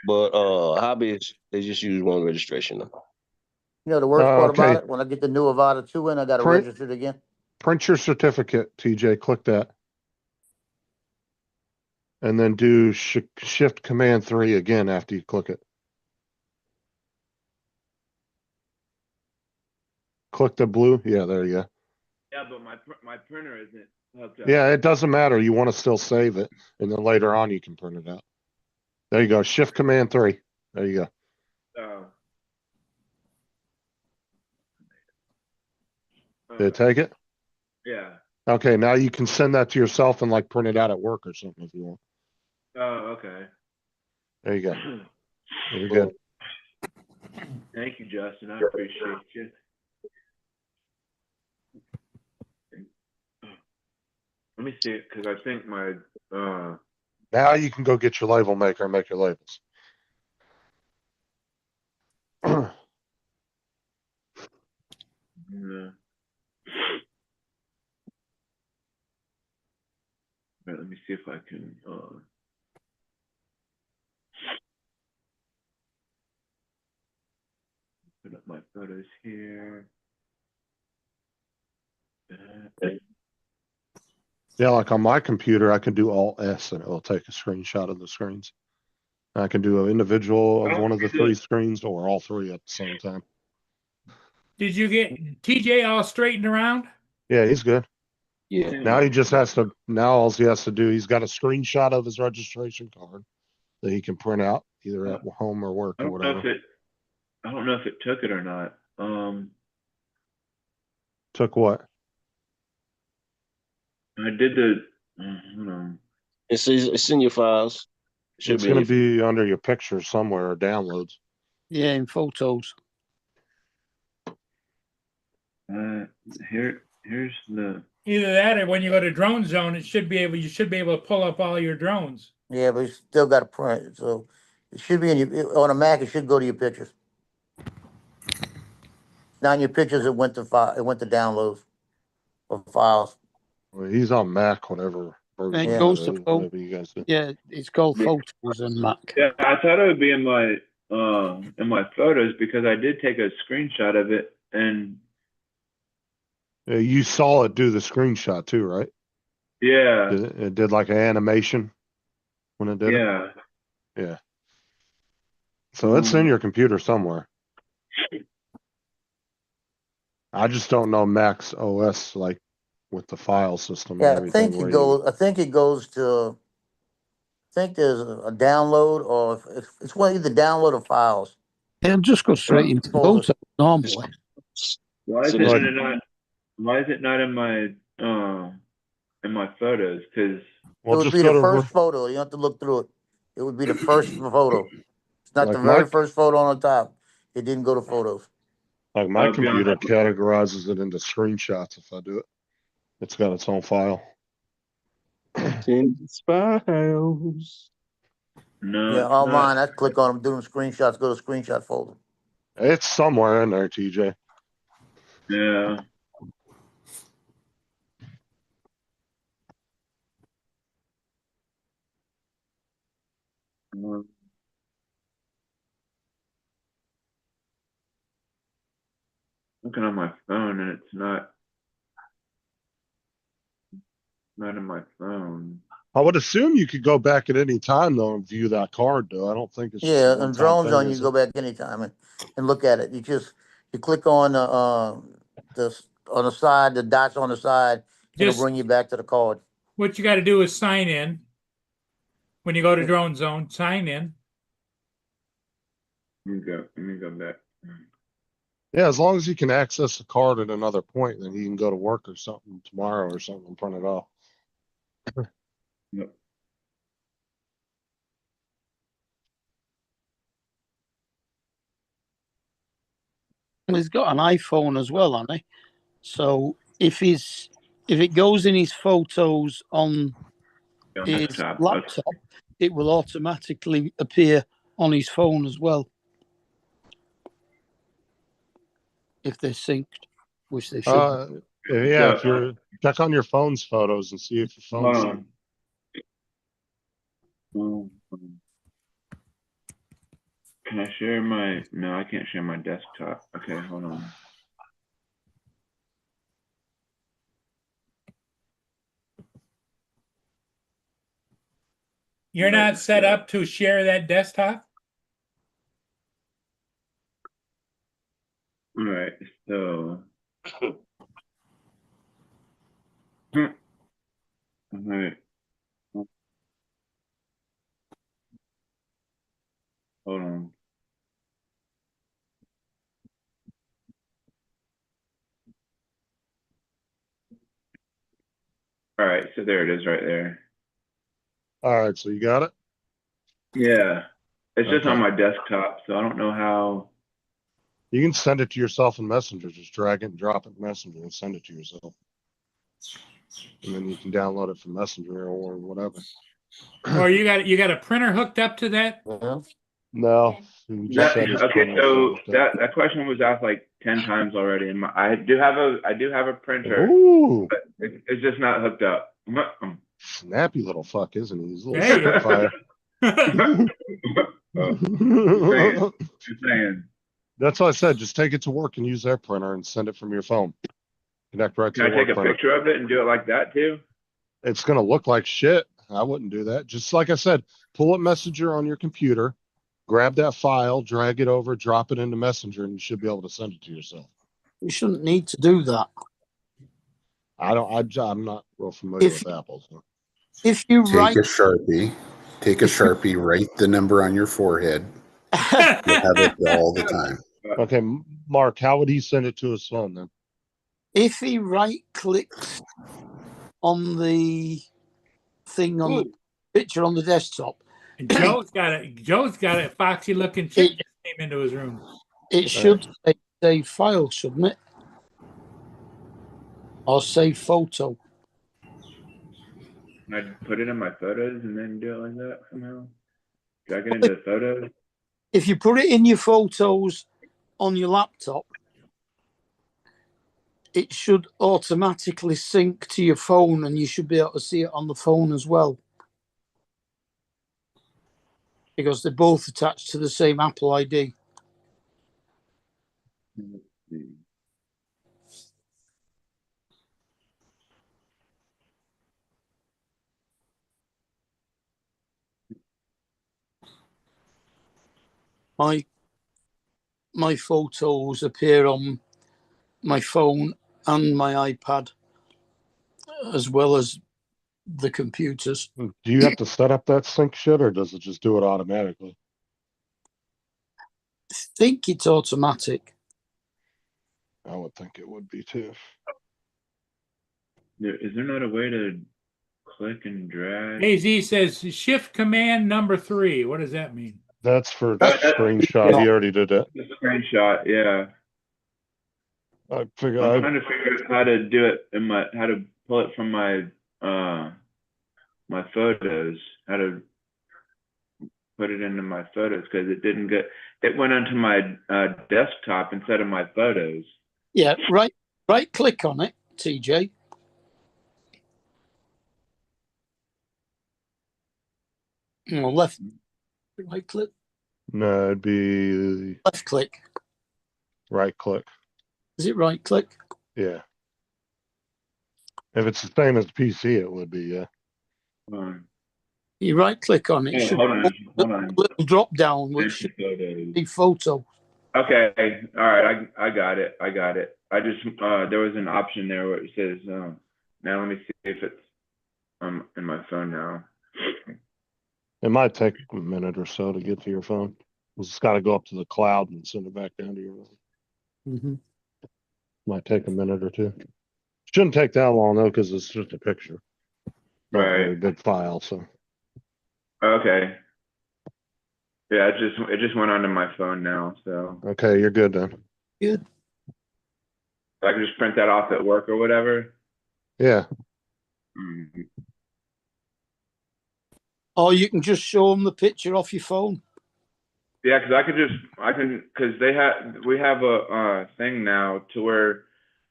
But hobbyists, they just use one registration number. You know the worst part okay. about it? When I get the new Avata 2 in, I gotta Print- register it again. Print your certificate, TJ. Click that. And then do Shift Command 3 again after you click it. Click the blue. Yeah, there you go. Yeah, but my printer isn't hooked up. Yeah, it doesn't matter. You want to still save it, and then later on you can print it out. There you go. Shift Command 3. There you go. Oh. Did it take it? Yeah. Okay, now you can send that to yourself and like print it out at work or something if you want. Oh, okay. There you go. You're good. Thank you, Justin. I appreciate you. Let me see it, because I think my Now you can go get your label maker and make your labels. Right, let me see if I can put up my photos here. Yeah, like on my computer, I can do Alt S and it'll take a screenshot of the screens. I can do an individual of one of the three screens or all three at the same time. Did you get TJ all straightened around? Yeah, he's good. Yeah. Now he just has to, now all he has to do, he's got a screenshot of his registration card that he can print out either at home or work I or don't know whatever. if it took it or not. Took what? I did the hold on. It's in your files. It's going to be under your pictures somewhere or downloads. Yeah, in photos. Here's the. Either that or when you go to drone zone, you should be able to pull up all your drones. Yeah, but you still got to print. So it should be in your, on a Mac, it should go to your pictures. Now in your pictures, it went to downloads or files. Well, he's on Mac, whatever. It Yeah. goes to whatever you guys do. yeah, it's called Photos and Mac. Yeah, I thought it would be in my photos because I did take a screenshot of it and Yeah, you saw it do the screenshot too, right? yeah, It did like an animation when it did it. yeah. So it's in your computer somewhere. I just don't know Mac's OS like with the file system and Yeah, I everything. think it goes to. I think there's a download, or it's one either download or files. It'll just go straight into Folders. Photos normally. Why is it not in my photos? Because It would be the first photo. You don't have to look through it. It would be the first photo. It's not Like the very my- first photo on the top. It didn't go to photos. Like my I'll be computer honest. categorizes it into screenshots if I do it. It's got its own file. Files. no, Yeah, it's all not. mine. I click on them, do them screenshots, go to screenshot folder. It's somewhere in there, TJ. Yeah. Looking on my phone and it's not in my phone. I would assume you could go back at any time though and view that card though. I don't think it's just a Yeah, one-time and drone thing, zone, you is can go it? back anytime and look at it. You click on on the side, the dots on the side, it'll Just bring you back to the card. what you got to do is sign in. When you go to drone zone, sign in. Let me go back. Yeah, as long as you can access the card at another point, then you can go to work or something tomorrow or something and print it off. Yep. And he's got an iPhone as well, hasn't he? So if it goes in his photos on his laptop, it will automatically appear on his phone as well. If they're synced, which they should. Yeah, if you're check on your phone's photos and see if your phone's synced. Can I share my? No, I can't share my desktop. Okay, hold on. You're not set up to share that desktop? All right, so. All right. Hold on. All right, so there it is right there. All right, so you got it? Yeah. It's just on Okay. my desktop, so I don't know how. You can send it to yourself in Messenger. Just drag it and drop it in Messenger and send it to yourself. And then you can download it from Messenger or whatever. Or you got a printer hooked up to that? No. you just said it's Okay, printer so hooked up. that question was asked like 10 times already, and I do have a printer, Ooh, but it's just not hooked up. snappy little fuck, isn't he? He's a little Hey. spitfire. Just saying. That's why I said, just take it to work and use their printer and send it from your phone. Connect right to Can I the work take a printer. picture of it and do it like that too? It's gonna look like shit. I wouldn't do that. Just like I said, pull up Messenger on your computer, grab that file, drag it over, drop it into Messenger, and you should be able to send it to yourself. You shouldn't need to do that. I'm not real familiar with Apple. So. If you Take a Sharpie, write the number on your forehead. You'll have it all the time. Okay, Mark, how would he send it to his phone then? If he right clicks on the thing on the picture on the desktop, Joe's got a foxy looking chick that came into his room. it should say save file, shouldn't it? or save photo. Can I put it in my photos and then do it like that somehow? Drag it into photos? If you put it in your photos on your laptop, it should automatically sync to your phone, and you should be able to see it on the phone as well. Because they're both attached to the same Apple ID. Let's see. My photos appear on my phone and my iPad, as well as the computers. Do you have to set up that sync shit, or does it just do it automatically? I think it's automatic. I would think it would be too. Is there not a way to click and drag? AZ says Shift Command number 3. What does that mean? That's for screenshot. He already did it. The screenshot, yeah. I I'm figure trying to figure out how to do it in how to pull it from my my photos, how to put it into my photos, because it went onto my desktop instead of my photos. Yeah, right click on it, TJ. No, right click. No, it'd be Left click. right click. Is it right click? Yeah. If it's the same as PC, it would be, yeah. You right click on it. Oh, Should hold on. little drop down, which should be photo. Okay, all right, I got it. I just there was an option there where it says now let me see if it's in my phone now. It might take a minute or so to get to your phone. It's got to go up to the cloud and send it back down to your phone. Mm-hmm. Might take a minute or two. Shouldn't take that long though, because it's just a picture. Not a very big file, so. Okay. Yeah, it just went onto my phone now, so. Okay, you're good then. Good. I can just print that off at work or whatever. Yeah. Mm-hmm. Or you can just show them the picture off your phone. Yeah, because we have a thing now to where,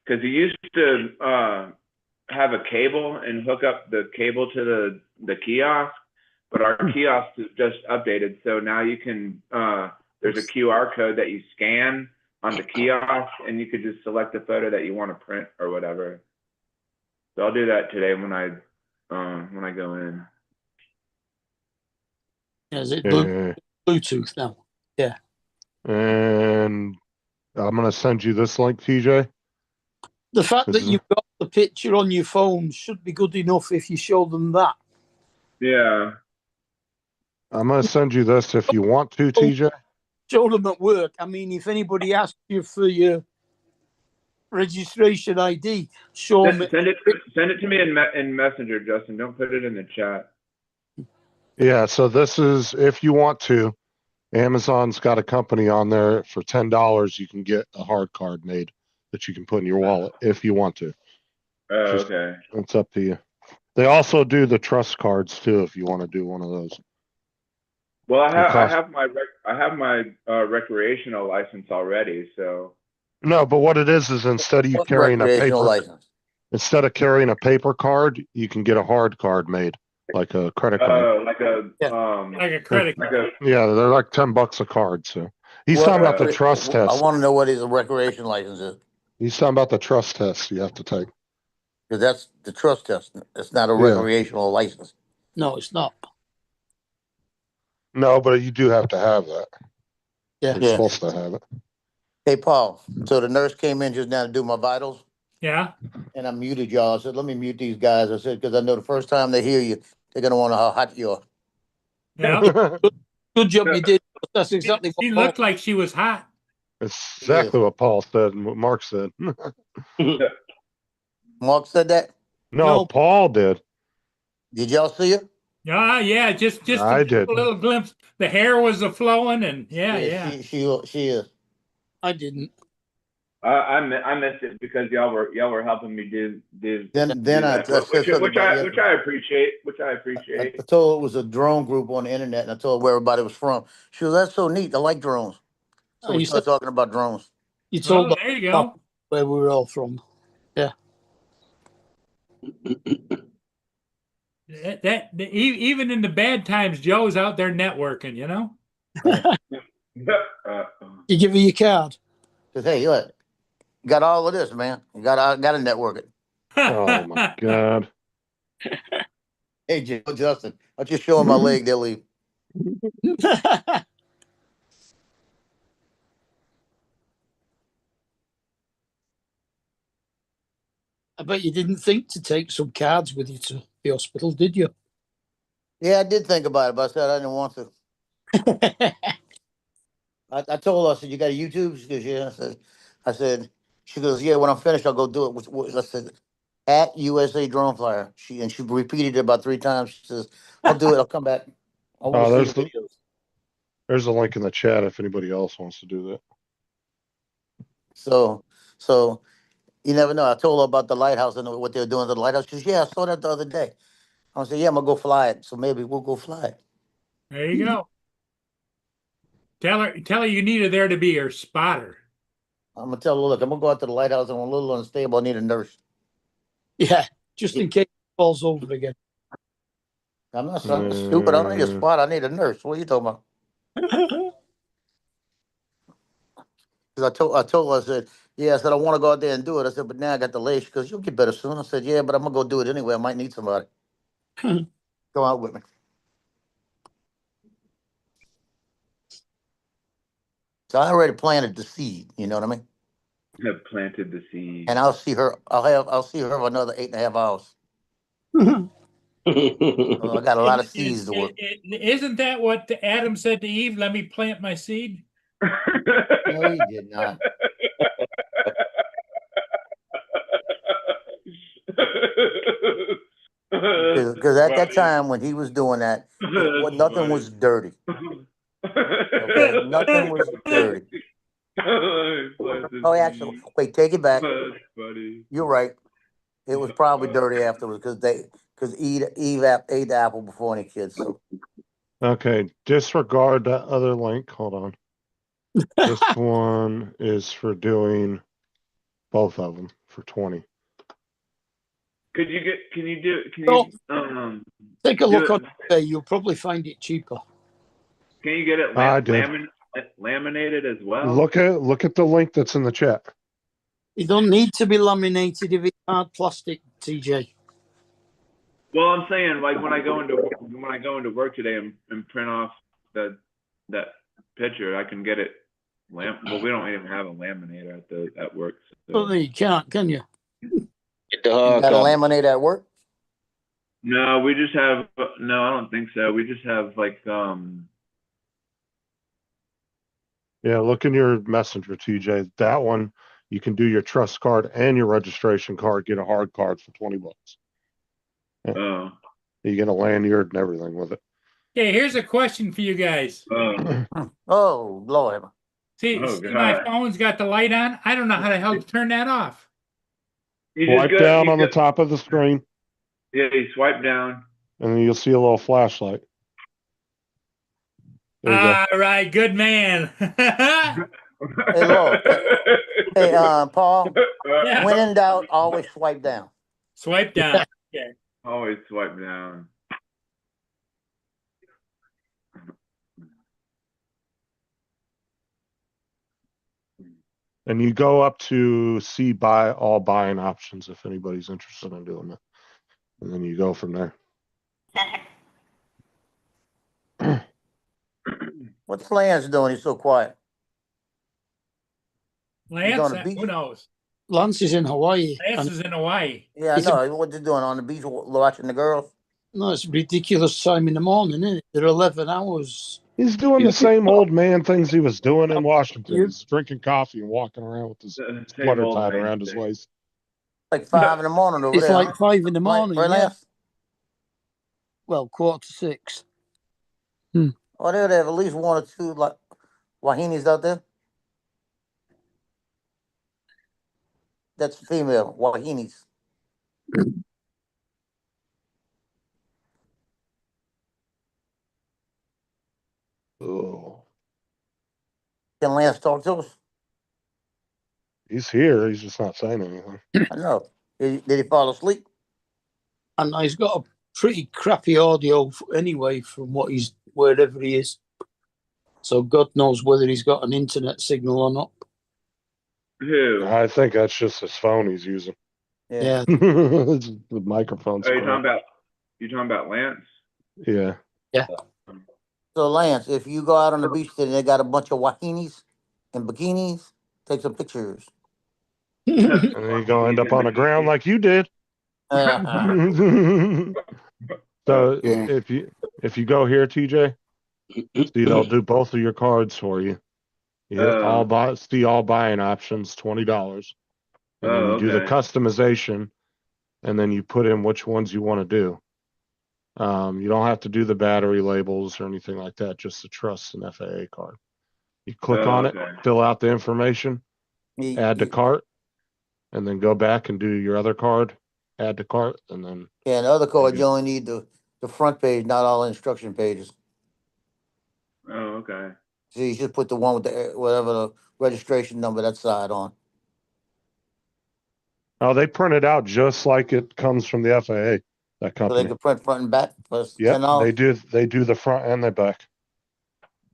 because you used to have a cable and hook up the cable to the kiosk, but our kiosk is just updated, so now you can there's a QR code that you scan on the kiosk, and you could just select the photo that you want to print or whatever. So I'll do that today when I go in. Is it Bluetooth now? Yeah. And I'm gonna send you this link, TJ. The fact that you've got the picture on your phone should be good enough if you show them that. Yeah. I'm gonna send you this if you want to, TJ. Show them at work. I mean, if anybody asks you for your registration ID, show them. Send it to me in Messenger, Justin. Don't put it in the chat. Yeah, so this is, if you want to, Amazon's got a company on there for $10. You can get a hard card made that you can put in your wallet if you want to. Okay. It's up to you. They also do the trust cards too if you want to do one of those. Well, I have my recreational license already, so. No, but what it is instead of you carrying a paper license? Instead of carrying a paper card, you can get a hard card made, like a credit card. Like a credit card. Yeah, they're like $10 a card. So he's talking about the trust test. I want to know what his recreation license is. He's talking about the trust test you have to take. Because that's the trust test. It's not a recreational license. No, it's not. No, but you do have to have that. Yeah. You're supposed to have it. Hey, Paul. So the nurse came in just now to do my vitals. Yeah. And I muted y'all. I said, let me mute these guys. I said, because I know the first time they hear you, they're going to want to know how hot you are. Yeah. Good job you did. That's exactly what she looked like she was hot. It's exactly what Paul said and what Mark said. Mark said that? No, Paul did. Did y'all see it? Yeah, just I did. A little glimpse. The hair was flowing, and yeah. She is. I didn't. I missed it because y'all were helping me do Then I that, said something which about which I appreciate. I told her it was a drone group on the internet, and I told her where everybody was from. She was, "That's so neat. I like drones." So Oh, we you said started talking about drones. you told Well, there you us go. where we were all from. Even in the bad times, Joe's out there networking. You know. You give her your card. Says, "Hey, look, got all of this, man. You got to network it." Oh my God. Hey, Joe, Justin, I'll just show him my leg. They'll leave. I bet you didn't think to take some cards with you to the hospital, did you? Yeah, I did think about it, but I said I didn't want to. I told her, I said, "You got a YouTube?" She goes, "Yeah." I said, she goes, "Yeah, when I'm finished, I'll go do it." I said, "At USA Drone Flyer." She repeated it about 3 times. She says, "I'll do it. I'll come back. I want to see there's the the videos." there's a link in the chat if anybody else wants to do that. So you never know. I told her about the lighthouse and what they're doing to the lighthouse. She says, "Yeah, I saw that the other day." I said, "Yeah, I'm gonna go fly it. So maybe we'll go fly it." There you go. Tell her you need her there to be her spotter. I'm gonna tell her, "Look, I'm gonna go out to the lighthouse. I'm a little unstable. I need a nurse." Yeah, just in case it falls over again. I'm not stupid. I don't need a spot. I need a nurse. What are you talking about? Because I told her, I said, "Yeah," I said, "I want to go out there and do it." I said, "But now I got the leg." She goes, "You'll get better soon." I said, "Yeah, but I'm gonna go do it anyway. I might need somebody. Go out with me." So I already planted the seed. You know what I mean? Have planted the seed. And I'll see her. I'll see her for another 8.5 hours. So I got a lot of seeds to work. Isn't that what Adam said to Eve? Let me plant my seed. No, he did not. Because at that time when he was doing that, nothing was dirty. Okay, nothing was dirty. Oh, actually, wait, take it back. You're right. It was probably dirty afterwards because Eve ate the apple before any kids. So Okay, disregard that other link. Hold on. This one is for doing both of them for 20. Can you take a do look it- on eBay. You'll probably find it cheaper. Can you get it I did. laminated as well? Look at the link that's in the chat. It don't need to be laminated if it's hard plastic, TJ. Well, I'm saying like when I go into work today and print off that picture, I can get it well, we don't even have a laminator at work. So. Well, you can't, can you? you got to laminate at work. No, we just have no. I don't think so. We just have like Yeah, look in your messenger, TJ. That one you can do your trust card and your registration card. Get a hard card for $20. Oh. You get a lanyard and everything with it. Okay, here's a question for you guys. Oh, Lord. See, my phone's got the light on. I don't know how the hell to turn that off. Swipe down on the top of the screen. Yeah, you swipe down. And then you'll see a little flashlight. There you All right, good man. Hey, look. Hey, Paul. Yeah. When in doubt, always swipe down. Swipe down. Okay. Always swipe down. And you go up to see all buying options if anybody's interested in doing that. And then you go from there. What's Lance doing? He's so quiet. Lance, on the beach? who knows? Lance is in Hawaii. Lance is in Hawaii. Yeah, I know. What you doing on the beach watching the girls? No, it's a ridiculous time in the morning, isn't it? They're 11 hours. He's doing the same old man things he was doing in Washington. He's drinking coffee and walking around with his sweater tied around his waist. Like 5 in the morning over it's there. It's like 5 in the morning. Right, yeah. Lance? Well, 5:45. Oh, they have at least 1 or 2 like wahinis out there. That's female, Wahinis. Oh, Can Lance talk to us? he's here. He's just not saying anything. I know. Did he fall asleep? And he's got a pretty crappy audio anyway from what he's wherever he is. So God knows whether he's got an internet signal or not. Who? I think that's just his phone he's using. Yeah. The microphone's Are you correct. talking about Lance? Yeah. So Lance, if you go out on the beach today, they got a bunch of Wahinis and bikinis. Take some pictures. And then you're gonna end up on the ground like you did. So Yeah. if you go here, TJ, see they'll do both of your cards for you. You hit all buying options, $20. And then you do the okay. customization, and then you put in which ones you want to do. You don't have to do the battery labels or anything like that, just the trust and FAA card. You click on it, Okay. fill out the information, add to cart, and then go back and do your other card, add to cart, and then Yeah, the other card, you only need the front page, not all instruction pages. Oh, okay. So you should put the one with the whatever the registration number that side on. oh, they print it out just like it comes from the FAA. That So they company. can print front and back for Yep, $10. they do the front and the back.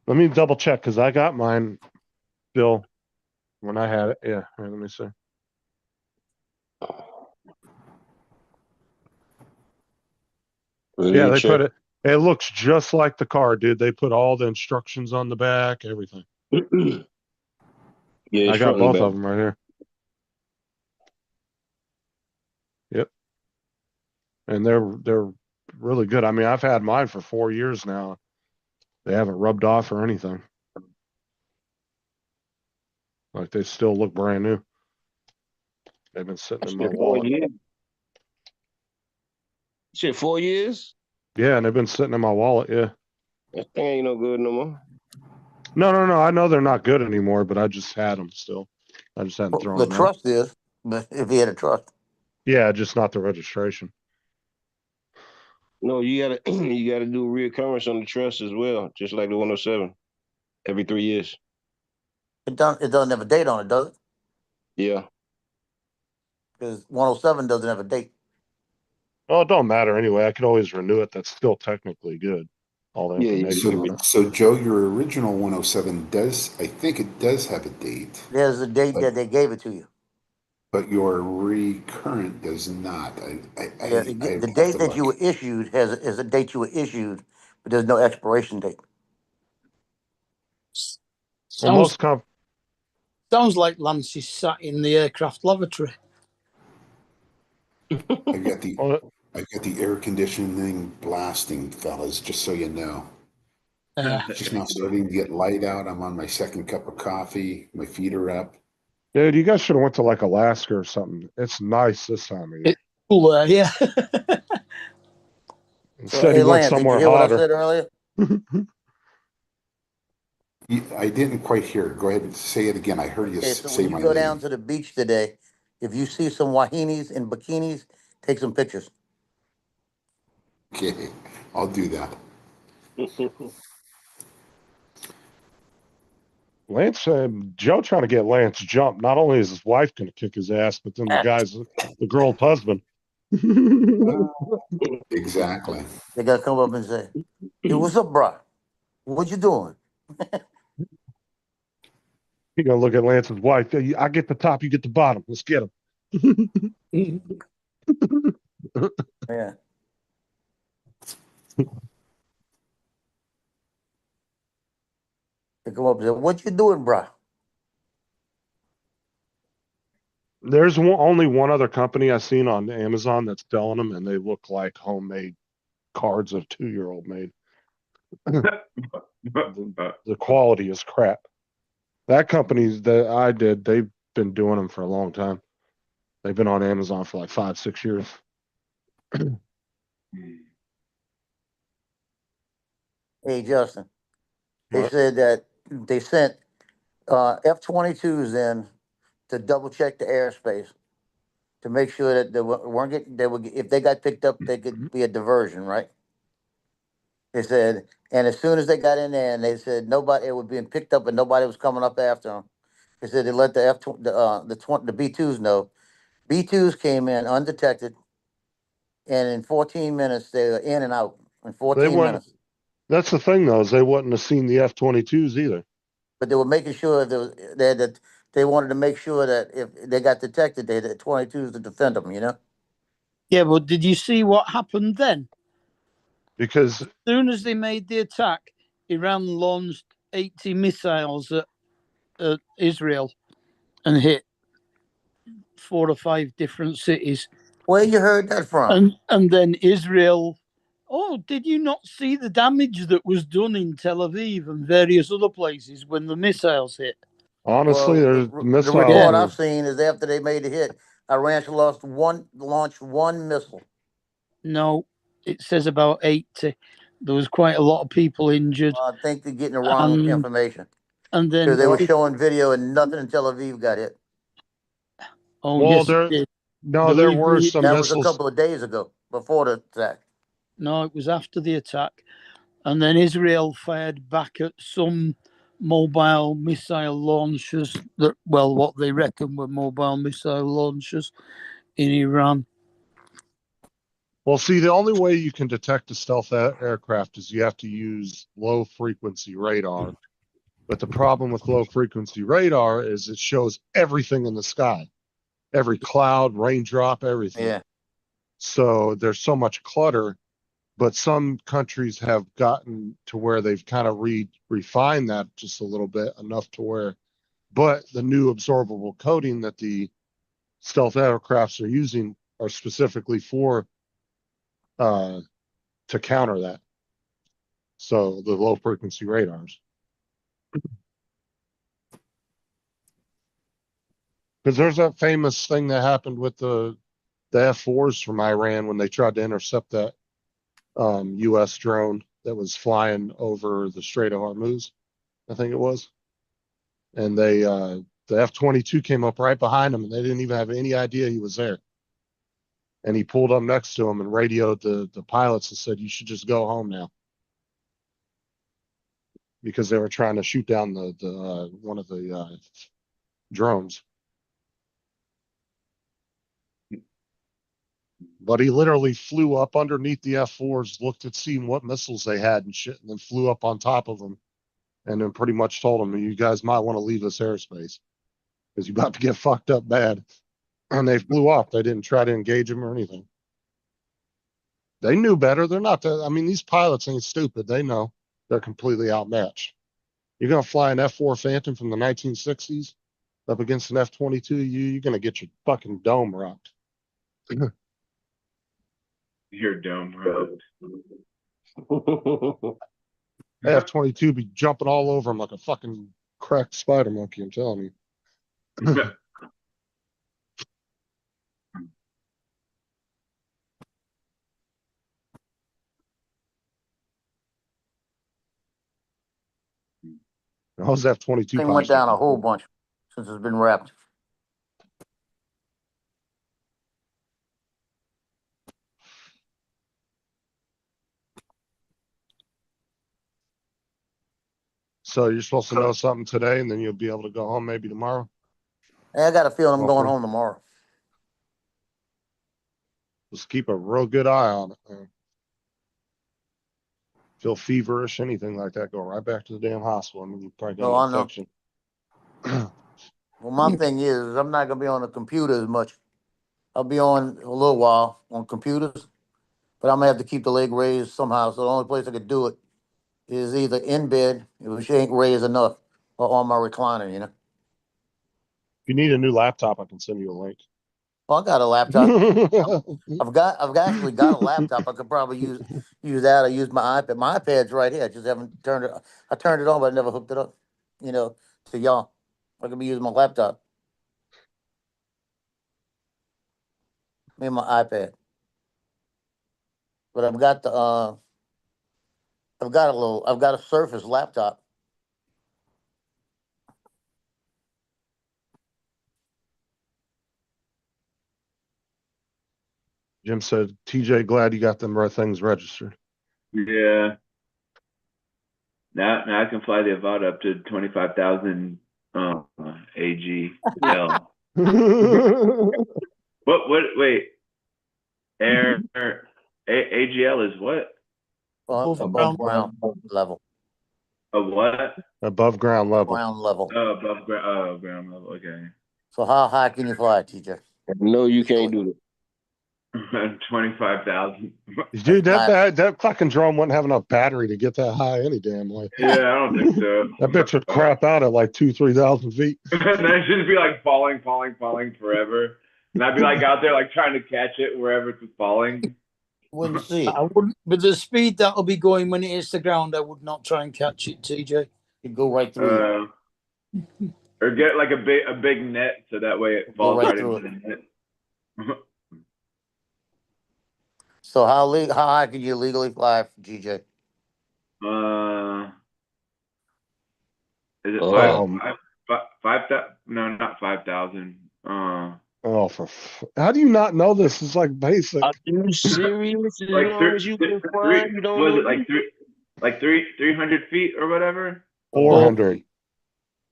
Let me double check because I got mine still when I had it. Yeah, here, let me see. Yeah, they put it. It looks just like the car, dude. They put all the instructions on the back, everything. Yeah, I got both of them right here. Yep, and they're really good. I mean, I've had mine for 4 years now. They haven't rubbed off or anything. Like they still look brand new. They've been sitting in my wallet. You said 4 years? Yeah, and they've been sitting in my wallet. Yeah. That thing ain't no good no more. No. I know they're not good anymore, but I just had them still. I just hadn't thrown The them out. trust is, but if he had a trust. Yeah, just not the registration. No, you gotta you gotta do reoccurrence on the trust as well, just like the 107, every 3 years. It doesn't have a date on it, does it? Yeah. Because 107 doesn't have a date. Oh, it don't matter anyway. I could always renew it. That's still technically good. All the information. So Joe, your original 107 I think it does have a date, There's a date that they gave it to you. but your recurrent does not. Yeah, the date that you were issued is a date you were issued, but there's no expiration date. Well, Sounds like Lance is sat in the aircraft lavatory. I've got the air conditioning blasting, fellas, just so you know. Just now starting to get light out. I'm on my second cup of coffee. My feet are up. Dude, you guys should have went to like Alaska or something. It's nice this time of year. It's cool there, yeah. Instead, you went somewhere hotter. What I said earlier? I didn't quite hear it. Go ahead and say it again. I heard you So say when my you go name. down to the beach today, if you see some Wahinis and bikinis, take some pictures. Okay, I'll do that. Lance, Joe trying to get Lance jumped. Not only is his wife going to kick his ass, but then the girl's husband. Exactly. They got to come up and say, hey, what's up, bro? What you doing? You're going to look at Lance's wife. I get the top, you get the bottom. Let's get him. Yeah. They come up and say, what you doing, bro? There's only one other company I've seen on Amazon that's selling them, and they look like homemade cards of 2-year-old made. The quality is crap. That company that I did, they've been doing them for a long time. They've been on Amazon for like 5-6 years. Hey, Justin. They What? said that they sent F-22s in to double check the airspace. to make sure that they weren't getting, if they got picked up, they could be a diversion, right? They said, and as soon as they got in there and they said nobody, it was being picked up and nobody was coming up after them. They said they let the the B2s know. B2s came in undetected, and in 14 minutes they were in and out. In 14 wouldn't- minutes, That's the thing though, is they wouldn't have seen the F-22s either. but they were making sure that they wanted to make sure that if they got detected, they had 22s to defend them. You know. Yeah, but did you see what happened then? Because As soon as they made the attack, Iran launched 80 missiles at Israel and hit 4 or 5 different cities. Where you heard that from? And then Israel. Oh, did you not see the damage that was done in Tel Aviv and various other places when the missiles hit? honestly, Well, there's the missiles. report are- I've seen is after they made the hit, Iran launched one missile. No, it says about 80. There was quite a lot of people injured. I think they're getting the wrong information. And then Because they were showing video and nothing in Tel Aviv got hit. Oh, Well, yes, there- it did. No, there were some That was a missiles. couple of days ago, before the attack. No, it was after the attack. And then Israel fired back at some mobile missile launchers that, well, what they reckon were mobile missile launchers in Iran. Well, see, the only way you can detect a stealth aircraft is you have to use low frequency radar. But the problem with low frequency radar is it shows everything in the sky, every cloud, raindrop, everything. Yeah. So there's so much clutter, but some countries have gotten to where they've kind of refined that just a little bit, enough to where, but the new absorbable coating that the stealth aircrafts are using are specifically for to counter that. So the low frequency radars. Because there's that famous thing that happened with the F4s from Iran when they tried to intercept that US drone that was flying over the Strait of Hormuz, I think it was. And they the F-22 came up right behind him and they didn't even have any idea he was there. And he pulled up next to him and radioed the pilots and said, "You should just go home now." Because they were trying to shoot down the one of the drones. But he literally flew up underneath the F4s, looked at seeing what missiles they had and shit, and then flew up on top of them, and then pretty much told them, "You guys might want to leave this airspace because you're about to get fucked up bad." And they flew off. They didn't try to engage him or anything. They knew better. They're not that. I mean, these pilots ain't stupid. They know they're completely outmatched. You're gonna fly an F4 Phantom from the 1960s up against an F-22. You're gonna get your fucking dome rocked. Your dome rocked. F-22 be jumping all over him like a fucking cracked spider monkey. I'm telling you. Those F-22 Thing went down a whole bunch since it's been wrapped. So you're supposed to know something today, and then you'll be able to go home maybe tomorrow. Hey, I got a feeling I'm going Okay. home tomorrow. Just keep a real good eye on it. Man. Feel feverish, anything like that, go right back to the damn hospital. I mean, you probably got No, an I know. infection. Well, my thing is, I'm not gonna be on the computer as much. I'll be on a little while on computers, but I'm gonna have to keep the leg raised somehow. So the only place I could do it is either in bed, if she ain't raised enough, or on my recliner, you know. If you need a new laptop, I can send you a link. Well, I got a laptop. I've actually got a laptop. I could probably use that or use my iPad. My iPad's right here. I just haven't turned it. I turned it on, but I never hooked it up. You know, to y'all. I could be using my laptop. Me and my iPad. But I've got I've got a Surface laptop. Jim said, TJ, glad you got them things registered. Yeah. Now I can fly the Avata up to 25,000 AGL. Wait. AGL is what? Above ground level. A what? Above ground level. Ground level. Oh, above ground. Oh, ground level. Okay. So how high can you fly, TJ? No, you can't do that. 25,000. Dude, that fucking drone wouldn't have enough battery to get that high any damn way. Yeah, I don't think so. That bitch would crap out at like 2,000-3,000 feet. And then it'd just be like falling forever. And I'd be like out there like trying to catch it wherever it's falling. Wouldn't see it. I wouldn't, with the speed that'll be going when it hits the ground, I would not try and catch it, TJ. You'd go right through it. Or get like a big net so that way it falls right right through into the net. So how high can you legally fly, GJ? Is it Um, 5,000? No, not 5,000. Oh, how do you not know this? It's like basic. Are you serious? As Like long as you can fly, you don't was know it like 300 feet or whatever? 400.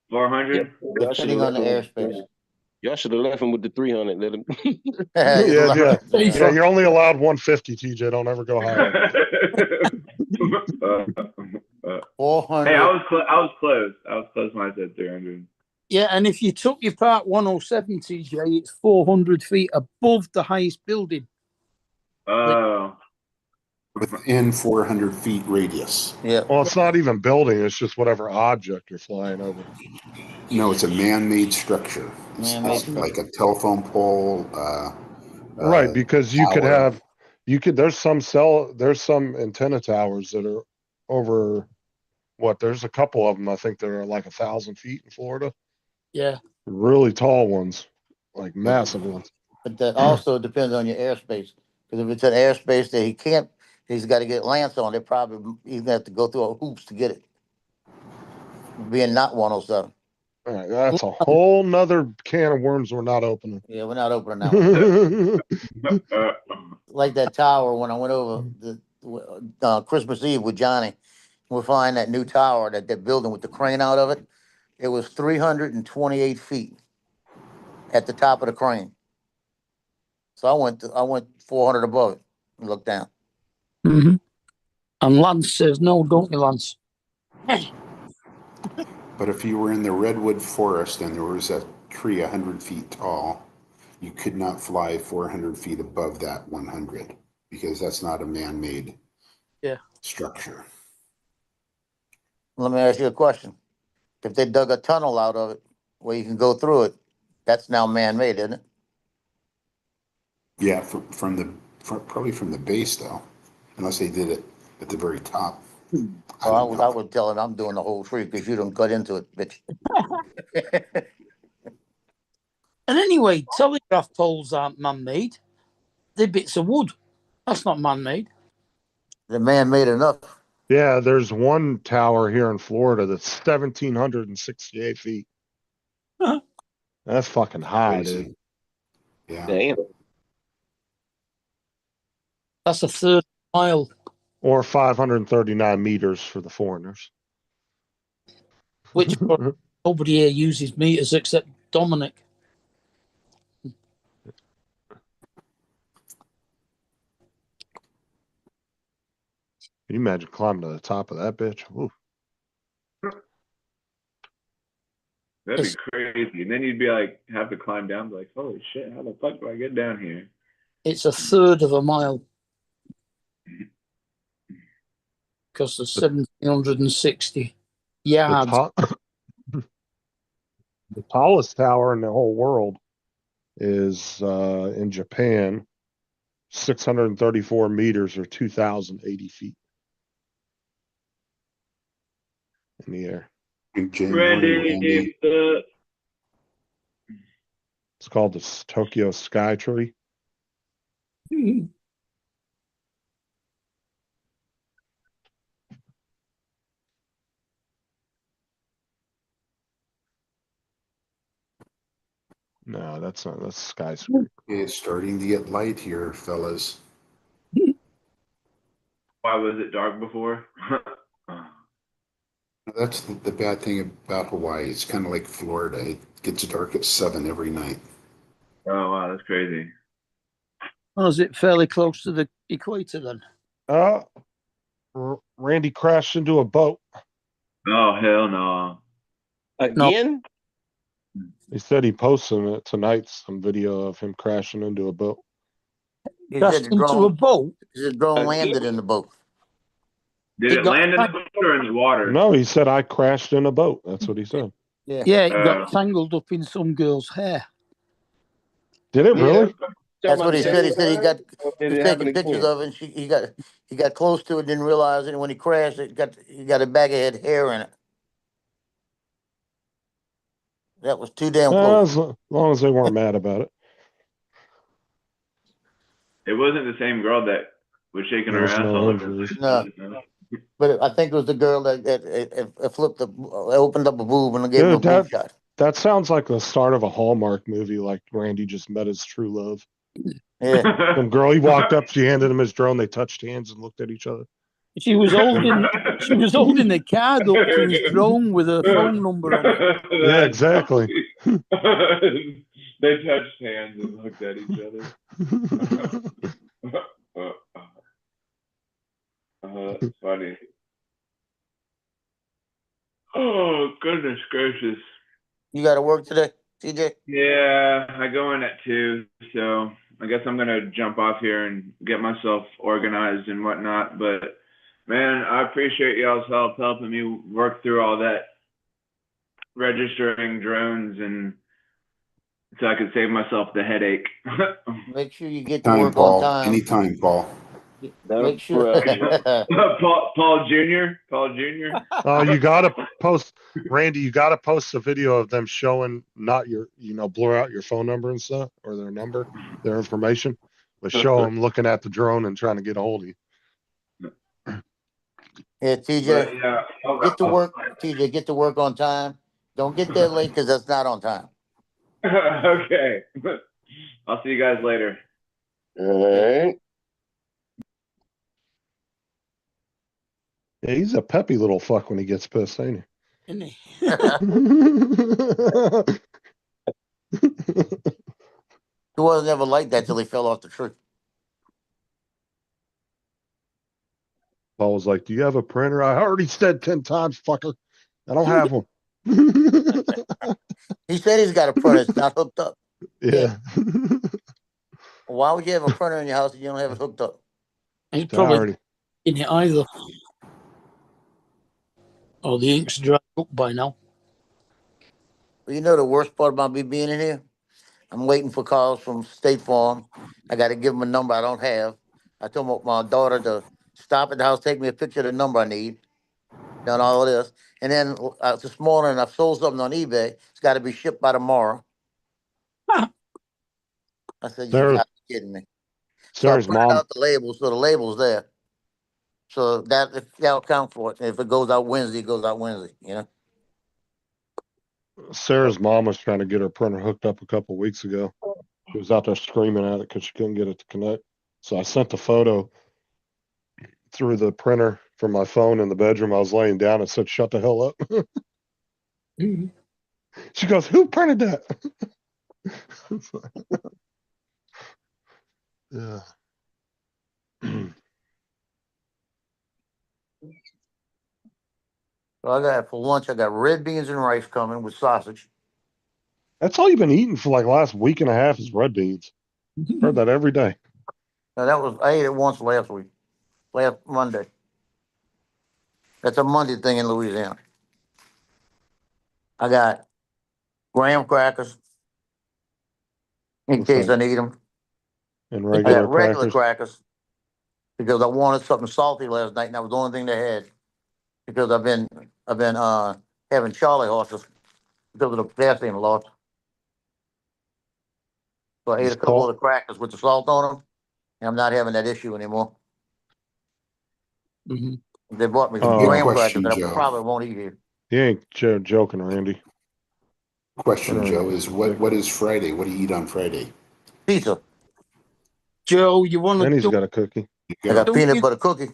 400? Depending on the airspace. Y'all should have left him with the 300. Let him. Yeah, you're only allowed 150, TJ. Don't ever go higher. 400. Hey, I was close. I was close when I said 300. Yeah, and if you took your Part 107, TJ, it's 400 feet above the highest building. Oh. Within 400 feet radius. Yeah. Well, it's not even building. It's just whatever object you're flying over. No, it's a man-made structure. It's like a telephone pole. Right, because you could tower. have, there's some antenna towers that are over, there's a couple of them, I think, that are like 1,000 feet in Florida. Yeah. Really tall ones, like massive ones. But that also depends on your airspace. Because if it's an airspace that he's got to get Lance on, he's going to have to go through hoops to get it. Being not 107. All right, that's a whole nother can of worms we're not opening. Yeah, we're not opening that one. Like that tower when I went over the Christmas Eve with Johnny. We're flying that new tower that they're building with the crane out of it. It was 328 feet at the top of the crane. So I went 400 above it and looked down. Mm-hmm. And Lance says, no, don't you, Lance? But if you were in the redwood forest and there was a tree 100 feet tall, you could not fly 400 feet above that 100 because that's not a man-made structure. Let me ask you a question. If they dug a tunnel out of it where you can go through it, that's now man-made, isn't it? Yeah, probably from the base though, unless they did it at the very top. Well, I would tell him I'm doing the whole tree because you don't cut into it, bitch. And anyway, telegraph poles aren't man-made. They're bits of wood. That's not man-made. They're man-made enough. Yeah, there's one tower here in Florida that's 1,768 feet. Huh. That's fucking high, dude. Yeah. Damn. That's a third mile. Or 539 meters for the foreigners. Which nobody here uses meters except Dominic. Can you imagine climbing to the top of that bitch? Ooh. That'd be crazy. And then you'd be like, have to climb down, be like, holy shit, how the fuck do I get down here? It's a third of a mile. Because there's 1,760 yards. The tallest tower in the whole world is in Japan, 634 meters or 2,080 feet in the air. Randy, It's called the Tokyo Sky Tree. No, that's not. That's skyscraper. It's starting to get light here, fellas. Why was it dark before? That's the bad thing about Hawaii. It's kind of like Florida. It gets dark at 7 every night. Oh wow, that's crazy. Oh, is it fairly close to the equator then? Randy crashed into a boat. Oh hell no. Again? He said he posted it tonight, some video of him crashing into a boat. He Crashed said the into a drone, boat. the drone landed in the boat. Did It it got land in the tangled- boat or in the water? No, he said I crashed in a boat. That's what he said. Yeah. Yeah, it got tangled up in some girl's hair. Did it really? That's what he said. He said he got Did he's it happen taking pictures again? of it. And he got close to it, didn't realize it. And when he crashed, he got a bag of head hair in it. That was too damn close. As long as they weren't mad about it. It wasn't the same girl that was shaking her There's ass no all over. injuries. No. But I think it was the girl that flipped opened up a boob and gave him a Dude, boob shot. That sounds like the start of a Hallmark movie, like Randy just met his true love. Yeah. Some girl, he walked up, she handed him his drone, they touched hands and looked at each other. She was holding the card up to his drone with her phone number on it. Yeah, exactly. They touched hands and looked at each other. That's funny. Oh, goodness gracious. You got to work today, TJ? Yeah, I go in at 2, so I guess I'm gonna jump off here and get myself organized and whatnot. But man, I appreciate y'all's help helping me work through all that registering drones and so I could save myself the headache. Make sure you get to Time, work Paul. on time. Anytime, Paul. Make sure. Paul Jr. Paul Jr. Oh, you gotta post, Randy, you gotta post a video of them showing not your, blur out your phone number and stuff, or their number, their information, but show them looking at the drone and trying to get a hold of you. Yeah, TJ, But, yeah, get to work. TJ, get to work on time. Don't get there late because that's not on time. Okay. I'll see you guys later. All right. Yeah, he's a peppy little fuck when he gets pissed, ain't Isn't he? he? He wasn't ever like that till he fell off the tree. Paul was like, "Do you have a printer?" I already said 10 times, fucker. I don't have one. He said he's got a printer. It's not hooked up. Yeah. Why would you have a printer in your house if you don't have it hooked up? He's probably Already. in it either. Oh, the ink's dried up by now. Well, you know the worst part about me being in here? I'm waiting for calls from State Farm. I got to give them a number I don't have. I told my daughter to stop at the house, take me a picture of the number I need. Done all of this. And then this morning, I sold something on eBay. It's got to be shipped by tomorrow. I said, you got to be kidding me. So I Sarah's printed mom. out the label, so the label's there. So that'll count for it. If it goes out Wednesday, it goes out Wednesday, Sarah's mom was trying to get her printer hooked up a couple weeks ago. She was out there screaming at it because she couldn't get it to connect. So I sent the photo through the printer from my phone in the bedroom. I was laying down and said, "Shut the hell up." She goes, "Who printed that?" Yeah. So for lunch, I got red beans and rice coming with sausage. That's all you've been eating for like last week and a half is red beans. Heard that every day. Now I ate it once last Monday. That's a Monday thing in Louisiana. I got graham crackers in case I need them. And I regular got regular crackers. crackers because I wanted something salty last night, and that was the only thing they had. Because I've been having Charlie horses because of the potassium loss. So I ate a couple of the crackers with the salt on them, and I'm not having that issue anymore. Mm-hmm. They bought me some Good graham question, crackers that I Joe. probably won't eat here. You ain't joking, Randy. Question, Right. Joe, is what is Friday? What do you eat on Friday? Pizza. Joe, you want And to he's got a cookie. You I go. got Don't peanut you- butter cookie.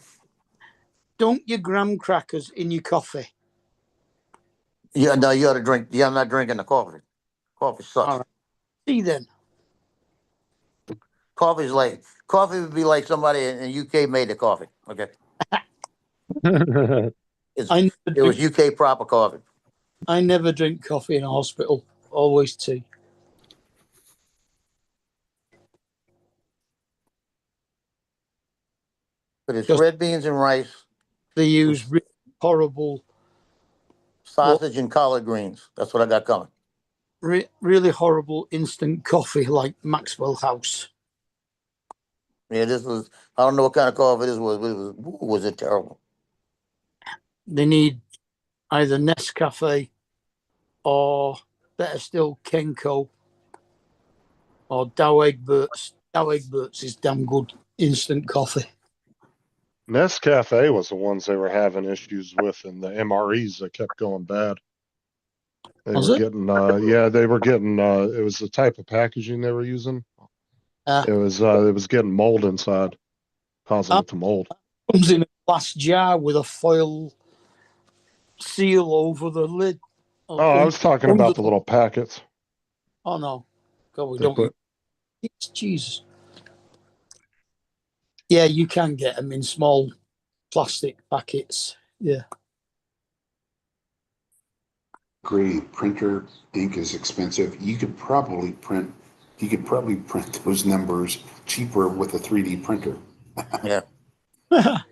don't your graham crackers in your coffee? Yeah, no, you got to drink. Yeah, I'm not drinking the coffee. Coffee sucks. All right. See then. Coffee would be like somebody in the UK made the coffee. Okay, it's, I never it was drink, UK proper coffee. I never drink coffee in a hospital. Always tea. But it's Just- red beans and rice, They use really horrible, sausage, and collard greens. That's what I got coming. really horrible instant coffee like Maxwell House. Yeah, this was. I don't know what kind of coffee this was. But was it terrible? They need either Nescafe or better still Kenko or Dow Egberts. Dow Egberts is damn good instant coffee. Nescafe was the ones they were having issues with, and the MREs that kept going bad. They Was were it? getting, they were getting. It was the type of packaging they were using. It was getting mold inside, causing it to mold. Comes in a glass jar with a foil seal over the lid. Oh, I was talking about the little packets. Oh no, God, we They don't. put- It's Jesus. Yeah, you can get them in small plastic packets. Yeah. Great printer ink is expensive. You could probably print those numbers cheaper with a 3D printer. Yeah. That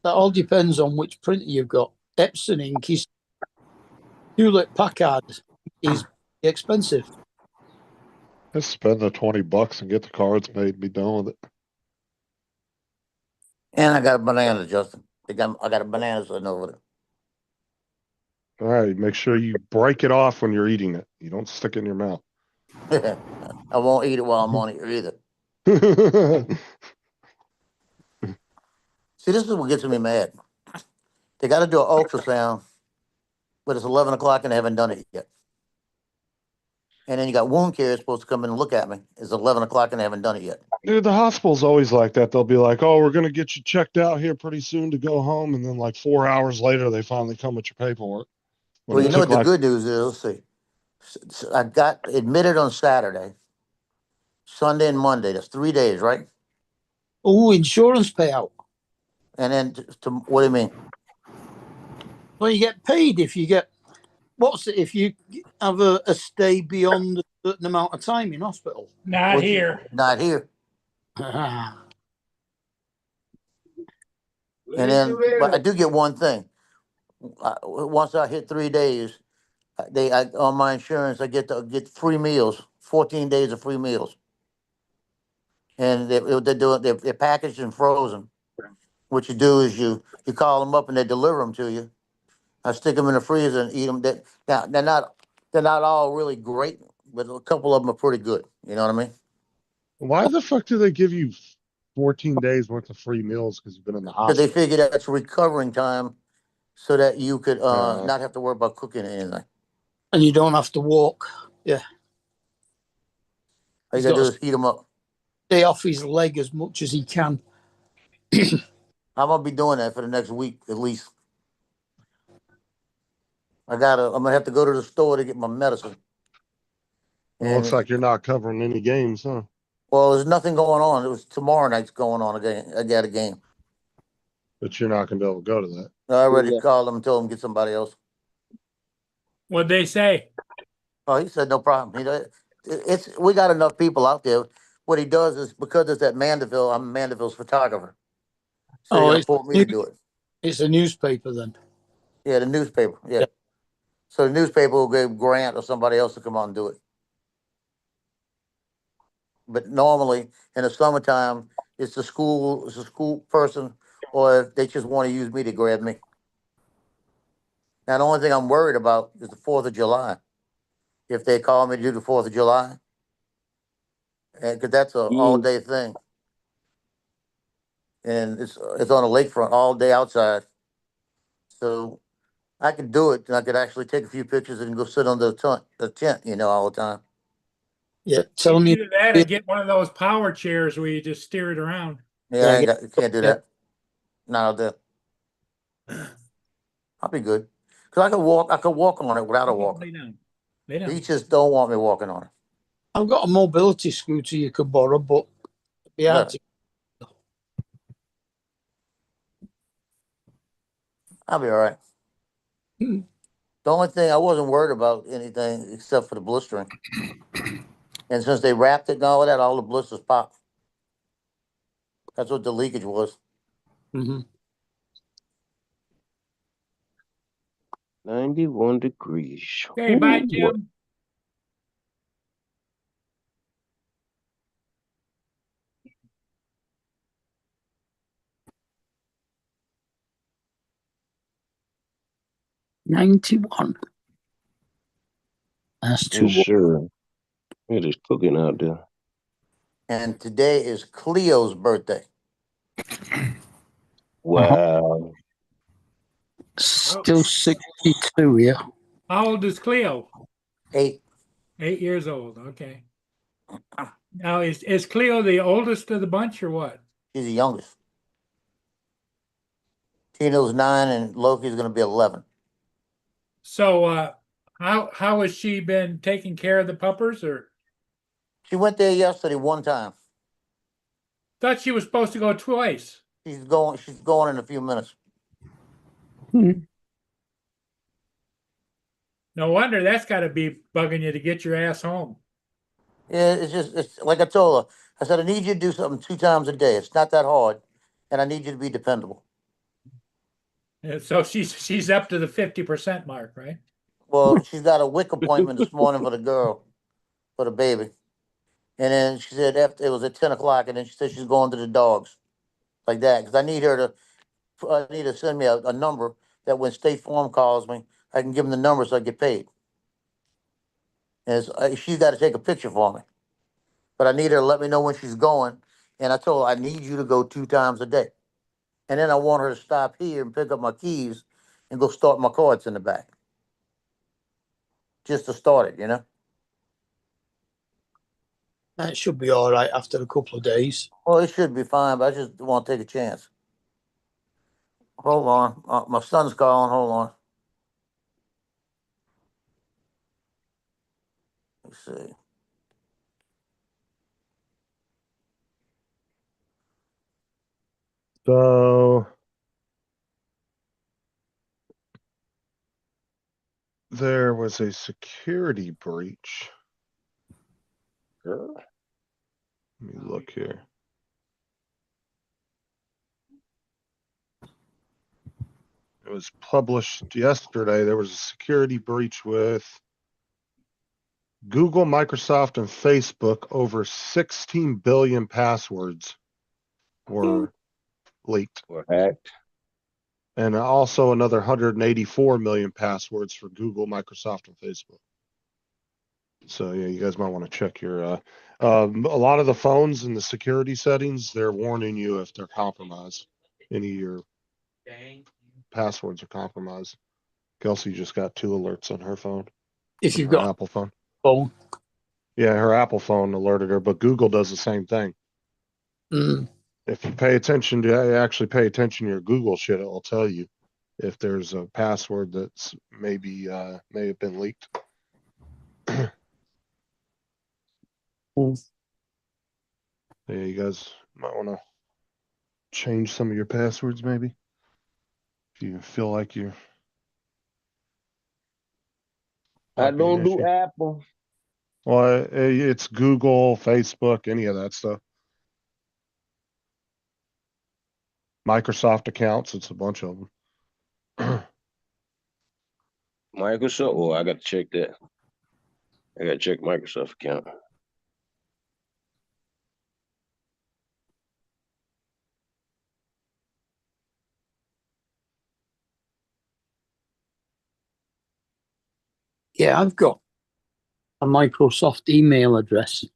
all depends on which printer you've got. Epson ink is Hewlett Packard is expensive. Just spend the $20 and get the cards made and be done with it. And I got a banana, Justin. I got a banana sitting over there. All right, make sure you break it off when you're eating it. You don't stick it in your mouth. I won't eat it while I'm on here either. See, this is what gets me mad. They got to do an ultrasound, but it's 11 o'clock and they haven't done it yet. And then you got wound care supposed to come in and look at me. It's 11 o'clock and they haven't done it yet. Dude, the hospital's always like that. They'll be like, "Oh, we're gonna get you checked out here pretty soon to go home," and then like 4 hours later, they finally come with your paperwork. Well, you know what the good news is? Let's see. I got admitted on Saturday, Sunday, and Monday. That's 3 days, right? Oh, insurance payout. And then what do you mean? Well, you get paid if you get. What's it if you have a stay beyond a certain amount of time in hospital? Not here. Not here. And then, but I do get one thing. Once I hit 3 days, on my insurance, I get free meals, 14 days of free meals. And they're packaged and frozen. What you do is you call them up and they deliver them to you. I stick them in the freezer and eat them. Now they're not all really great, but a couple of them are pretty good. You know what I mean? Why the fuck do they give you 14 days worth of free meals because you've been in the Because they hospital? figure that's recovering time, so that you could not have to worry about cooking anything. And you don't have to walk. Yeah. All you gotta do is heat them up. Stay off his leg as much as he can. I'm gonna be doing that for the next week at least. I'm gonna have to go to the store to get my medicine. Well, looks like you're not covering any games, huh? Well, there's nothing going on. It was tomorrow night's going on again. I got a game. But you're not gonna be able to go to that. I already called him and told him to get somebody else. What'd they say? Oh, he said no problem. We got enough people out there. What he does is because it's at Mandeville, I'm Mandeville's photographer. So he pulled me to do it. It's a newspaper then. Yeah, the newspaper. Yeah. So the newspaper will give Grant or somebody else to come on and do it. But normally in the summertime, it's a school person, or if they just want to use me to grab me. Now the only thing I'm worried about is the 4th of July. If they call me to do the 4th of July, because that's an all-day thing, and it's on the lakefront all day outside. So I could do it. I could actually take a few pictures and go sit under the tent, all the time. Yeah, tell me. Either that or get one of those power chairs where you just steer it around. Yeah, Yeah, can't do that. No, I'll be good. Cause I could walk on it without a walker. Lay down. Lay down. He just don't want me walking on it. I've got a mobility scooter you could borrow, but it'd be hard to. I'll be all right. Hmm. The only thing I wasn't worried about anything except for the blistering. And since they wrapped it and all of that, all the blisters popped. That's what the leakage was. Mm-hmm. 91 degrees. Okay, bye, Ooh, Jim. $91. That's too yes, sir. It is cooking out there. And today is Cleo's birthday. Wow. Still 62, yeah. How old is Cleo? 8. 8 years old. Okay. Now, is Cleo the oldest of the bunch or what? She's the youngest. Tino's 9 and Loki's going to be 11. So, how has she been taking care of the puppers? Or She went there yesterday one time. thought she was supposed to go twice. She's going in a few minutes. No wonder that's got to be bugging you to get your ass home. Yeah, it's like I told her. I said, I need you to do something 2 times a day. It's not that hard, and I need you to be dependable. And so she's up to the 50% mark, right? Well, she's got a WIC appointment this morning for the baby. And then she said after it was at 10 o'clock, and then she said she's going to the dogs, like that. Because I need her to send me a number that when State Farm calls me, I can give them the number so I get paid. And she's got to take a picture for me. But I need her to let me know when she's going. And I told her I need you to go 2 times a day. And then I want her to stop here and pick up my keys and go start my car. It's in the back. Just to start it, That should be all right after a couple of days. Well, it should be fine, but I just want to take a chance. Hold on. My son's calling. Hold on. Let's see. So there was a security breach. Let me look here. It was published yesterday. There was a security breach with Google, Microsoft, and Facebook. Over 16 billion passwords were leaked. Or hacked. And also another 184 million passwords for Google, Microsoft, and Facebook. So yeah, you guys might want to check your, a lot of the phones in the security settings, they're warning you if they're compromised. Any of your passwords are compromised. Kelsey just got 2 alerts on her phone. If you've Her got Apple phone. phone. Yeah, her Apple phone alerted her, but Google does the same thing. Mm. If you actually pay attention to your Google shit, it'll tell you if there's a password that's maybe may have been leaked. Yeah, you guys might want to change some of your passwords, maybe. If you feel like you're. I don't do Apple. Well, it's Google, Facebook, any of that stuff. Microsoft accounts, it's a bunch of them. Microsoft. Oh, I got to check that. I got to check Microsoft account. Yeah, I've got a Microsoft email address.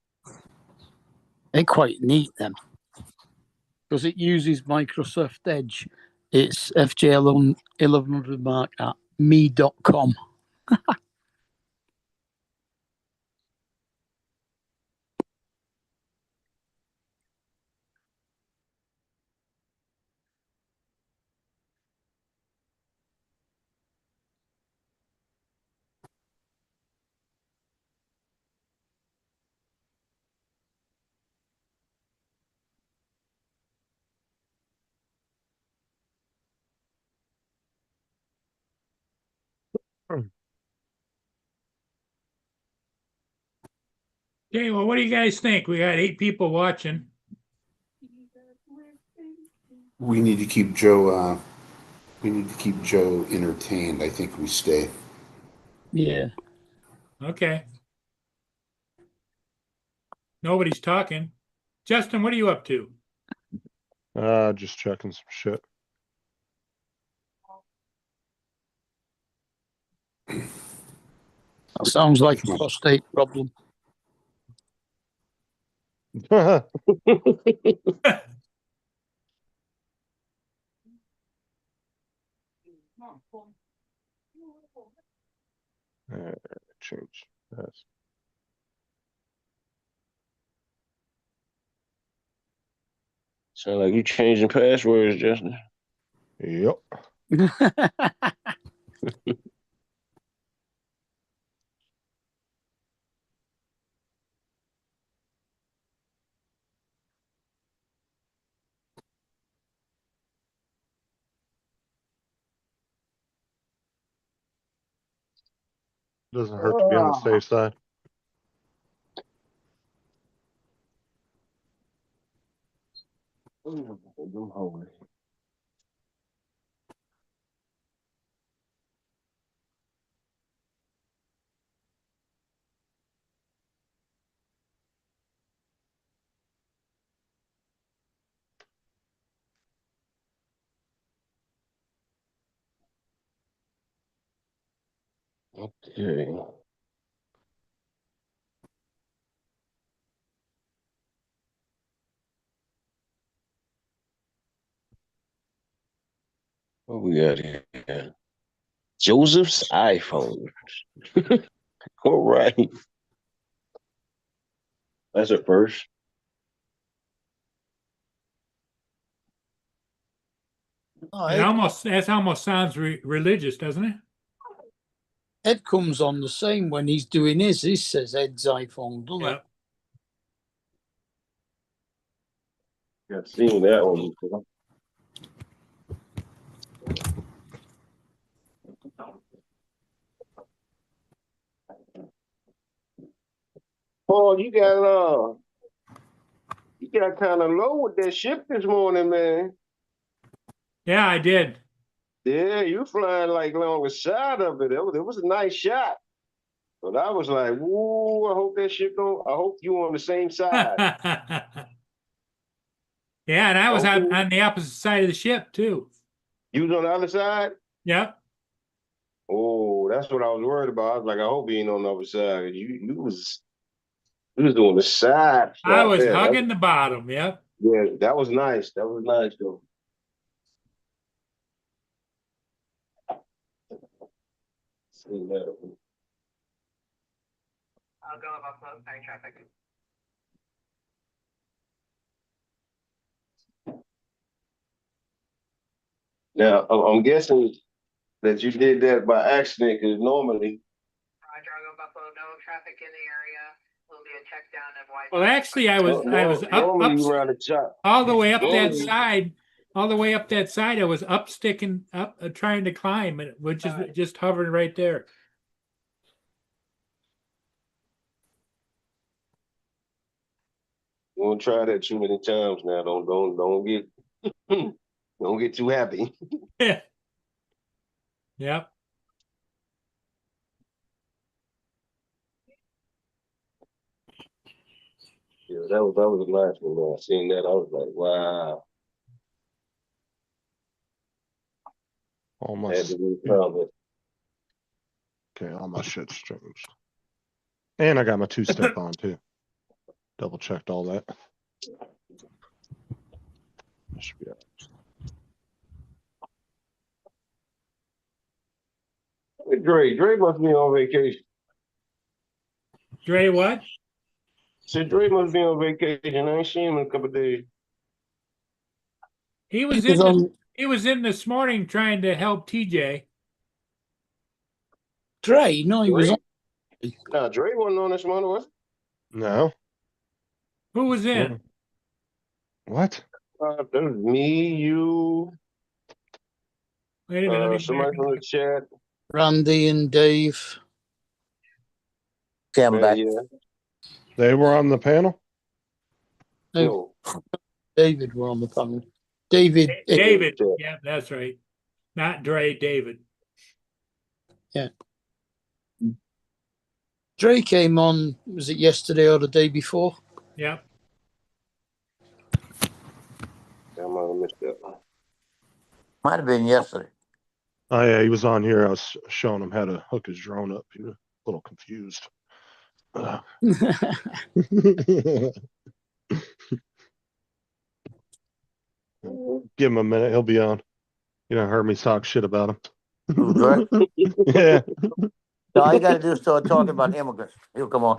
They're quite neat, them. Because it uses Microsoft Edge. It's FJ1100mark at me.com. Okay, well, what do you guys think? We got 8 people watching. We need to keep Joe, entertained. I think we stay. Yeah. Okay. Nobody's talking. Justin, what are you up to? Just checking some shit. Sounds like a prostate problem. Change. Yes. Sound like you changing passwords, Justin. Yep. Doesn't hurt to be on the safe side. Okay. What we got here? Joseph's iPhone. All right. That's a first. That almost sounds religious, doesn't it? Ed comes on the same when he's doing his. He says Ed's iPhone, doesn't it? I've seen that one before. Paul, you got kind of low with that ship this morning, man. Yeah, I did. Yeah, you flying like along the side of it. It was a nice shot. But I was like, "Woo! I hope that shit go. I hope you on the same side." Yeah, and I was on the opposite side of the ship too. You was on the other side? Yep. Oh, that's what I was worried about. I was like, I hope he ain't on the other side. You was doing the side. I was hugging the bottom. Yep. Yeah, that was nice. That was nice though. See that. I'll go above flow, sorry, traffic. Now, I'm guessing that you did that by accident because normally. Roger, I'll go Buffalo, no traffic in the area. Will be a check down and wide. Well, actually, I was up all the way up that side. All the way up that side, I was sticking up, trying to climb, and which is just hovering right there. You won't try that too many times now. Don't get don't get too happy. Yeah. Yep. Yeah, that was a nice one. Man. Seeing that, I was like, wow. Almost. Okay, all my shit's changed. And I got my 2-step on too. Double checked all that. Should be Dre must be on vacation. Dre, what? Said Dre must be on vacation. I ain't seen him in a couple of days. He was He was on he was in this morning trying to help TJ. Dre. No, he was Dre? on. Nah, Dre wasn't on this morning, was No. Who was in? What? he? That was me, you, Wait a minute. Let me somebody from the chat. Randy and Dave. Okay, I'm back. Yeah. They were on the panel? No. David were on the panel. David. David. Yeah, that's right. Not Dre, David. Yeah. Dre came on, was it yesterday or the day before? Yep. I might have missed that one. Might have been yesterday. Oh yeah, he was on here. I was showing him how to hook his drone up. He was a little confused. Give him a minute. He'll be on. You know, heard me talk shit about him. Who's Dre? Yeah. So all you got to do is start talking about immigrants. He'll come on.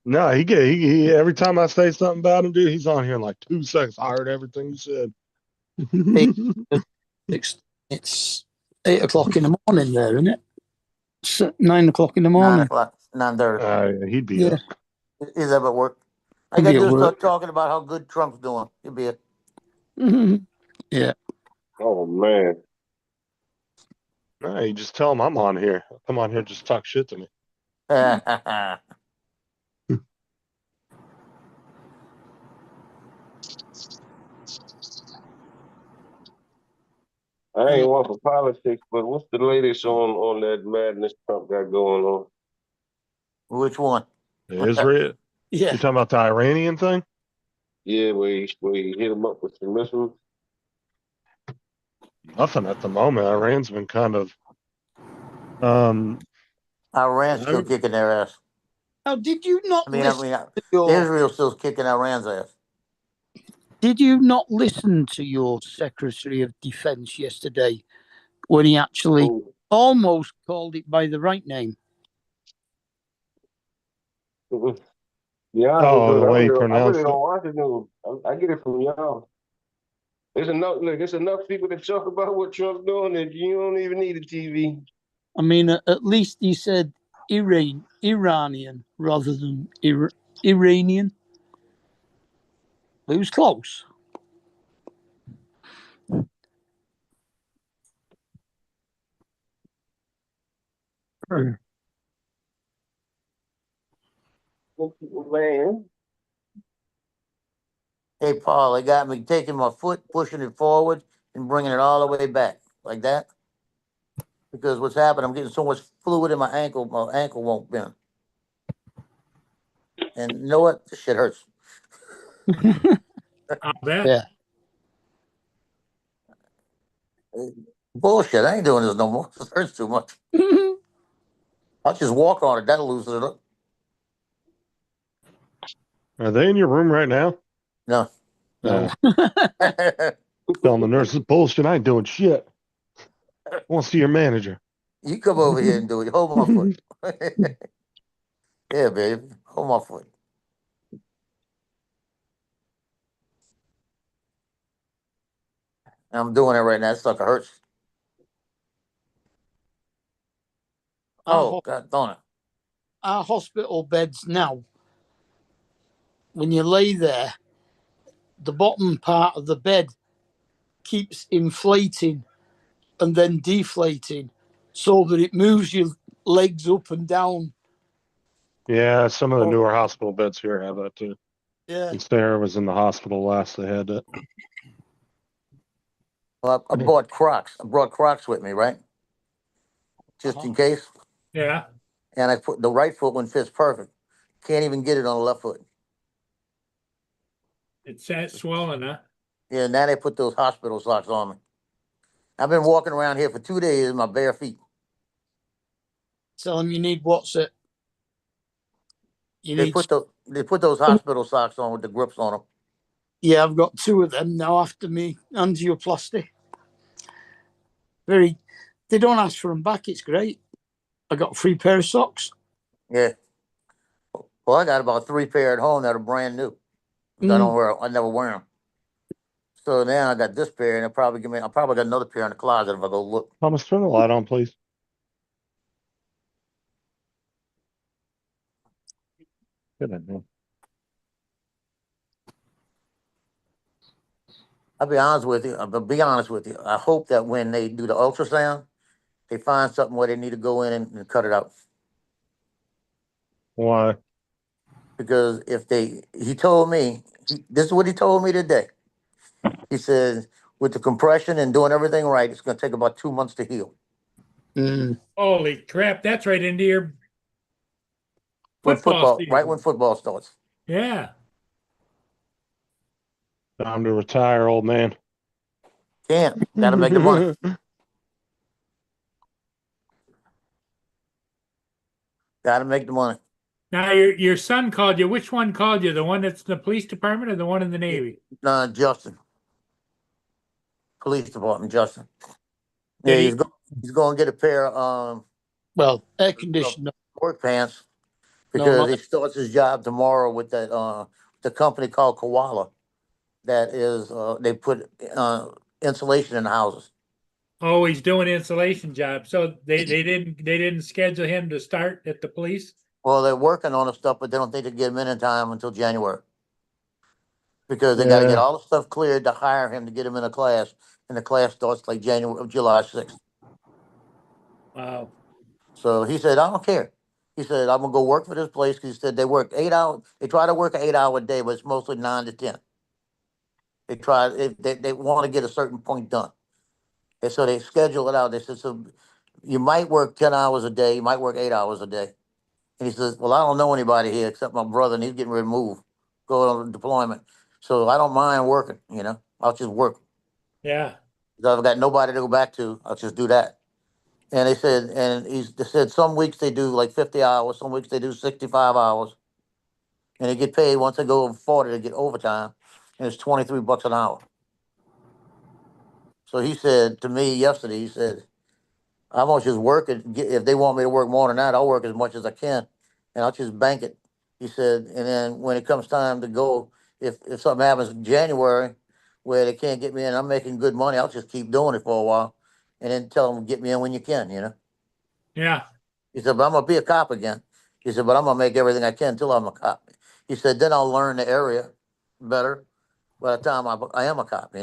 No, he every time I say something about him, dude, he's on here in like 2 seconds. I heard everything you said. It's 8 o'clock in the morning there, isn't it? It's 9 o'clock in the morning. 9 o'clock, 9:30. He'd be Yeah. up. He's up at work. I He'll got be to at do is start work. talking about how good Trump's doing. He'll be a Yeah. Oh, man. No, you just tell him I'm on here. Come on here, just talk shit to me. I ain't one for politics, but what's the latest on that madness Trump got going on? Which one? Israel. Yeah. You talking about the Iranian thing? Yeah, where he hit him up with some missiles. Nothing at the moment. Iran's been kind of Iran's still kicking their ass. Now, did you not listen to your... Israel's still kicking Iran's ass. Did you not listen to your Secretary of Defense yesterday when he actually almost called it by the right name? Yeah, the way he I pronounced really it. don't watch the news. I get it from y'all. There's enough people that talk about what Trump's doing that you don't even need a TV. I mean, at least he said Iranian rather than Iranian. It was close. Man. Hey, Paul, they got me taking my foot, pushing it forward, and bringing it all the way back like that. Because what's happened, I'm getting so much fluid in my ankle won't bend. And you know what? This shit hurts. I'll bet. Yeah. Bullshit. I ain't doing this no more. This hurts too much. I'll just walk on it. That'll loosen it up. Are they in your room right now? No. No. Telling the nurses bullshit. I ain't doing shit. I want to see your manager. You come over here and do it. Hold my foot. Yeah, baby. Hold my foot. I'm doing it right now. That sucker hurts. Oh, God, don't it? Our hospital beds now, when you lay there, the bottom part of the bed keeps inflating and then deflating so that it moves your legs up and down. Yeah, some of the newer hospital beds here have that too. Yeah. And Sarah was in the hospital last. They had that. Well, I bought Crocs. I brought Crocs with me, right? Just in case. Yeah. And I put the right foot one fits perfect. Can't even get it on the left foot. It's that swollen, huh? Yeah, now they put those hospital socks on me. I've been walking around here for 2 days in my bare feet. Tell them you need what's it? They put those hospital socks on with the grips on them. Yeah, I've got 2 of them now after me angioplasty. Very, they don't ask for them back. It's great. I got a free pair of socks. Yeah. Well, I got about 3 pair at home that are brand new. I don't wear. I never wear them. So now I got this pair, and I'll probably got another pair in the closet if I go look. Thomas, turn the light on, please. Good idea. I'll be honest with you. I'll be honest with you. I hope that when they do the ultrasound, they find something where they need to go in and cut it out. Why? Because he told me, this is what he told me today. He says, with the compression and doing everything right, it's going to take about 2 months to heal. Holy crap! That's right into your When football season. right when football starts. Yeah. Time to retire, old man. Can't. Got to make the money. Got to make the money. Now your son called you. Which one called you? The one that's in the police department or the one in the Navy? Justin. Police department, Justin. Yeah, he's going to get a pair of air conditioner work pants because he starts his job tomorrow with that the company called Koala. That is, they put insulation in the houses. Oh, he's doing insulation job. So they didn't schedule him to start at the police? Well, they're working on the stuff, but they don't think they get him in time until January. Because they got to get all the stuff cleared to hire him to get him in a class, and the class starts like July 6th. Wow. So he said, I don't care. He said, I'm gonna go work for this place because he said they work 8 hours. They try to work an 8-hour day, but it's mostly 9 to 10. They want to get a certain point done. And so they schedule it out. They said, so you might work 10 hours a day, you might work 8 hours a day. And he says, well, I don't know anybody here except my brother, and he's getting ready to move, go on deployment. So I don't mind working, I'll just work. Yeah. If I've got nobody to go back to, I'll just do that. And they said some weeks they do like 50 hours, some weeks they do 65 hours. And they get paid once they go over 40, they get overtime. And it's $23 an hour. So he said to me yesterday, he said, I'm gonna just work it. If they want me to work more than that, I'll work as much as I can, and I'll just bank it. He said, and then when it comes time to go, if something happens in January where they can't get me in, I'm making good money, I'll just keep doing it for a while, and then tell them get me in when you can, Yeah. He said, but I'm gonna be a cop again. He said, but I'm gonna make everything I can until I'm a cop. He said, then I'll learn the area better by the time I am a cop,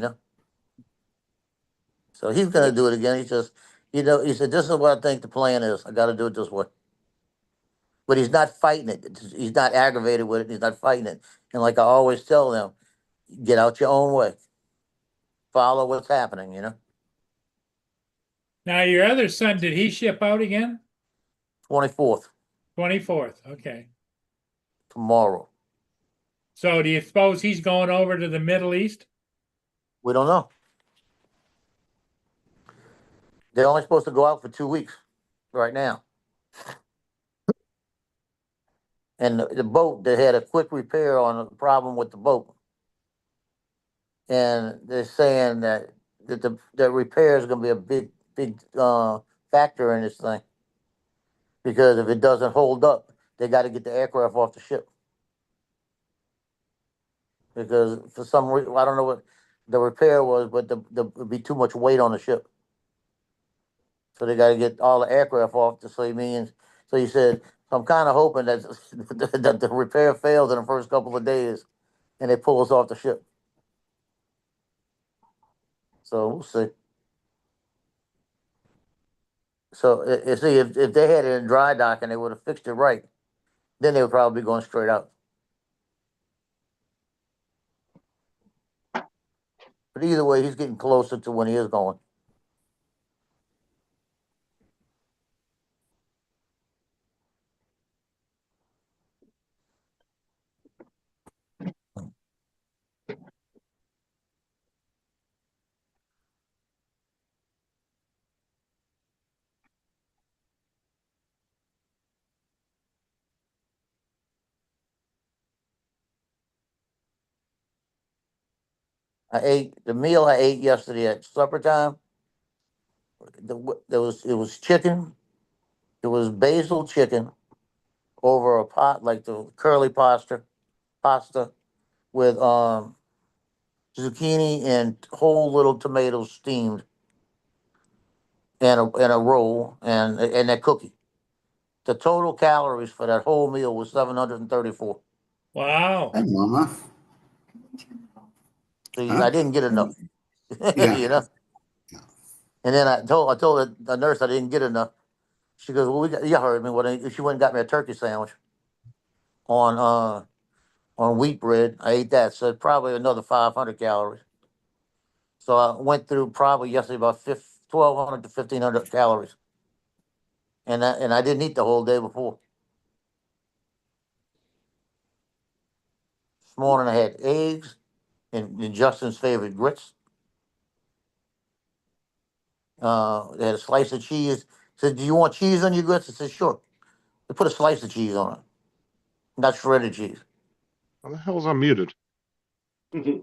So he's gonna do it again. He says, he said, this is what I think the plan is. I got to do it this way. But he's not fighting it. He's not aggravated with it. He's not fighting it. And like I always tell them, get out your own way. Follow what's happening, Now your other son, did he ship out again? 24th. 24th. Okay. Tomorrow. So do you suppose he's going over to the Middle East? We don't know. They're only supposed to go out for 2 weeks right now. And the boat, they had a quick repair on a problem with the boat. And they're saying that the repair is going to be a big factor in this thing. Because if it doesn't hold up, they got to get the aircraft off the ship. Because for some reason, I don't know what the repair was, but there'd be too much weight on the ship. So they got to get all the aircraft off. So he said, so I'm kind of hoping that that the repair fails in the first couple of days, and they pull us off the ship. So we'll see. So you see, if they had it in dry dock and they would have fixed it right, then they would probably be going straight out. But either way, he's getting closer to when he is going. The meal I ate yesterday at supper time it was chicken. It was basil chicken over a pot like the curly pasta with zucchini and whole little tomatoes steamed, and a roll and that cookie. The total calories for that whole meal was 734. Wow. Hey, Mama. See, Huh? I didn't get enough. Yeah. You know. And then I told the nurse I didn't get enough. She goes, "Well, you heard me. She went and got me a turkey sandwich on wheat bread. I ate that, so probably another 500 calories. So I went through probably yesterday about 1,200 to 1,500 calories, and I didn't eat the whole day before. This morning I had eggs and Justin's favorite grits. They had a slice of cheese. Said, "Do you want cheese on your grits?" I said, "Sure." They put a slice of cheese on it, not shredded cheese. How the hell's I muted? Yeah,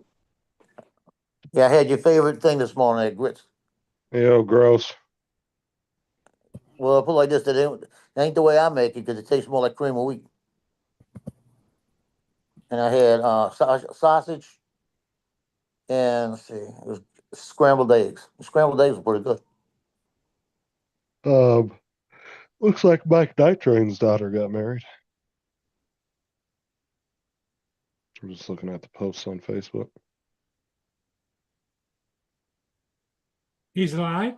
I had your favorite thing this morning, at grits. Ew, gross. Well, I put it like this, that ain't the way I make it because it tastes more like cream of wheat. And I had sausage and let's see, it was scrambled eggs. Scrambled eggs were pretty good. Looks like Mike Night Train's daughter got married. I'm just looking at the posts on Facebook. He's alive?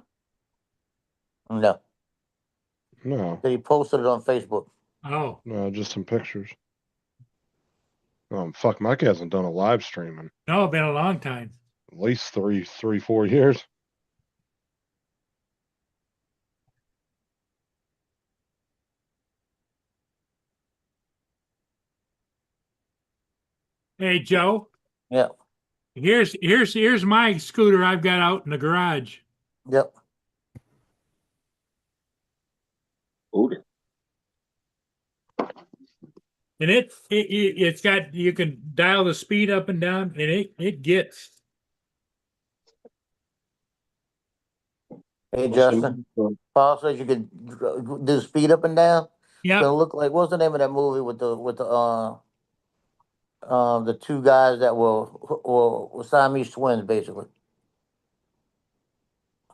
No, No, he posted it on Facebook. Oh, no, just some pictures. Fuck, Mike hasn't done a live stream in no, been a long time. at least 4 years. Hey, Joe. Yeah. Here's my scooter I've got out in the garage. Yep. And it's got, you can dial the speed up and down, and it gets. Hey, Justin. Paul says you can do the speed up and down. Yeah. It's gonna look like, what's the name of that movie with the two guys that were Siamese twins, basically.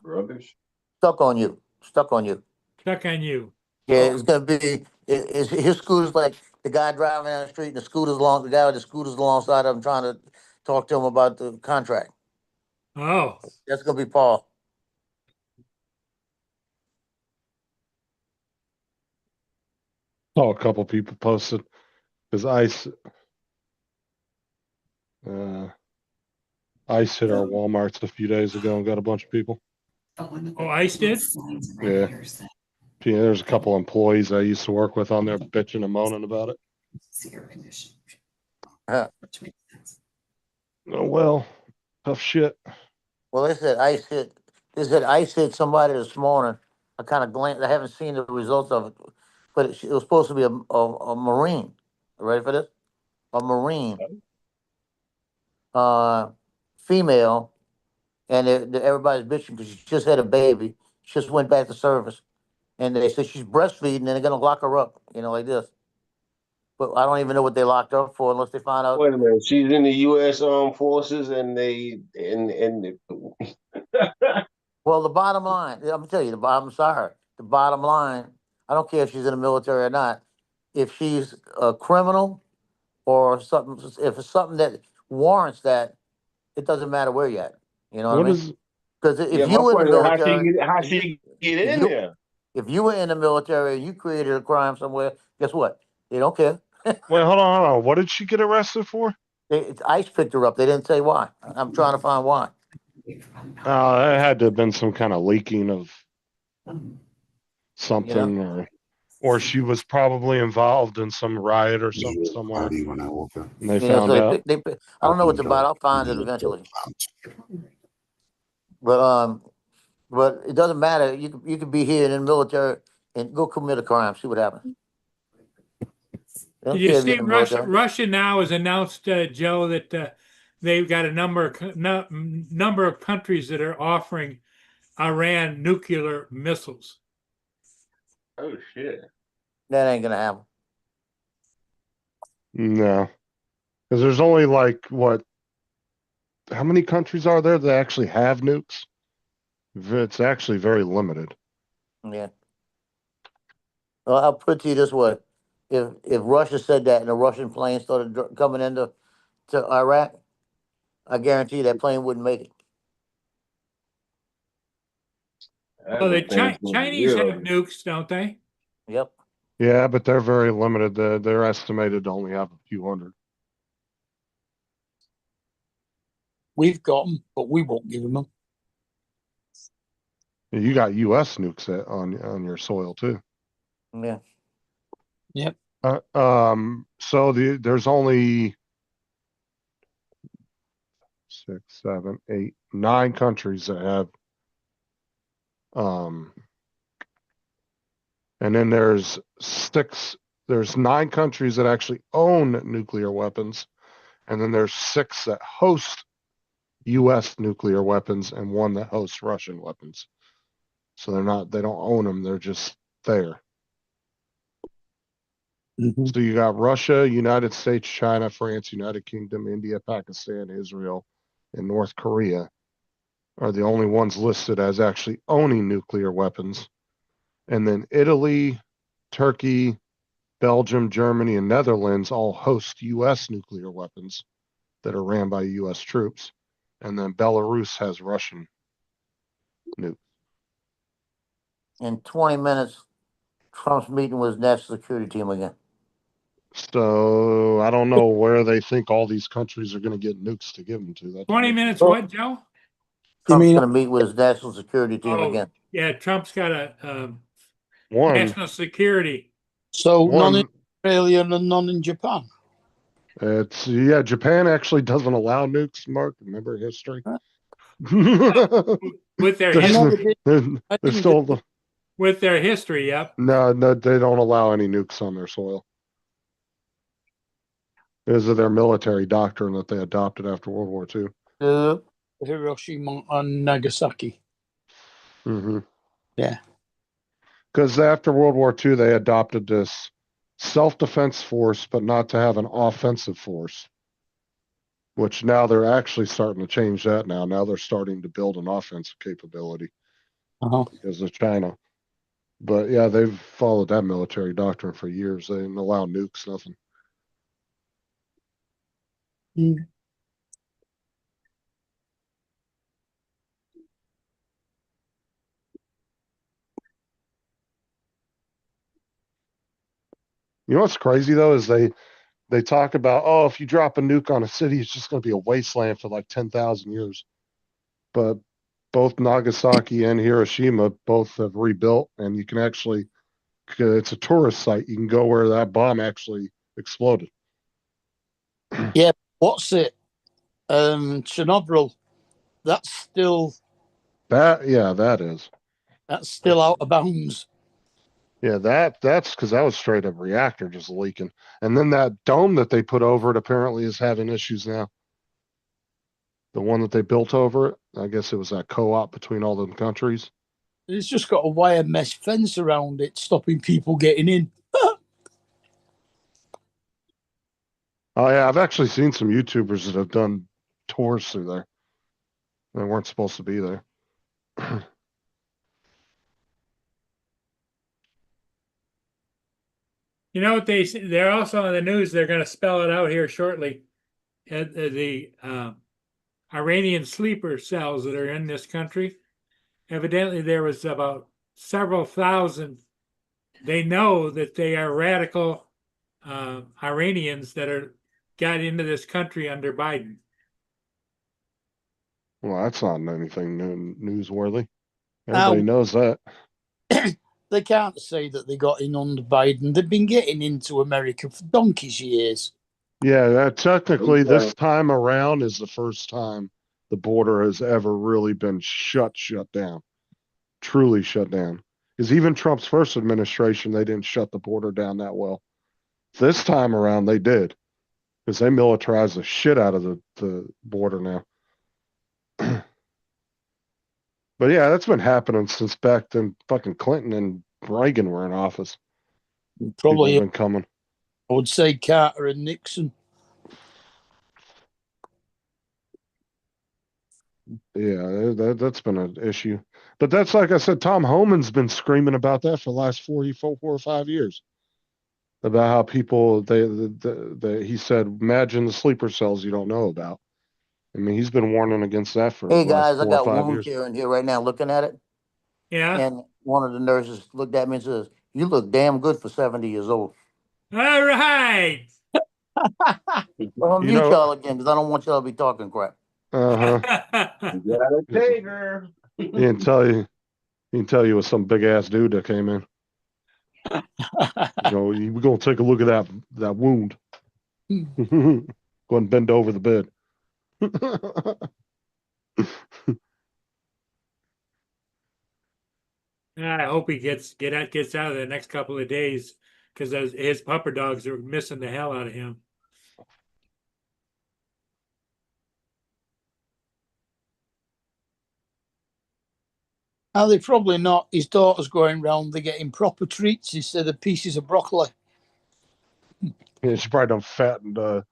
Brothers. Stuck on you. Stuck on you. Yeah, it's gonna be. His scooter's like the guy driving down the street, and the guy with the scooters alongside of him, trying to talk to him about the contract. Oh. That's gonna be Paul. Oh, a couple people posted because ice hit our Walmarts a few days ago and got a bunch of people. Oh, ICE did? Yeah. Yeah, there's a couple employees I used to work with on there bitching and moaning about it. Oh well, tough shit. Well, they said ICE hit somebody this morning. I kind of glanced. I haven't seen the results of it, but it was supposed to be a Marine. You ready for this? A Marine, female, and everybody's bitching because she just had a baby. She just went back to service, and they said she's breastfeeding, and they're gonna lock her up, like this. But I don't even know what they locked her up for unless they find out. Wait a minute, she's in the U.S. Armed Forces, and Well, the bottom line, I'm gonna tell you, I'm sorry. The bottom line, I don't care if she's in the military or not. If she's a criminal or something, if it's something that warrants that, it doesn't matter where you're at. You know what I mean? Because if you were in the military, how she get in there? If you were in the military and you created a crime somewhere, guess what? They don't care. Wait, hold on. What did she get arrested for? ICE picked her up. They didn't say why. I'm trying to find why. It had to have been some kind of leaking of something, or she was probably involved in some riot or something somewhere. When I woke up. And they found out. I don't know what it's about. I'll find it eventually. But it doesn't matter. You could be here in the military and go commit a crime. See what happens. Did you see Russia now has announced, Joe, that they've got a number of countries that are offering Iran nuclear missiles. Oh shit. That ain't gonna happen. No, because there's only like what? How many countries are there that actually have nukes? It's actually very limited. Yeah. Well, I'll put it to you this way: if Russia said that and a Russian plane started coming into Iraq, I guarantee you that plane wouldn't make it. Well, the Chinese have nukes, don't they? Yep. Yeah, but they're very limited. They're estimated to only have a few hundred. We've got them, but we won't give them. You got U.S. nukes on your soil too. Yeah. Yep. So there's only 6, 7, 8, 9 countries that have and then there's 9 countries that actually own nuclear weapons, and then there's 6 that host U.S. nuclear weapons and 1 that hosts Russian weapons. So they don't own them, they're just there. Mm-hmm. So you got Russia, United States, China, France, United Kingdom, India, Pakistan, Israel, and North Korea are the only ones listed as actually owning nuclear weapons. And then Italy, Turkey, Belgium, Germany, and Netherlands all host U.S. nuclear weapons that are ran by U.S. troops. And then Belarus has Russian nukes. In 20 minutes, Trump's meeting with his national security team again. So I don't know where they think all these countries are going to get nukes to give them to. That's 20 minutes, what, Joe? Trump's going to meet with his national security team Oh, again. yeah, Trump's got a one national security. So none in Australia and none in Japan. Japan actually doesn't allow nukes, Mark. Remember history? With their history. With their history, yep. No, they don't allow any nukes on their soil. This is their military doctrine that they adopted after World War II. Hiroshima and Nagasaki. Mm-hmm. Yeah. Because after World War II, they adopted this self-defense force, but not to have an offensive force. Which now they're actually starting to change that now. Now they're starting to build an offensive capability because of China. But yeah, they've followed that military doctrine for years. They didn't allow nukes, nothing. Mm. You know what's crazy though is they talk about, oh, if you drop a nuke on a city, it's just going to be a wasteland for like 10,000 years. But both Nagasaki and Hiroshima both have rebuilt, and you can actually, it's a tourist site. You can go where that bomb actually exploded. Yeah, what's it? Chernobyl. That's still. That is. That's still out of bounds. Yeah, that's because that was straight up reactor just leaking. And then that dome that they put over it apparently is having issues now. The one that they built over it, I guess it was that co-op between all them countries. It's just got a wire mesh fence around it, stopping people getting in. Oh yeah, I've actually seen some YouTubers that have done tours through there. They weren't supposed to be there. You know what they're also on the news. They're going to spell it out here shortly. The Iranian sleeper cells that are in this country. Evidently, there was about several thousand. They know that they are radical Iranians that got into this country under Biden. Well, that's not anything newsworthy. Everybody knows that. They can't say that they got in under Biden. They've been getting into America for donkey's years. Yeah, technically, this time around is the first time the border has ever really been shut down, truly shut down. Because even Trump's first administration, they didn't shut the border down that well. This time around, they did, because they militarized the shit out of the border now. But yeah, that's been happening since back then fucking Clinton and Reagan were in office. People Probably, have been coming. I would say Carter and Nixon. Yeah, that's been an issue. But that's like I said, Tom Homan's been screaming about that for the last 4 or 5 years. About how people he said, imagine the sleeper cells you don't know about. I mean, he's been warning against that for Hey the last guys, I 4 or got 5 wound years. care in here right now looking at it. Yeah. And one of the nurses looked at me and says, "You look damn good for 70 years old." All right. Well, I'll You mute know, y'all again because I don't want y'all to be talking crap. uh-huh. You gotta take her. He can tell you with some big ass dude that came in. We're gonna take a look at that wound. Go and bend over the bed. I hope he gets out of the next couple of days because his pupper dogs are missing the hell out of him. Are they probably not? His daughter's going round. They're getting proper treats instead of pieces of broccoli. Yeah, she probably done fatten the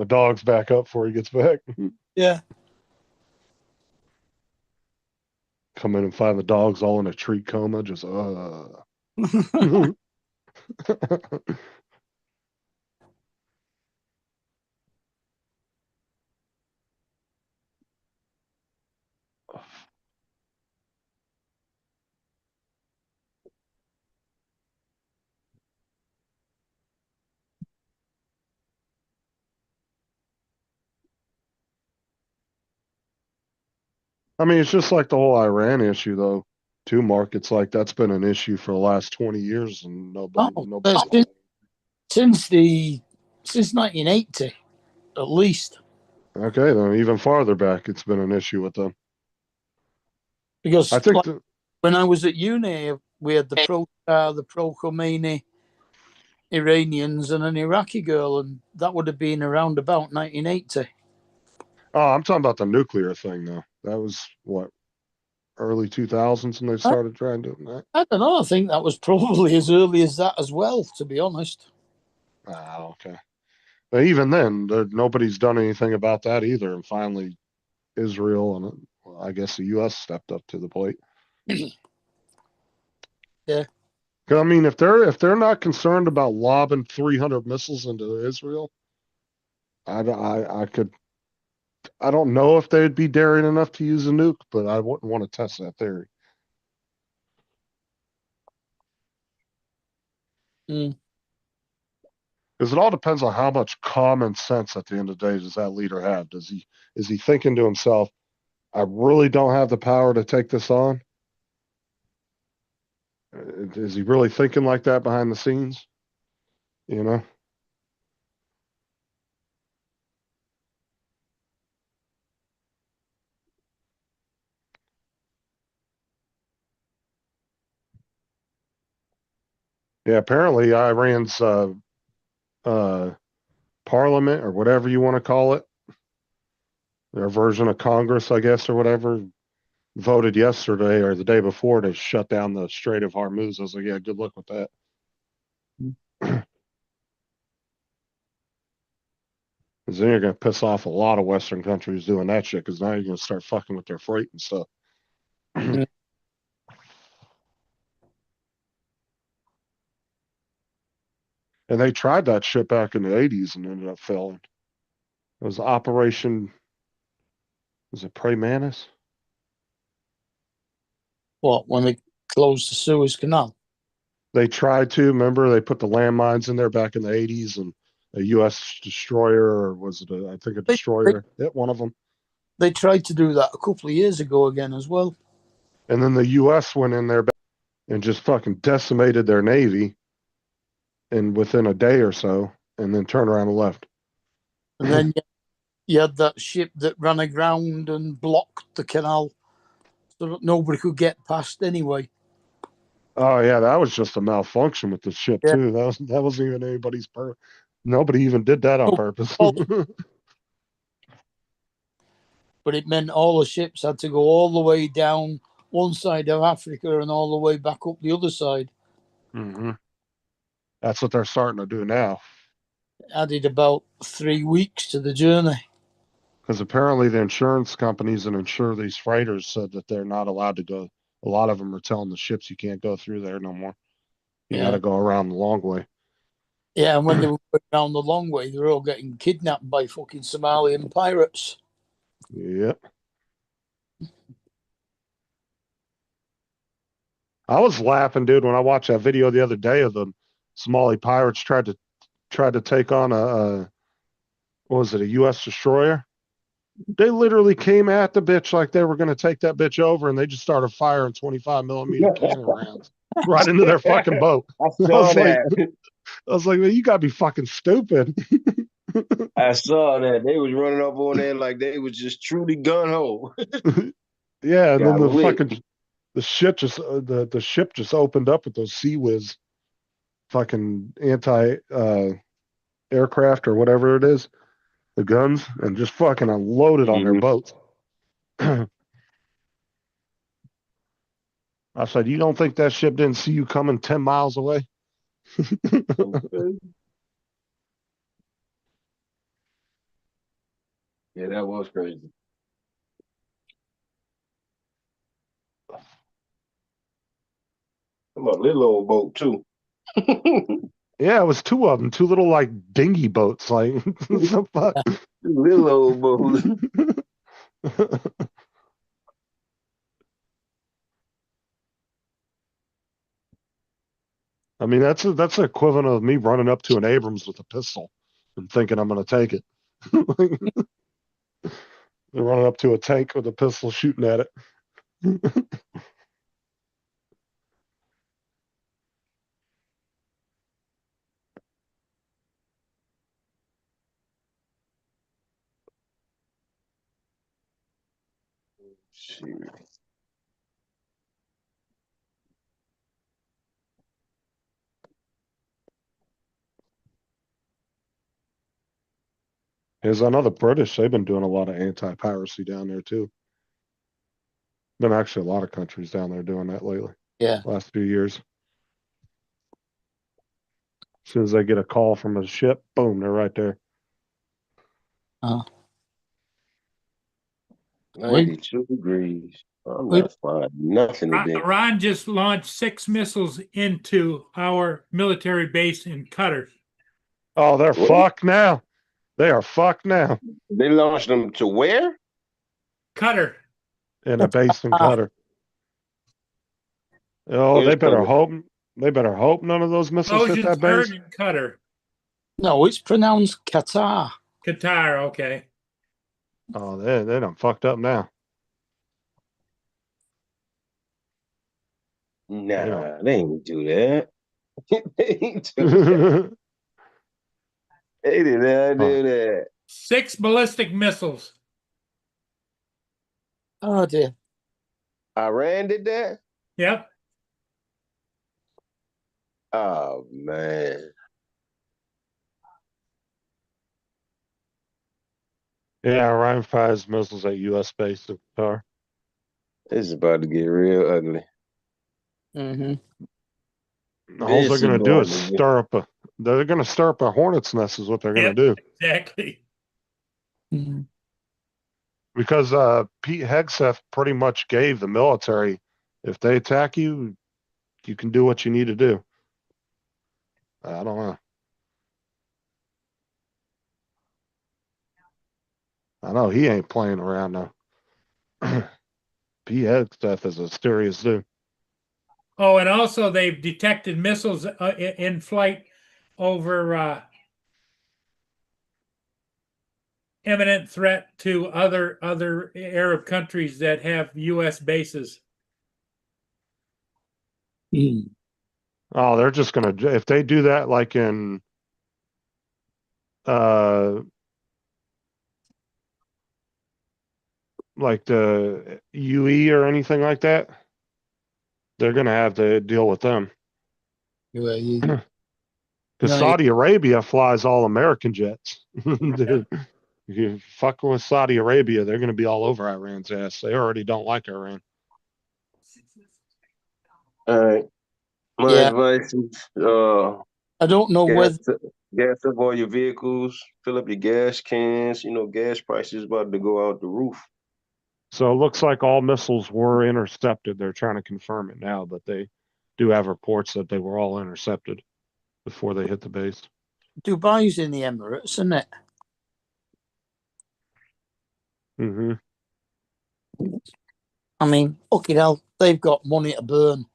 dogs back up before he gets back. Yeah. Come in and find the dogs all in a treat coma, just I mean, it's just like the whole Iran issue, though. Too, Mark. It's like that's been an issue for the last 20 years, and nobody. Since 1980, at least. Okay, then even farther back, it's been an issue with them. Because I think when I was at uni, we had the pro Khomeini Iranians and an Iraqi girl, and that would have been around about 1980. Oh, I'm talking about the nuclear thing, though. That was what, early 2000s, when they started trying doing that. I don't know. I think that was probably as early as that as well, to be honest. Ah, okay. But even then, nobody's done anything about that either. And finally, Israel and I guess the U.S. stepped up to the plate. Yeah. I mean, if they're not concerned about lobbing 300 missiles into Israel, I don't know if they'd be daring enough to use a nuke, but I wouldn't want to test that theory. Mm. Because it all depends on how much common sense at the end of the day does that leader have. Is he thinking to himself, I really don't have the power to take this on? Is he really thinking like that behind the scenes? You know? Yeah, apparently Iran's parliament, or whatever you want to call it, their version of Congress, I guess, or whatever, voted yesterday or the day before to shut down the Strait of Hormuz. I was like, yeah, good luck with that. Because then you're going to piss off a lot of Western countries doing that shit, because now you're going to start fucking with their freight and stuff. Yeah. And they tried that shit back in the 80s and ended up failing. It was Operation, was it Prey Manus? What, when they closed the Suez Canal? They tried to, remember, they put the landmines in there back in the 80s, and a U.S. destroyer, or was it, I think a destroyer, hit one of them. They tried to do that a couple of years ago again as well. And then the U.S. went in there and just fucking decimated their Navy and within a day or so, and then turned around and left. And then you had that ship that ran aground and blocked the canal so that nobody could get past anyway. Oh yeah, that was just a malfunction with the ship too. That wasn't even anybody's Nobody even did that on purpose. but it meant all the ships had to go all the way down one side of Africa and all the way back up the other side. Hmm. That's what they're starting to do now. Added about 3 weeks to the journey. Because apparently the insurance companies that insure these freighters said that they're not allowed to go. A lot of them are telling the ships you can't go through there no more. You got to go around the long way. Yeah, and when they were going down the long way, they were all getting kidnapped by fucking Somalian pirates. Yep. I was laughing, dude, when I watched that video the other day of the Somali pirates tried to take on what was it, a U.S. destroyer? They literally came at the bitch like they were going to take that bitch over, and they just started firing 25 millimeter cannon rounds right into their fucking boat. I saw that. I was like, man, you gotta be fucking stupid. I saw that. They was running up on there like they was just truly gun ho. Yeah, and then the Golly. fucking the ship just opened up with those Sea Whiz fucking anti aircraft or whatever it is, the guns, and just fucking unloaded on their boats. I said, you don't think that ship didn't see you coming 10 miles away? Yeah, that was crazy. Come on, little old boat too. Yeah, it was two of them, two little like dinghy boats, like the fuck? Little old boat. I mean, that's the equivalent of me running up to an Abrams with a pistol and thinking I'm going to take it. They're running up to a tank with a pistol shooting at it. Shoot. As I know the British, they've been doing a lot of anti-piracy down there too. Been actually a lot of countries down there doing that lately. Yeah. Last few years. As soon as they get a call from a ship, boom, they're right there. 92 degrees. I'm not finding nothing to do. Iran just launched 6 missiles into our military base in Qatar. Oh, they're fucked now. They are fucked now. They launched them to where? Qatar. In a base in Qatar. Oh, they better hope. They better hope none of those missiles hit that base. In Qatar. No, it's pronounced Qatar. Qatar, okay. Oh, they done fucked up now. Nah, they ain't do that. They ain't do that. They did not do that. 6 ballistic missiles. Oh dear. Iran did that? Yep. Oh man. Yeah, Iran fires missiles at U.S. base in Qatar. This is about to get real ugly. Mm-hmm. All they're going to do is stir up they're going to stir up a hornet's nest is what they're going to do. Exactly. Mm-hmm. Because Pete Hegseth pretty much gave the military, if they attack you, you can do what you need to do. I don't know. I know he ain't playing around now. Pete Hegseth is a serious dude. Oh, and also they've detected missiles in flight over imminent threat to other Arab countries that have U.S. bases. Mm. Oh, they're just gonna, if they do that like in like the UE or anything like that, they're gonna have to deal with them. Because Saudi Arabia flies all American jets. Dude. You fuck with Saudi Arabia, they're going to be all over Iran's ass. They already don't like Iran. All right. My Yeah. advice is I don't know whether gas up all your vehicles, fill up your gas cans. Gas prices about to go out the roof. So it looks like all missiles were intercepted. They're trying to confirm it now, but they do have reports that they were all intercepted before they hit the base. Dubai's in the Emirates, isn't it? Mm-hmm. I mean, fucking hell, they've got money to burn.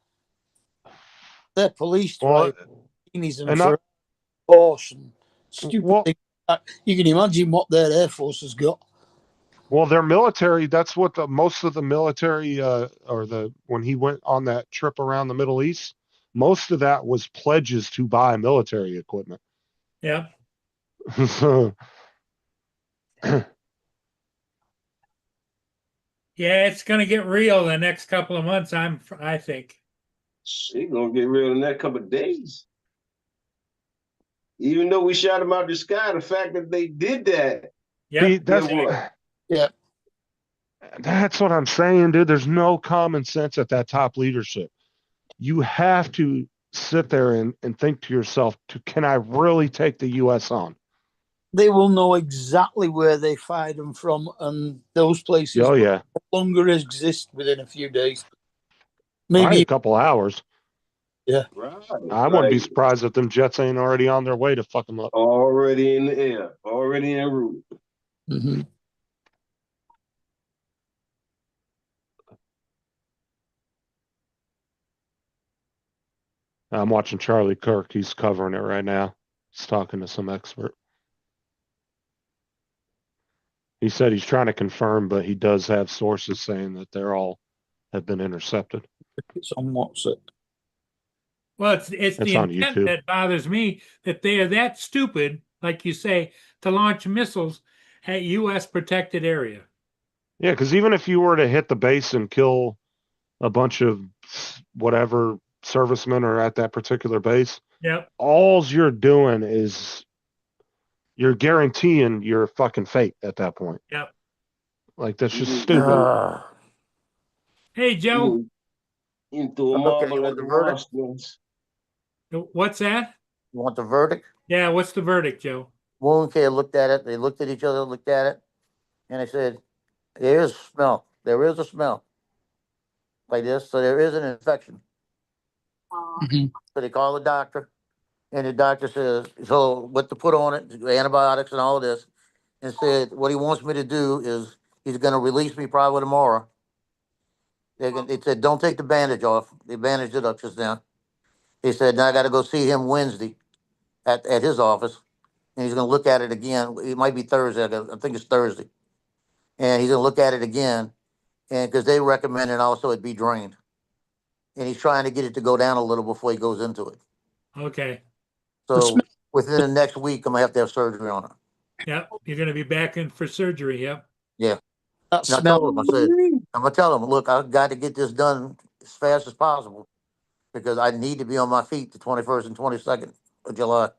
Their police Well, drive bikinis and and for not, horse and stupid well, things like that. You can imagine what their Air Force has got. well, their military, that's what most of the military, when he went on that trip around the Middle East, most of that was pledges to buy military equipment. Yeah. So, Yeah, it's going to get real the next couple of months, I think. It's gonna get real in that couple of days. Even though we shot them out the sky, the fact that they did that. Yeah. Yeah. That's what I'm saying, dude. There's no common sense at that top leadership. You have to sit there and think to yourself, can I really take the U.S. on? They will know exactly where they fired them from, and those places Oh, yeah. no longer exist within a few days. Probably Maybe a couple hours. Yeah. Right. I wouldn't be surprised if them jets ain't already on their way to fuck them up. Already in the air, already en route. Mm-hmm. I'm watching Charlie Kirk. He's covering it right now. He's talking to some expert. He said he's trying to confirm, but he does have sources saying that they're all have been intercepted. It's on WhatsApp. Well, it's the on intent YouTube. that bothers me, that they are that stupid, like you say, to launch missiles at U.S. protected area. Yeah, because even if you were to hit the base and kill a bunch of whatever servicemen are at that particular base, Yep. all you're doing is you're guaranteeing your fucking fate at that point. Yep. Like, that's just stupid. Hey, Joe. Into a Okay, marble you at want the the verdict? Roscoe's. What's that? You want the verdict? Yeah, what's the verdict, Joe? Wound care looked at it. They looked at each other, looked at it, and they said, there is a smell. There is a smell. Like this. So there is an infection. So they call the doctor, and the doctor says, so what to put on it, antibiotics and all of this, and said, what he wants me to do is he's going to release me probably tomorrow. They said, don't take the bandage off. They bandaged it up just now. They said, now I got to go see him Wednesday at his office, and he's going to look at it again. It might be Thursday. I think it's Thursday. And he's going to look at it again, and because they recommended also it be drained. And he's trying to get it to go down a little before he goes into it. Okay. So within the next week, I'm going to have surgery on it. Yep. You're going to be back in for surgery. Yep. Yeah. And I told him, I said, I'm going to tell him, look, I've got to get this done as fast as possible because I need to be on my feet the 21st and 22nd of July.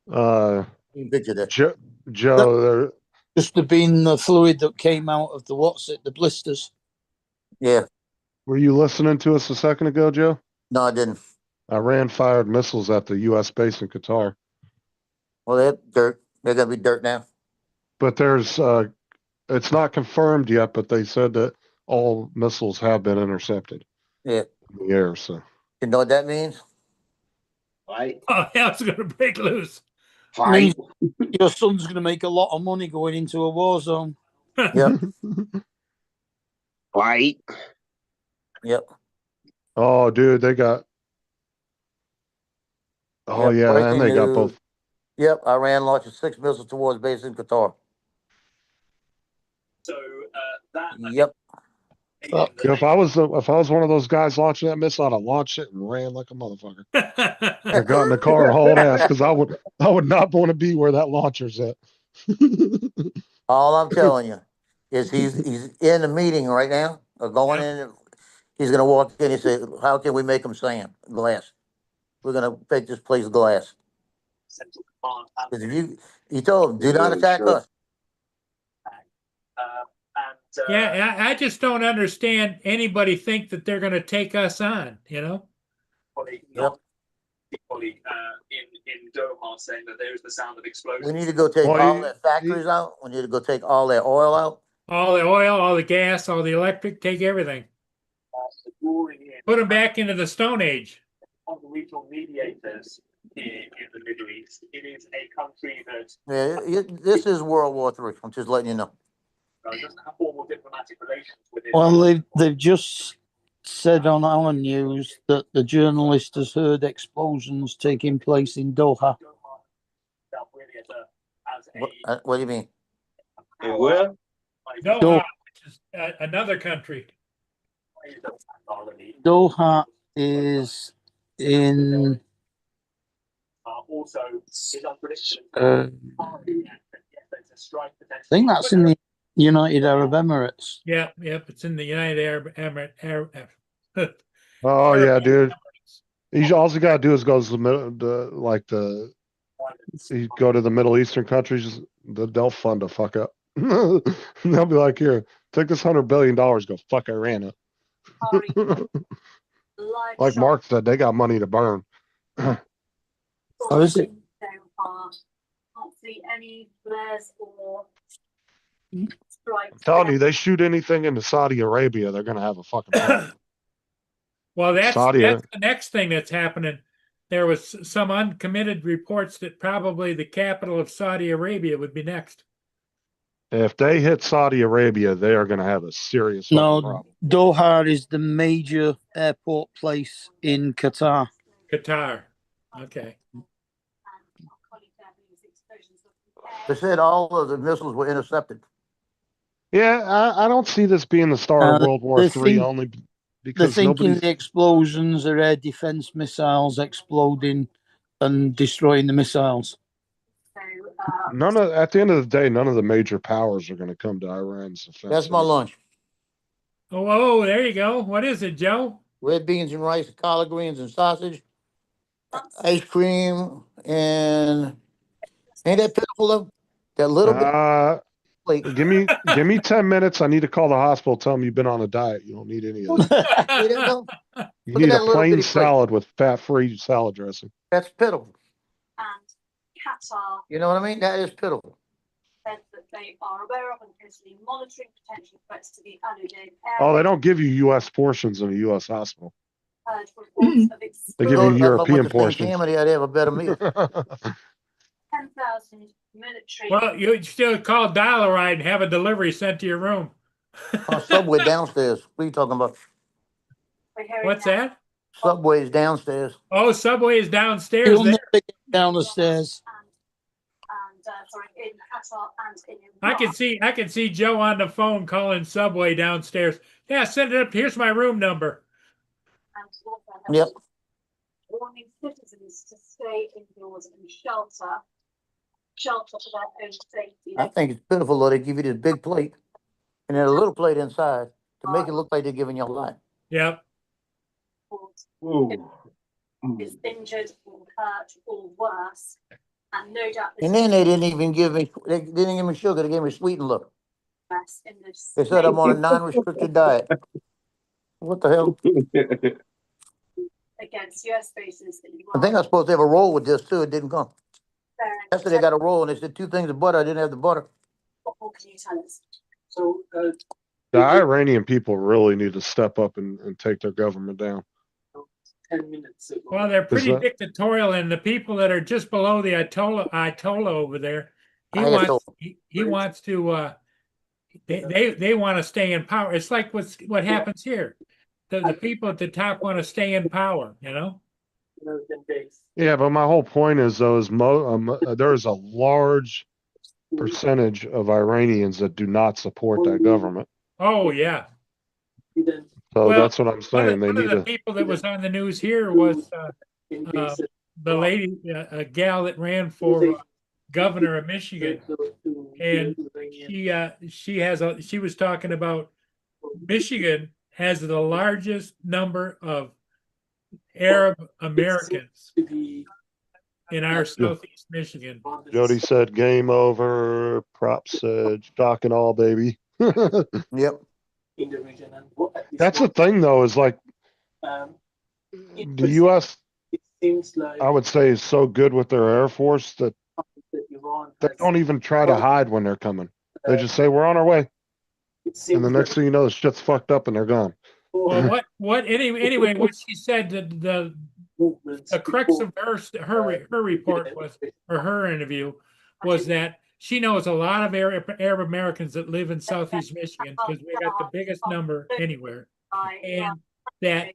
You can picture that. Joe, just to be in the fluid that came out of the blisters. Yeah. Were you listening to us a second ago, Joe? No, I didn't. Iran fired missiles at the U.S. base in Qatar. Well, they're dirt. They're going to be dirt now. But there's, it's not confirmed yet, but they said that all missiles have been intercepted. Yeah. In the air, so. You know what that means? Fight. Oh, hell's going to break loose. Fight. Your son's going to make a lot of money going into a war zone. Yep. Fight. Yep. Oh, dude, they got. Oh, Yep. yeah, Breaking and they got news. both. Yep. Iran launches 6 missiles towards base in Qatar. So that. Yep. If I was one of those guys launching that missile, I'd have launched it and ran like a motherfucker. I got in the car and hauled ass because I would not want to be where that launcher's at. All I'm telling you is he's in a meeting right now, or going in. He's going to walk in and say, how can we make them sand, glass? We're going to make this place glass. Because if you told him, do not attack us. Yeah, I just don't understand anybody think that they're going to take us on, you know? Yep. In Doha saying that there is the sound of explosions. We need to go take Well, all he- their factories out. We need to go take all their oil out. All the oil, all the gas, all the electric, take everything. Put them back into the Stone Age. On the regional mediators in the Middle East, it is a country that Yeah, this is World War III. I'm just letting you know. doesn't have formal diplomatic relations with it. Well, they've just said on our news that the journalist has heard explosions taking place in Doha. What do you mean? And where? Doha, which is another country. Doha is in Also, is unpredictable. I think that's in the United Arab Emirates. Yep, it's in the United Arab Emirates. Oh yeah, dude. You also got to do is go to you go to the Middle Eastern countries. They'll fund the fuck up. They'll be like, here, take this $100 billion, go fuck Iran up. Like Mark said, they got money to burn. Oh, is it? Can't see any flares or strikes. I'm telling you, they shoot anything into Saudi Arabia, they're gonna have a fucking problem. Well, that's Saudi- the next thing that's happening. There was some uncommitted reports that probably the capital of Saudi Arabia would be next. If they hit Saudi Arabia, they are gonna have a serious fucking No, problem. Doha is the major airport place in Qatar. Qatar. Okay. They said all of the missiles were intercepted. Yeah, I don't see this being the start of World War they III think- only They're because thinking nobody's. the explosions are air defense missiles exploding and destroying the missiles. At the end of the day, none of the major powers are going to come to Iran's defense. That's my lunch. Oh, there you go. What is it, Joe? Red beans and rice, collard greens and sausage, ice cream, and ain't that pitiful though? That little bit. Like, Give me 10 minutes. I need to call the hospital. Tell them you've been on a diet. You don't need any of that. see that though? You Look at need that a little plain bitty plate. salad with fat-free salad dressing. That's pitiful. And Qatar You know what I mean? That is pitiful. said that they are aware of and closely monitoring potential threats to the Al Udeid Oh, they don't give you U.S. portions in a U.S. hospital. heard reports of They give Go you to European with the same portions. family, I'd have a better meal. 10,000 military. Well, you still call Dial-A-Ride and have a delivery sent to your room. Subway downstairs. What are you talking about? We're hearing What's now. that? Subway's downstairs. Oh, Subway is downstairs You'll there. never get down the stairs. And sorry, in Qatar and in I can see Joe on the phone calling Subway downstairs. Yeah, send it up. Here's my room number. and also Yep. warning citizens to stay indoors and shelter for their own safety. I think it's pitiful though. They give you this big plate and then a little plate inside to make it look like they're giving you a lot. Yep. Is injured or hurt or worse, and no doubt this And then they didn't even give me, they didn't give me sugar. They gave me sweetened look. mess in this. They said I'm on a non-restricted diet. What the hell? Against US bases in I think I was supposed to have a roll with this too. It didn't come. Iran. Yesterday I got a roll and they said 2 things of butter. I didn't have the butter. What can you tell us? So, The Iranian people really need to step up and take their government down. 10 minutes ago. Well, they're pretty that- dictatorial, and the people that are just below the Ayatollah over there, he Ayatollah. wants to. They want to stay in power. It's like what happens here. The people at the top want to stay in power. You know. Yeah, but my whole point is though is there's a large percentage of Iranians that do not support that government. Oh yeah. So Well, that's what I'm saying. They One need of the to. people that was on the news here was the lady, a gal that ran for governor of Michigan, and she was talking about Michigan has the largest number of Arab Americans in our southeast Michigan. Jody said game over. Prop said shock and all, baby. Yep. in the region. And what, at this That's the point, thing though, is like the US, it seems like I would say, is so good with their Air Force that Iran they has, don't even try to hide when they're coming. They just say, we're on our way. it And seems the next thing you know, the shit's fucked up and they're gone. Well, anyway, what she said, the crux of her report was, or her interview, was that she knows a lot of Arab Americans that live in Southeast Michigan because we got the biggest number anywhere, and that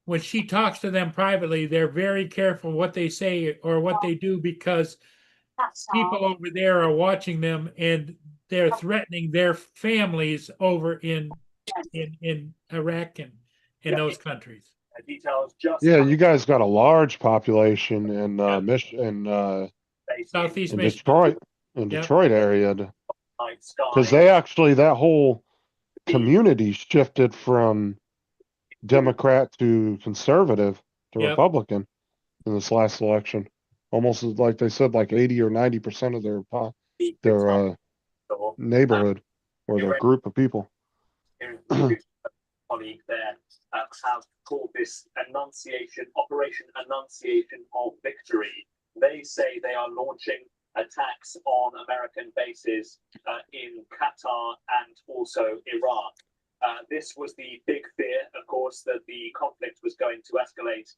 when she talks to them privately, they're very careful what they say or what they do because people over there are watching them and they're threatening their families over in Iraq and in those countries. Yeah, you guys got a large population in Southeast in Michigan. Detroit, in Yep. Detroit area, because they actually, that whole community shifted from Democrat to conservative to Yep. Republican in this last election. Almost like they said, like 80 or 90% of their neighborhood or their group of people. colleague there have called this Operation Annunciation of Victory. They say they are launching attacks on American bases in Qatar and also Iraq. This was the big fear, of course, that the conflict was going to escalate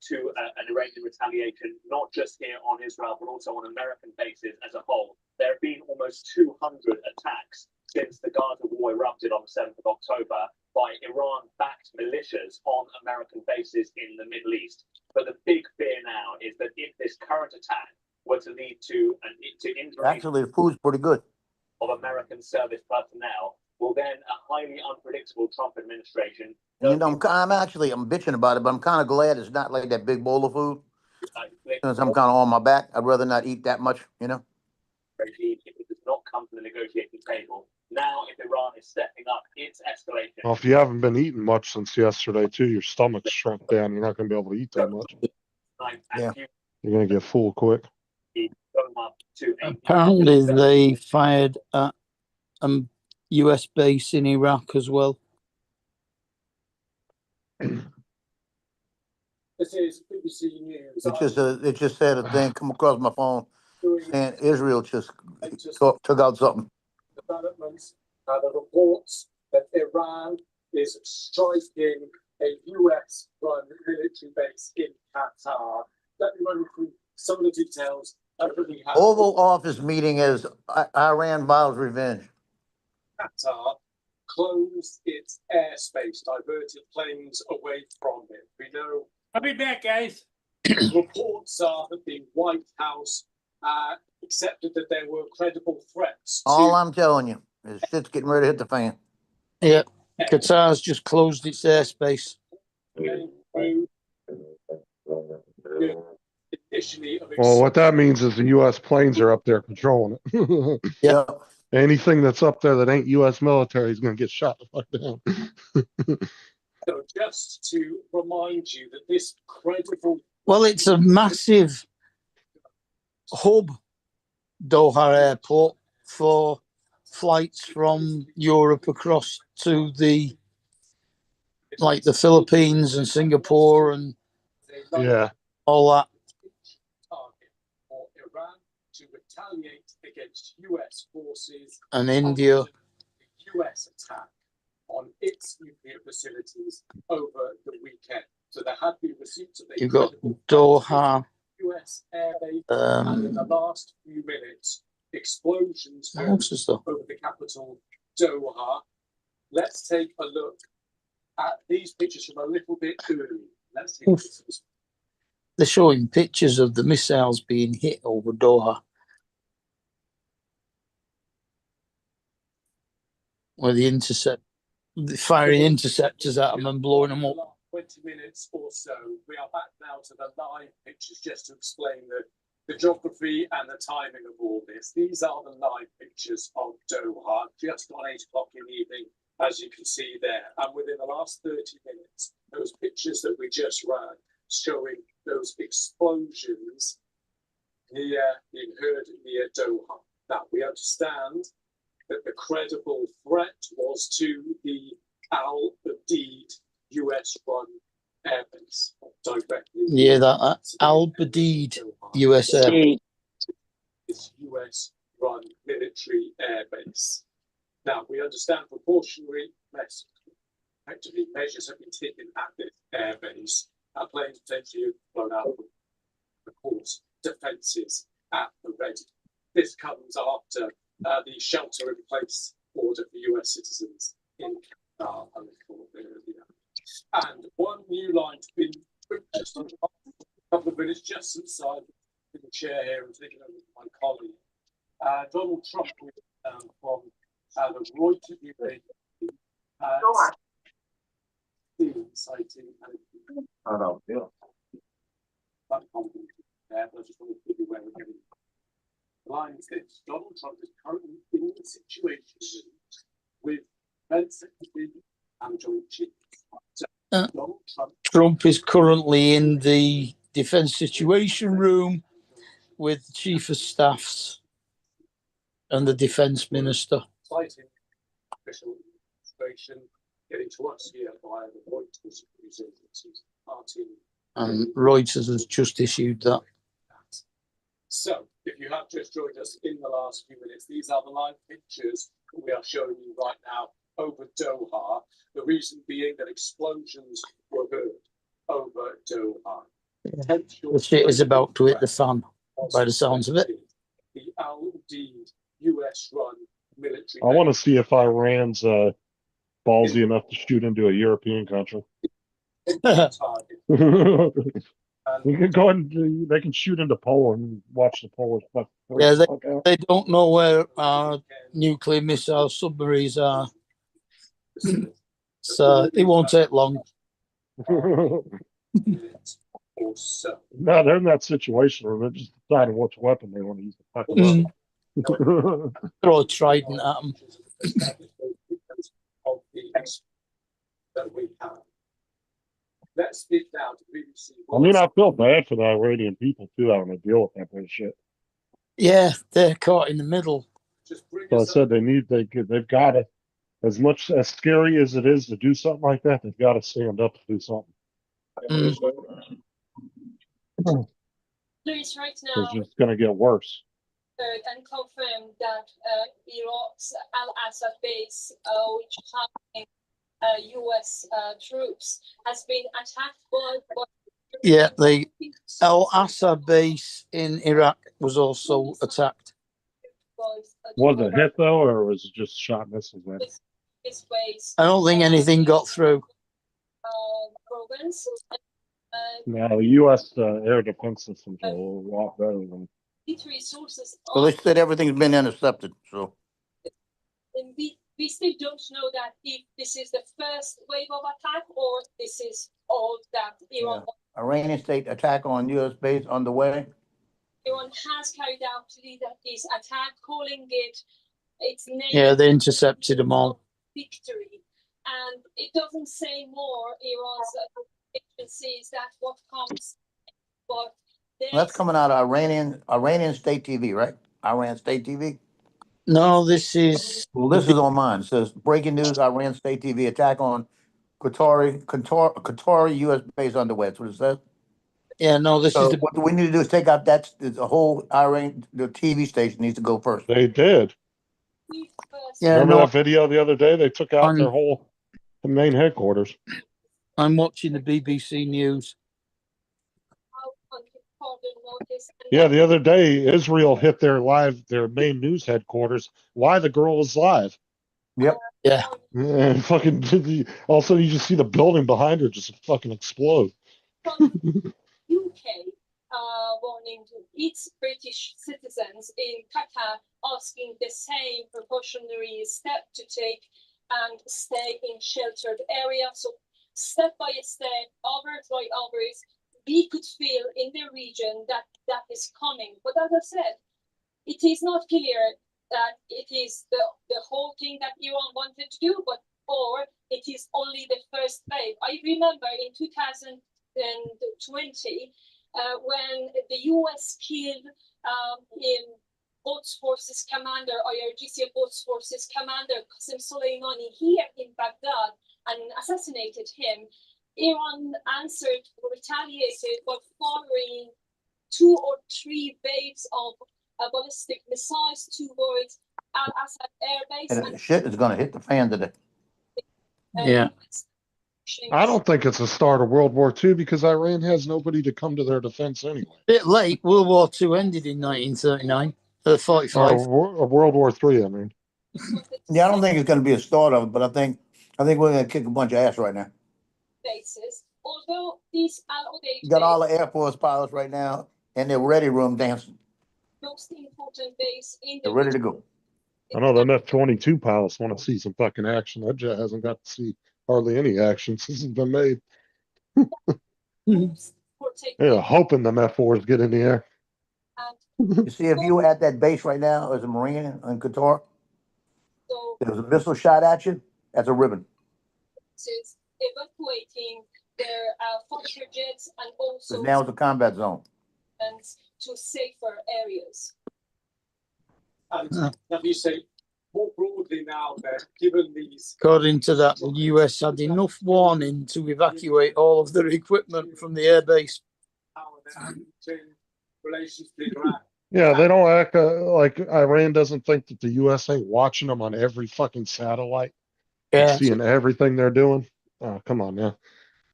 to an Iranian retaliation, not just here on Israel, but also on American bases as a whole. There have been almost 200 attacks since the Gaza war erupted on the 7th of October by Iran-backed militias on American bases in the Middle East. But the big fear now is that if this current attack were to lead to injury Actually, the food's pretty good. of American service personnel, well, then a highly unpredictable Trump administration. You know, I'm bitching about it, but I'm kind of glad it's not like that big bowl of food. Since I'm kind of on my back, I'd rather not eat that much, you know. Regime if it does not come to the negotiating table. Now, if Iran is stepping up its escalation, Well, if you haven't been eating much since yesterday too, your stomach's shrunk down. You're not going to be able to eat that much. Yeah. You're going to get full quick. Apparently, they fired at US base in Iraq as well. this is BBC News. It just said a thing come across my phone saying Israel just took out something. Developments, the reports that Iran is striking a US-run military base in Qatar. Let me run through some of the details. Oval Office meeting as Iran vows revenge. Qatar closed its airspace, diverted planes away from it. We know. I'll be back, guys. Reports are that the White House accepted that there were credible threats. All I'm telling you is shit's getting ready to hit the fan. Yeah, Qatar's just closed its airspace. Well, what that means is the U.S. planes are up there controlling it. Yeah. Anything that's up there that ain't U.S. military is going to get shot the fuck down. So just to remind you that this credible... Well, it's a massive hub, Doha Airport, for flights from Europe across to the Philippines and Singapore and all that. Target for Iran to retaliate against US forces and India. The US attack on its nuclear facilities over the weekend. So there had been receipts of the You've got Doha, US airbase, and in the last few minutes, explosions over the capital, Doha. Let's take a look at these pictures from a little bit early. Let's take this. They're showing pictures of the missiles being hit over Doha, where firing interceptors at them and blowing them up. 20 minutes or so. We are back now to the live pictures just to explain the geography and the timing of all this. These are the live pictures of Doha, just on 8 o'clock in the evening, as you can see there. And within the last 30 minutes, those pictures that we just ran showing those explosions being heard near Doha. Now, we understand that the credible threat was to the Al Udeid US-run airbase directly. Yeah, that Al Udeid US Air. This US-run military airbase. Now, we understand proportionally less effectively measures have been taken at this airbase. Planes potentially have blown out, of course, defences at the ready. This comes after the shelter-in-place order for US citizens in Qatar. And one new line's been just a couple of minutes just inside the chair here and taking over my colleague. Donald Trump from the Reuters UAE citing I don't feel. but I just want to give you where we're getting. The line is this: Donald Trump is currently in the situation with Fed Secretary and Joint Chiefs. So Donald Trump is currently in the Defense Situation Room with the Chief of Staffs and the Defense Minister. citing official administration getting to us here via the Reuters news agencies. And Reuters has just issued that. So, if you have just joined us in the last few minutes, these are the live pictures we are showing you right now over Doha. The reason being that explosions were heard over Doha. The shit is about to hit the fan, by the sounds of it. The Al Udeid US-run military. I want to see if Iran's ballsy enough to shoot into a European country. We can go and they can shoot into Poland and watch the Polish. Yeah, they don't know where our nuclear missile submarines are. So it won't take long. No, they're in that situation where they're just deciding which weapon they want to use to fuck them up. Throw a trident at them. That we have. Let's speak now to BBC. I mean, I feel bad for the Iranian people too having to deal with that bullshit. Yeah, they're caught in the middle. So I said they've got to, as much as scary as it is to do something like that, they've got to stand up to do something. Louis, right now, It's just going to get worse. and confirmed that Iraq's Al Assad base, which housing US troops, has been attacked by. Yeah, the Al Assad base in Iraq was also attacked. Was it hit though, or was it just shot missiles? Man? This base. I don't think anything got through. Province. No, the U.S. air defense systems are a lot better than. Resources. So they said everything's been intercepted, so. And we still don't know that if this is the first wave of attack or this is all that Iran. Iranian state attack on U.S. base underway. Iran has carried out this attack, calling it its name. Yeah, they intercepted them all. Victory, and it doesn't say more. Iran's agencies that what comes, but That's coming out of Iranian state TV, right? Iran state TV. No, this is. Well, this is on mine. It says breaking news: Iran state TV attack on Qatari U.S. base underway. That's what it says. Yeah, no, this So is. what we need to do is take out the whole Iran. The TV station needs to go first. They did. Yeah, remember no, that video the other day? They took out their whole main headquarters. I'm watching the BBC News. Yeah, the other day Israel hit their main news headquarters. Why the girl was live? Yep. Yeah. And fucking all of a sudden you just see the building behind her just fucking explode. UK warning its British citizens in Qatar, asking the same precautionary step to take and stay in sheltered areas. So step by step, hours by hours, we could feel in the region that is coming. But as I said, it is not clear that it is the whole thing that Iran wanted to do, or it is only the first wave. I remember in 2020 when the US killed Quds Forces commander, IRGC Quds Forces commander Qasem Soleimani here in Baghdad and assassinated him, Iran answered, retaliated by firing 2 or 3 waves of ballistic missiles towards Al-Assad air base. And shit is gonna hit the fan today. Yeah. I don't think it's the start of World War II because Iran has nobody to come to their defense anyway. Bit late. World War II ended in 1939. 45. Of World War III, I mean. Yeah, I don't think it's gonna be a start of it, but I think we're gonna kick a bunch of ass right now. Bases. Although these Al-Udeid You got all the Air Force pilots right now in their ready room dancing. most important base in They're the ready to go. I know them F-22 pilots want to see some fucking action. That jet hasn't got to see hardly any action since it's been made. Yeah, hoping them F-4s get in the air. You see, if you were at that base right now as a Marine in Qatar, there was a missile shot at you, that's a ribbon. Evacuating their fighter jets and also Because now it's a combat zone. to safer areas. And let me say more broadly now that given these According to that, the US had enough warning to evacuate all of their equipment from the airbase. relations to Iran, Yeah, they don't act like Iran doesn't think that the US ain't watching them on every fucking satellite. Yeah. Seeing everything they're doing. Oh, come on now.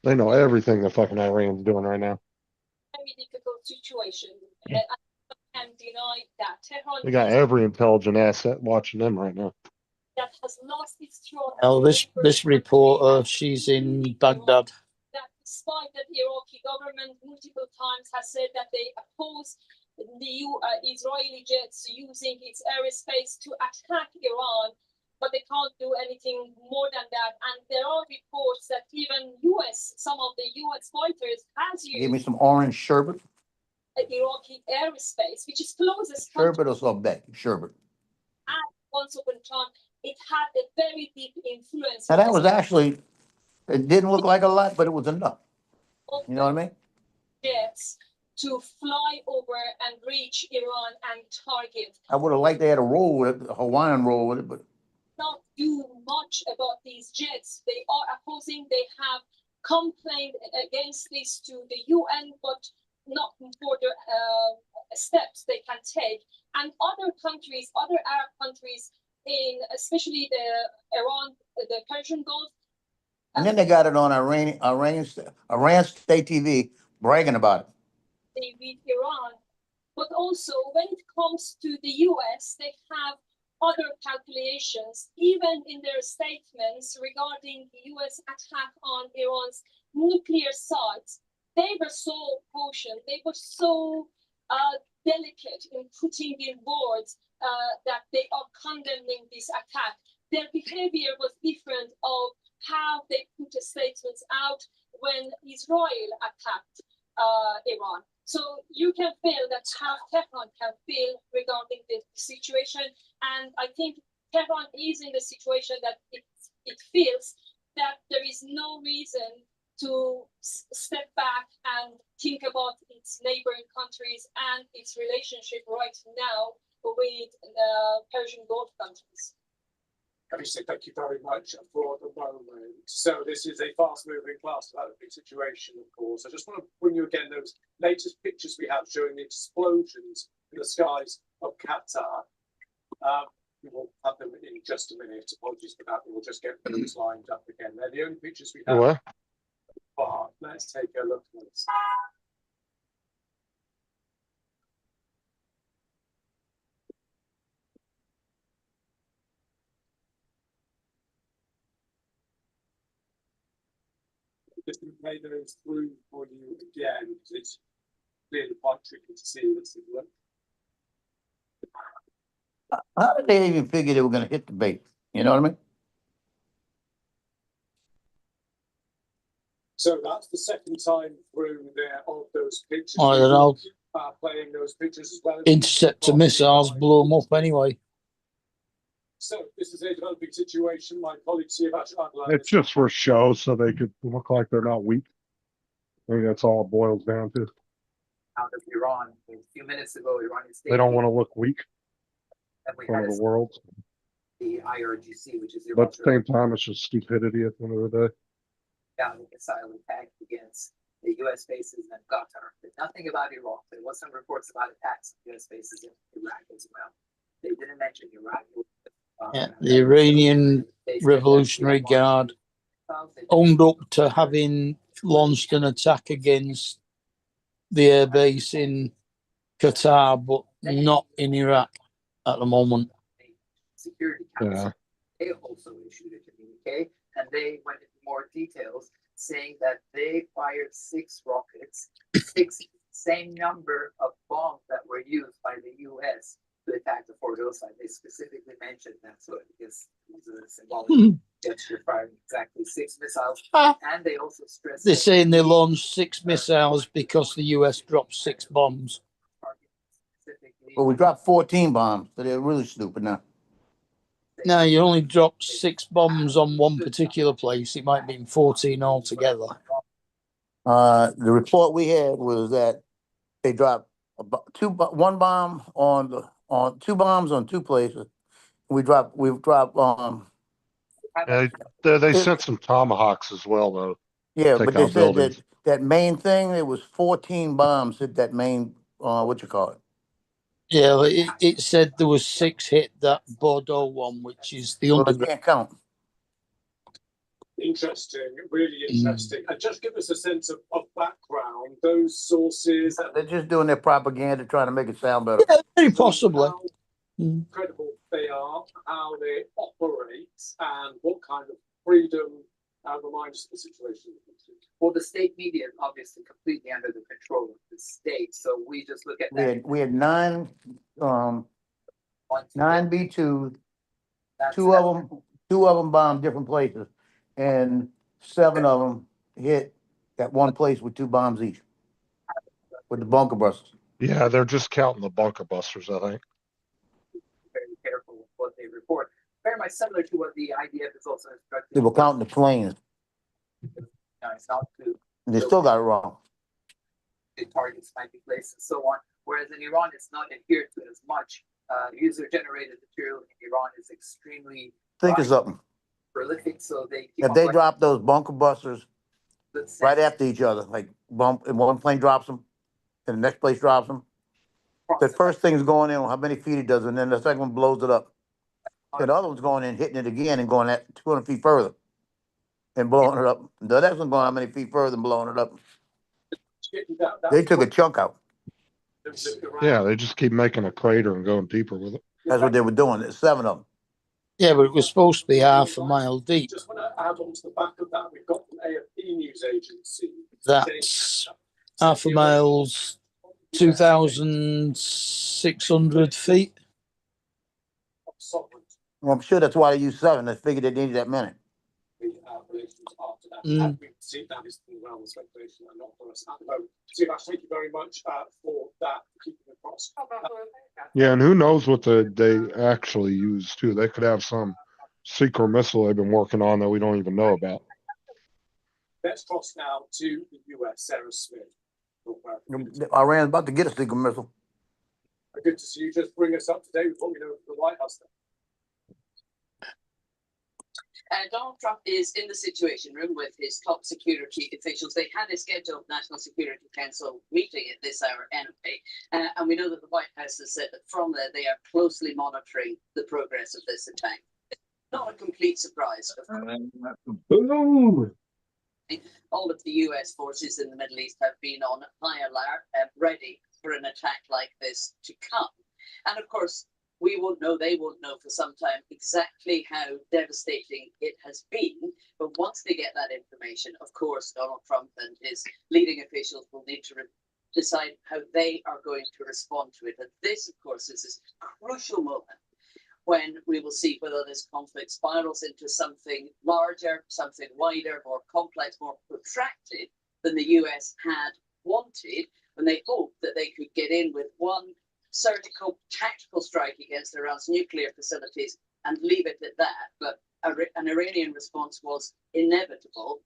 They know everything the fucking Iran's doing right now. Very difficult situation. I can't deny that Tehran They got every intelligent asset watching them right now. that has lost its throne. Oh, this reporter, she's in Baghdad. That despite that the Iraqi government multiple times has said that they oppose the Israeli jets using its airspace to attack Iran, but they can't do anything more than that. And there are reports that even some of the US fighters has Give me used some orange sherbet. Iraqi airspace, which is closest Sherbet or sorbet? Sherbet. at once upon a time. It had a very deep influence. Now that was actually, it didn't look like a lot, but it was enough. You know what I mean? Jets to fly over and reach Iran and target. I would have liked they had a roll with it, a Hawaiian roll with it, but Not do much about these jets. They are opposing. They have complained against this to the UN, but not further steps they can take. And other countries, other Arab countries, in especially the Iran, the Persian Gulf. and then they got it on Iran State TV bragging about it. They beat Iran, but also when it comes to the US, they have other calculations, even in their statements regarding the US attack on Iran's nuclear sites. They were so cautious, they were so delicate in putting in words that they are condemning this attack. Their behavior was different of how they put the statements out when Israel attacked Iran. So you can feel that how Tehran can feel regarding the situation. And I think Tehran is in the situation that it feels that there is no reason to step back and think about its neighboring countries and its relationship right now with the Persian Gulf countries. Alicia, thank you very much for the moment. So this is a fast-moving, fast-developing situation, of course. I just want to bring you again those latest pictures we have showing the explosions in the skies of Qatar. We will have them in just a minute. Apologies for that. We will just get those lined up again. They're the only pictures we have. What? But let's take a look at this. Just to play those through for you again, because it's clearly quite tricky to see this. How did they even figure they were going to hit the base? You know what I mean? So that's the second time through there of those pictures. I don't know. Playing those pictures as well. Interceptor missiles blow them up anyway. So this is a developing situation. My colleague Siavash Adlan. It's just for show so they could look like they're not weak. I think that's all it boils down to. Out of Iran a few minutes ago, Iranian state. They don't want to look weak. And we one had of the worlds. the IRGC, which is the But at the Iraq- same time, it's just stupidity at the end of the day. down missile attack against the U.S. bases in Qatar. But nothing about Iraq. There was some reports about attacks on U.S. bases in Iraq as well. They didn't mention Iraq. Yeah, the Iranian Revolutionary Guard owned up to having launched an attack against the air base in Qatar, but not in Iraq at the moment. Security Council. They also issued a communique, and they went into more details, saying that they fired 6 rockets, 6 same number of bombs that were used by the U.S. to attack the Fordo site. They specifically mentioned that, so because it was a symbolic gesture, firing exactly 6 missiles, and they also stressed They're saying they launched 6 missiles because the US dropped 6 bombs. Well, we dropped 14 bombs, so they're really stupid now. No, you only dropped 6 bombs on one particular place. It might have been 14 altogether. The report we had was that they dropped two bombs on 2 places. We've dropped Yeah, they sent some tomahawks as well, though. yeah, Take but they out said buildings. that main thing, it was 14 bombs hit that main what you call it. Yeah, it said there was 6 hit that Bordeaux one, which is the Well, they underground. can't count. Interesting, really interesting. And just give us a sense of background, those sources. They're just doing their propaganda, trying to make it sound better. Yeah, very possibly. How incredible they are, how they operate, and what kind of freedom reminds us of the situation. Well, the state media is obviously completely under the control of the state, so we just look at that. We had 9 B2s. That's Two of them bombed different places, and 7 of them hit that one place with 2 bombs each, with the bunker busters. Yeah, they're just counting the bunker busters, I think. very careful with what they report. Very much similar to what the IDF is also instructing. They were counting the planes. No, it's not to And they still got it wrong. the targets might be placed and so on. Whereas in Iran, it's not adhered to as much. User-generated material in Iran is extremely Think of something. prolific, so they keep If on they running. drop those bunker busters right after each other, like bump, and one plane drops them, and the next place drops them. The first thing's going in, how many feet it does, and then the second one blows it up. And the other one's going in, hitting it again, and going at 200 feet further, and blowing it up. The next one's going how many feet further and blowing it up. They took a chunk out. Yeah, they just keep making a crater and going deeper with it. That's what they were doing. There's 7 of them. Yeah, but it was supposed to be half a mile deep. Just want to add on to the back of that, we've got an AFP news agency. That's half a mile's 2,600 feet. Well, I'm sure that's why they used 7. They figured they needed that many. Mm. See, that is the realm of speculation and not for us at the moment. Sivash, thank you very much for that, keeping it across. Yeah, and who knows what they actually use too. They could have some secret missile they've been working on that we don't even know about. Let's cross now to the US, Sarah Smith. Iran's about to get a secret missile. Good to see you. Just bring us up to date with what we know of the White House. Donald Trump is in the Situation Room with his top security officials. They had a scheduled National Security Council meeting at this hour anyway, and we know that the White House has said that from there they are closely monitoring the progress of this attack. It's not a complete surprise. Boom! All of the US forces in the Middle East have been on high alert, ready for an attack like this to come. And of course, we won't know, they won't know for some time exactly how devastating it has been. But once they get that information, of course, Donald Trump and his leading officials will need to decide how they are going to respond to it. And this, of course, is this crucial moment when we will see whether this conflict spirals into something larger, something wider, more complex, more protracted than the US had wanted, when they hoped that they could get in with one surgical tactical strike against Iran's nuclear facilities and leave it at that. But an Iranian response was inevitable.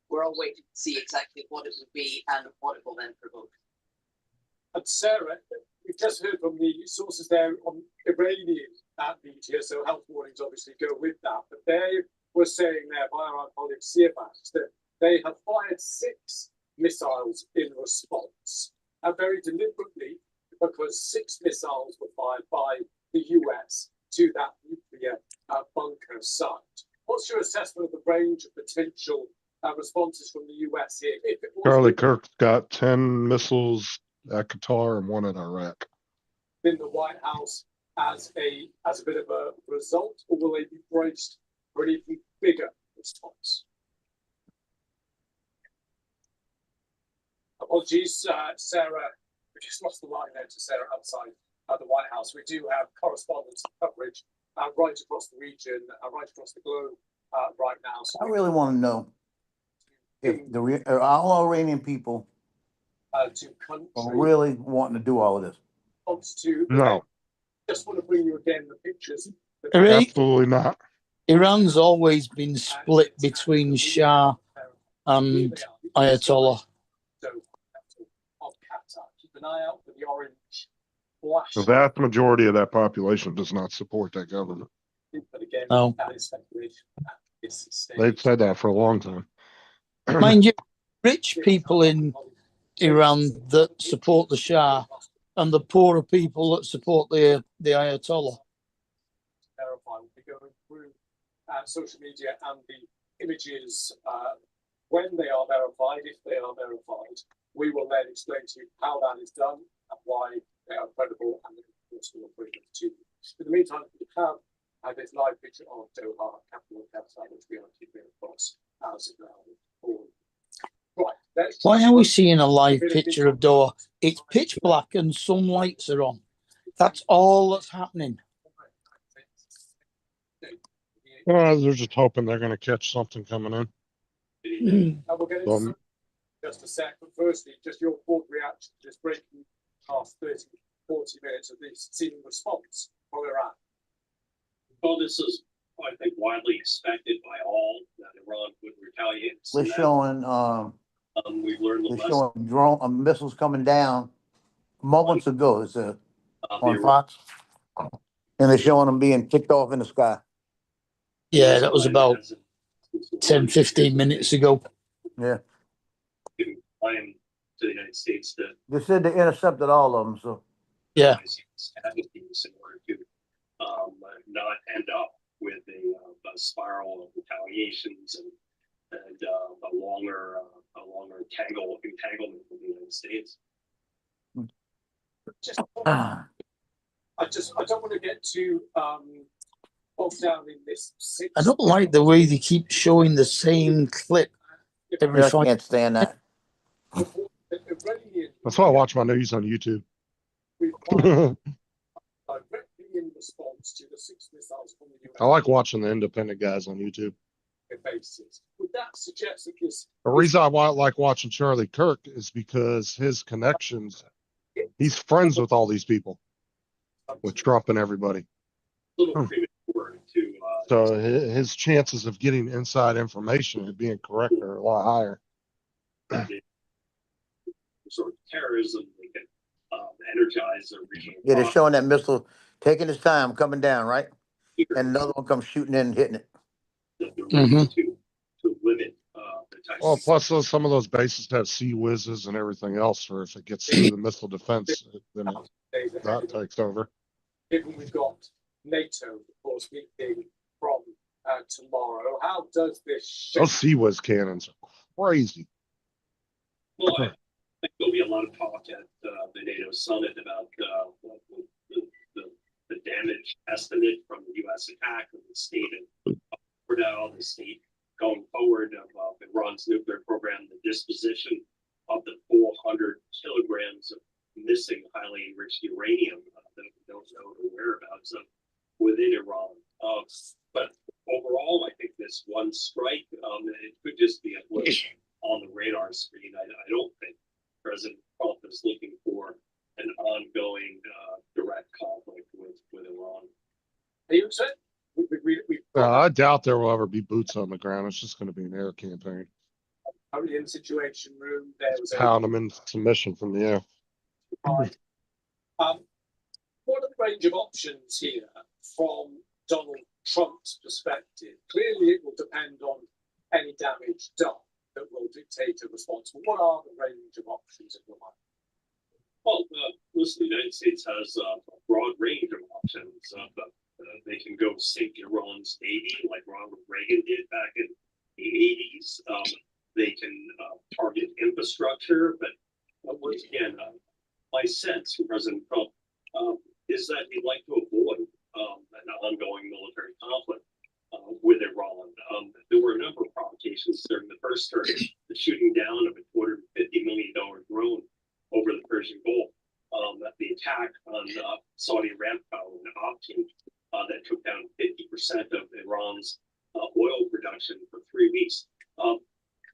We're all waiting to see exactly what it would be and what it will then provoke. And Sarah, we've just heard from the sources there on Iranian media, so health warnings obviously go with that. But they were saying there by our colleague CFAS that they have fired 6 missiles in response, and very deliberately, because 6 missiles were fired by the US to that nuclear bunker site. What's your assessment of the range of potential responses from the US here? If it was Charlie Kirk's got 10 missiles at Qatar and 1 in Iraq. in the White House as a bit of a result, or will they be braced for an even bigger response? Apologies, Sarah. We just lost the line there to Sarah outside the White House. We do have correspondence coverage right across the region, right across the globe right now. So I really want to know if are all Iranian people to country are really wanting to do all of this. wants to. No, Just want to bring you again the pictures. absolutely not. Iran's always been split between Shah and Ayatollah. Keep an eye out for the orange flash. The vast majority of that population does not support that government. But again, No. that is speculation at this stage. They've said that for a long time. Mind you, rich people in Iran that support the Shah and the poorer people that support the Ayatollah. Verify. We'll be going through social media and the images when they are verified, if they are verified. We will then explain to you how that is done and why they are credible, and then of course we'll bring them to you. In the meantime, we have this live picture of Doha, capital of Qatar, which we are keeping across as well. Right. Why are we seeing a live picture of Doha? It's pitch black and some lights are on. That's all that's happening. They're just hoping they're going to catch something coming in. And we'll get into just a sec, but firstly, just your thought reaction, just breaking past 30, 40 minutes of this seeming response from Iran. Well, this is, I think, widely expected by all that Iran would retaliate. We're showing We've learned the we're lesson. showing drone missiles coming down moments ago. It's on Fox, and they're showing them being kicked off in the sky. Yeah, that was about 10, 15 minutes ago. Yeah. Claim to the United States that They said they intercepted all of them. So yeah, in order to not end up with a spiral of retaliations and a longer entanglement with the United States. I don't want to get too bogged down in this. I don't like the way they keep showing the same clip every I 5 can't stand that. That's why I watch my news on YouTube. Directly in response to the 6 missiles from the US I like watching the independent guys on YouTube. bases. Would that suggest that this? The reason I like watching Charlie Kirk is because his connections, he's friends with all these people, with Trump and everybody. So his chances of getting inside information and being correct are a lot higher. Sort of terrorism, they can energize a regional. Yeah, they're showing that missile taking its time coming down, right? And another one comes shooting in and hitting it. To limit the type. Well, plus some of those bases have sea whizzes and everything else, or if it gets through the missile defense, then that takes over. Given we've got NATO, of course, meeting from tomorrow, how does this? Those sea whiz cannons are crazy. Well, I think there'll be a lot of talk at the NATO summit about the damage estimate from the U.S. attack of the state of the state going forward of Iran's nuclear program, the disposition of the 400 kilograms of missing highly enriched uranium that we don't know the whereabouts of within Iran. But overall, I think this one strike, it could just be a blip on the radar screen. I don't think President Trump is looking for an ongoing direct conflict with Iran. Are you upset? I doubt there will ever be boots on the ground. It's just going to be an air campaign. Only in the Situation Room, there was Pound them into submission from the air. One of the range of options here from Donald Trump's perspective. Clearly, it will depend on any damage done that will dictate a response. But what are the range of options in your mind? Well, listen, the United States has a broad range of options. But they can go sink Iran's Navy like Ronald Reagan did back in the 80s. They can target infrastructure. But once again, my sense from President Trump is that he'd like to avoid an ongoing military conflict with Iran. There were a number of provocations during the first term, the shooting down of a $250 million drone over the Persian Gulf, the attack on Saudi Aramco and Opti that took down 50% of Iran's oil production for 3 weeks.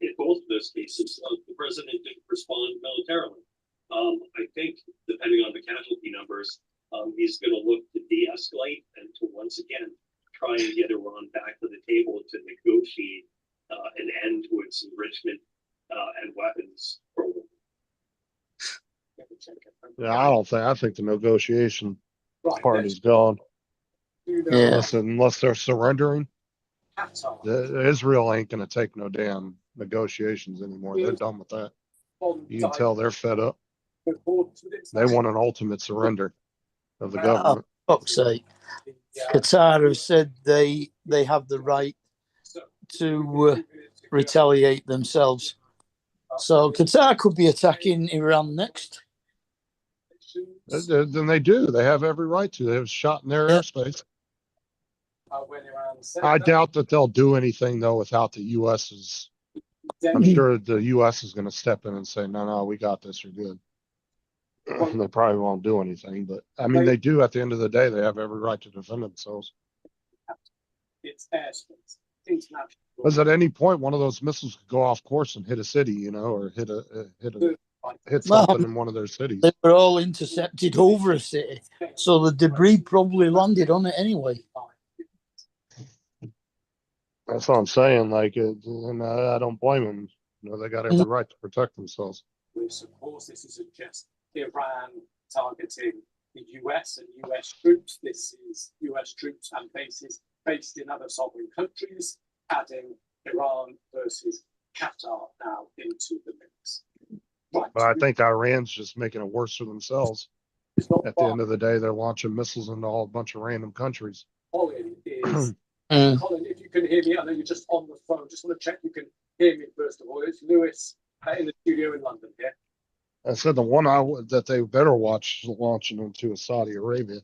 In both of those cases, the president didn't respond militarily. I think, depending on the casualty numbers, he's going to look to de-escalate and to once again try and get Iran back to the table to negotiate an end to its enrichment and weapons program. Yeah, I think the negotiation part is gone. Yeah. Unless they're surrendering, Qatar. Israel ain't gonna take no damn negotiations anymore. They're done with that. You can tell they're fed up. They want an ultimate surrender of the government. Oh, fuck's sake. Qatar have said they have the right to retaliate themselves. So Qatar could be attacking Iran next. Then they do. They have every right to. They have shot in their airspace. I doubt that they'll do anything though without the U.S.'s. I'm sure the U.S. is going to step in and say, no, we got this. You're good. They probably won't do anything, but I mean, they do. At the end of the day, they have every right to defend themselves. It's airspace, international. Because at any point, one of those missiles could go off course and hit a city, or hit something in one of their cities. They were all intercepted over a city, so the debris probably landed on it anyway. That's what I'm saying. And I don't blame them. They got every right to protect themselves. Which, of course, this isn't just Iran targeting the US and US troops. This is US troops and bases based in other sovereign countries, adding Iran versus Qatar now into the mix. Right. But I think Iran's just making it worse for themselves. At the end of the day, they're launching missiles into a bunch of random countries. Colin is Colin, if you can hear me, I know you're just on the phone. Just want to check you can hear me first of all. It's Lewis in the studio in London. Yeah. I said the one that they better watch is launching into Saudi Arabia.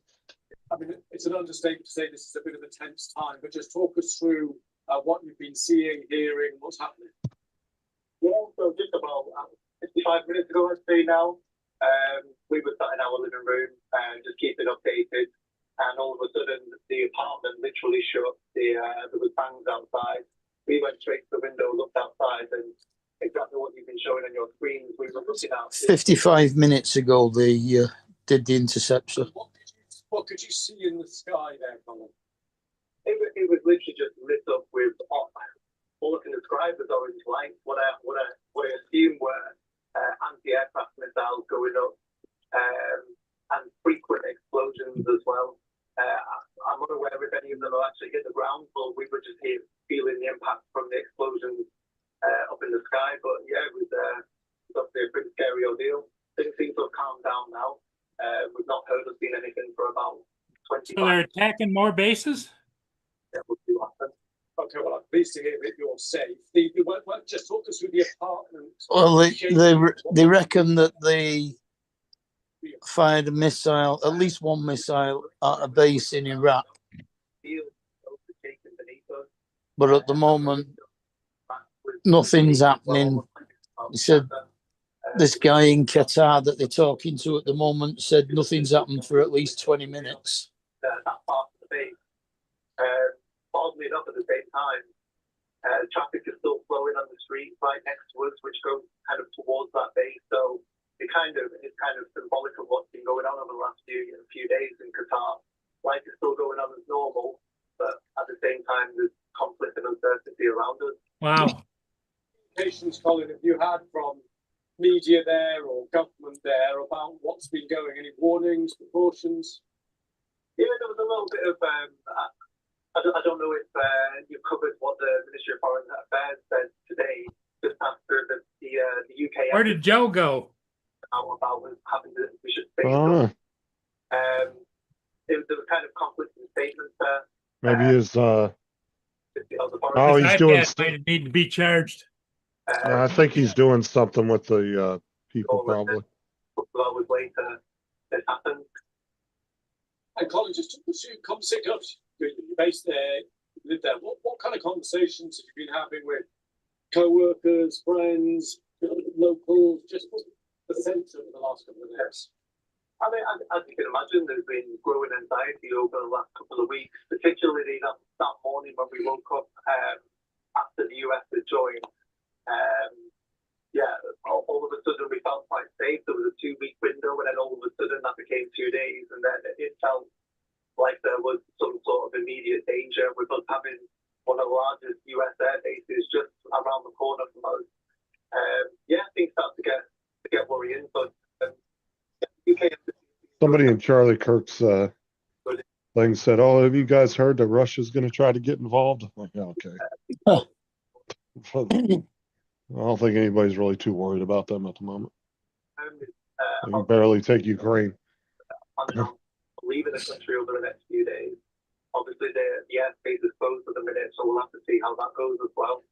I mean, it's an understatement to say this is a bit of a tense time, but just talk us through what you've been seeing, hearing, what's happening. Yeah, so just about 55 minutes ago, I'd say now, we were sat in our living room and just keeping updated. And all of a sudden, the apartment literally shut. There was bangs outside. We went straight to the window, looked outside, and exactly what you've been showing on your screens, we were looking out. 55 minutes ago, they did the interception. What could you see in the sky there, Colin? It was literally just lit up with all I can describe as orange light. What I assume were anti-aircraft missiles going up, and frequent explosions as well. I'm unaware if any of them have actually hit the ground, but we were just here feeling the impact from the explosions up in the sky. But yeah, it was obviously a pretty scary ordeal. Things seem to have calmed down now. We've not heard or seen anything for about 20 So they're attacking more bases? Yeah, we'll see what happens. Okay, well, I'm pleased to hear that you're safe. Just talk us through the apartment. Well, they reckon that they fired a missile, at least one missile, at a base in Iraq. But at the moment, nothing's happening. He said this guy in Qatar that they're talking to at the moment said nothing's happened for at least 20 minutes. That part of the base. Oddly enough, at the same time, traffic is still flowing on the street right next to us, which goes kind of towards that base. So it's kind of symbolic of what's been going on over the last few days in Qatar. Life is still going on as normal, but at the same time, there's conflict and uncertainty around us. Wow. Communications, Colin, have you had from media there or government there about what's been going? Any warnings, precautions? Yeah, there was a little bit of I don't know if you covered what the Ministry of Foreign Affairs said today, just after the UK. Where did Joe go? About was having the we should say Oh, there was kind of conflicting statements there. maybe his The other foreign oh, he's His doing. iPad might need to be charged. I think he's doing something with the people probably. a couple of hours later, it happened. And Colin, just to pursue conversation, you're based there, you live there. What kind of conversations have you been having with co-workers, friends, locals? Just what's the sense of the last couple of days? I mean, as you can imagine, there's been growing anxiety over the last couple of weeks, particularly that morning when we woke up after the US had joined. All of a sudden we felt quite safe. There was a 2-week window, and then all of a sudden that became 2 days, and then it felt like there was some sort of immediate danger with us having one of the largest US air bases just around the corner from us. Things start to get worrying, but UK. Somebody in Charlie Kirk's thing said, "Oh, have you guys heard that Russia's going to try to get involved?" I'm like, yeah, okay. I don't think anybody's really too worried about them at the moment. They can barely take Ukraine. Leaving the country over the next few days. Obviously, the airspace is closed at the minute, so we'll have to see how that goes as well.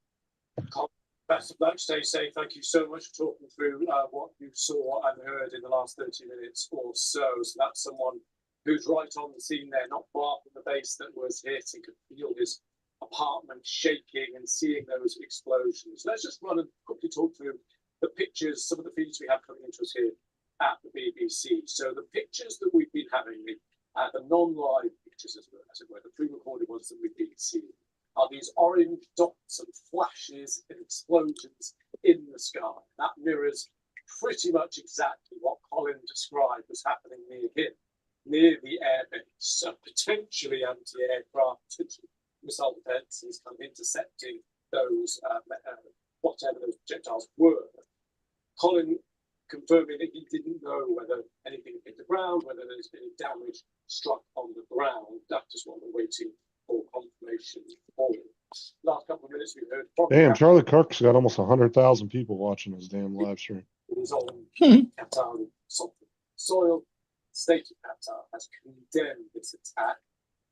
Best of luck, stay safe. Thank you so much for talking through what you saw and heard in the last 30 minutes or so. So that's someone who's right on the scene there, not far from the base that was hit, and could feel his apartment shaking and seeing those explosions. Let's just run and quickly talk through the pictures, some of the feeds we have coming into us here at the BBC. So the pictures that we've been having, the non-live pictures, as it were, the pre-recorded ones that we've been seeing, are these orange dots and flashes and explosions in the sky. That mirrors pretty much exactly what Colin described was happening near him, near the airbase, potentially anti-aircraft missile defences kind of intercepting those, whatever those projectiles were. Colin confirming that he didn't know whether anything hit the ground, whether there's been damage struck on the ground. That is what we're waiting for confirmation for. Last couple of minutes we've heard from Damn, Charlie Kirk's got almost 100,000 people watching his damn live stream. on Qatar soil. The state of Qatar has condemned this attack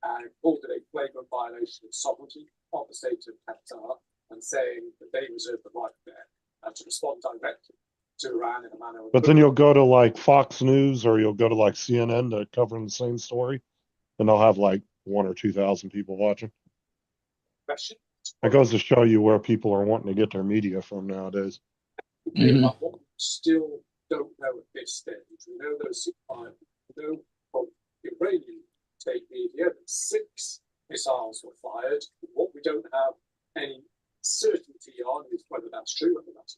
and called it a flagrant violation of sovereignty of the state of Qatar, and saying that they reserve the right there to respond directly to Iran in a manner. But then you'll go to like Fox News or you'll go to like CNN to covering the same story, and they'll have like 1,000 or 2,000 people watching. It goes to show you where people are wanting to get their media from nowadays. What we still don't know at this stage. We know those 6 missiles. We know from Iranian state media that 6 missiles were fired. What we don't have any certainty on is whether that's true, whether that's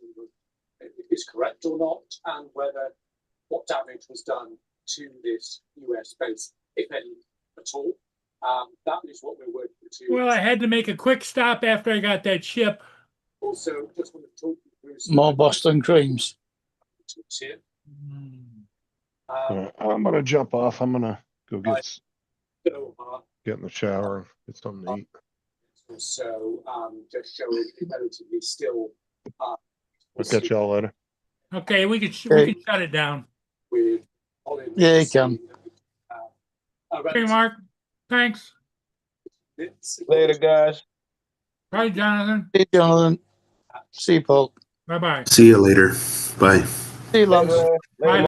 is correct or not, and whether what damage was done to this US base, if any at all. That is what we're working to. Well, I had to make a quick stop after I got that ship. Also, just want to talk you through More Boston creams. here. I'm gonna jump off. I'm gonna go get So in the shower and get something to eat. So just showing relatively still. I'll catch y'all later. Okay, we can shut it down. With Yeah, you can. Okay, Mark. Thanks. Later, guys. Bye, Jonathan. Hey, Jonathan. See you, Paul. Bye-bye. See you later. Bye. See you, Lance. Bye.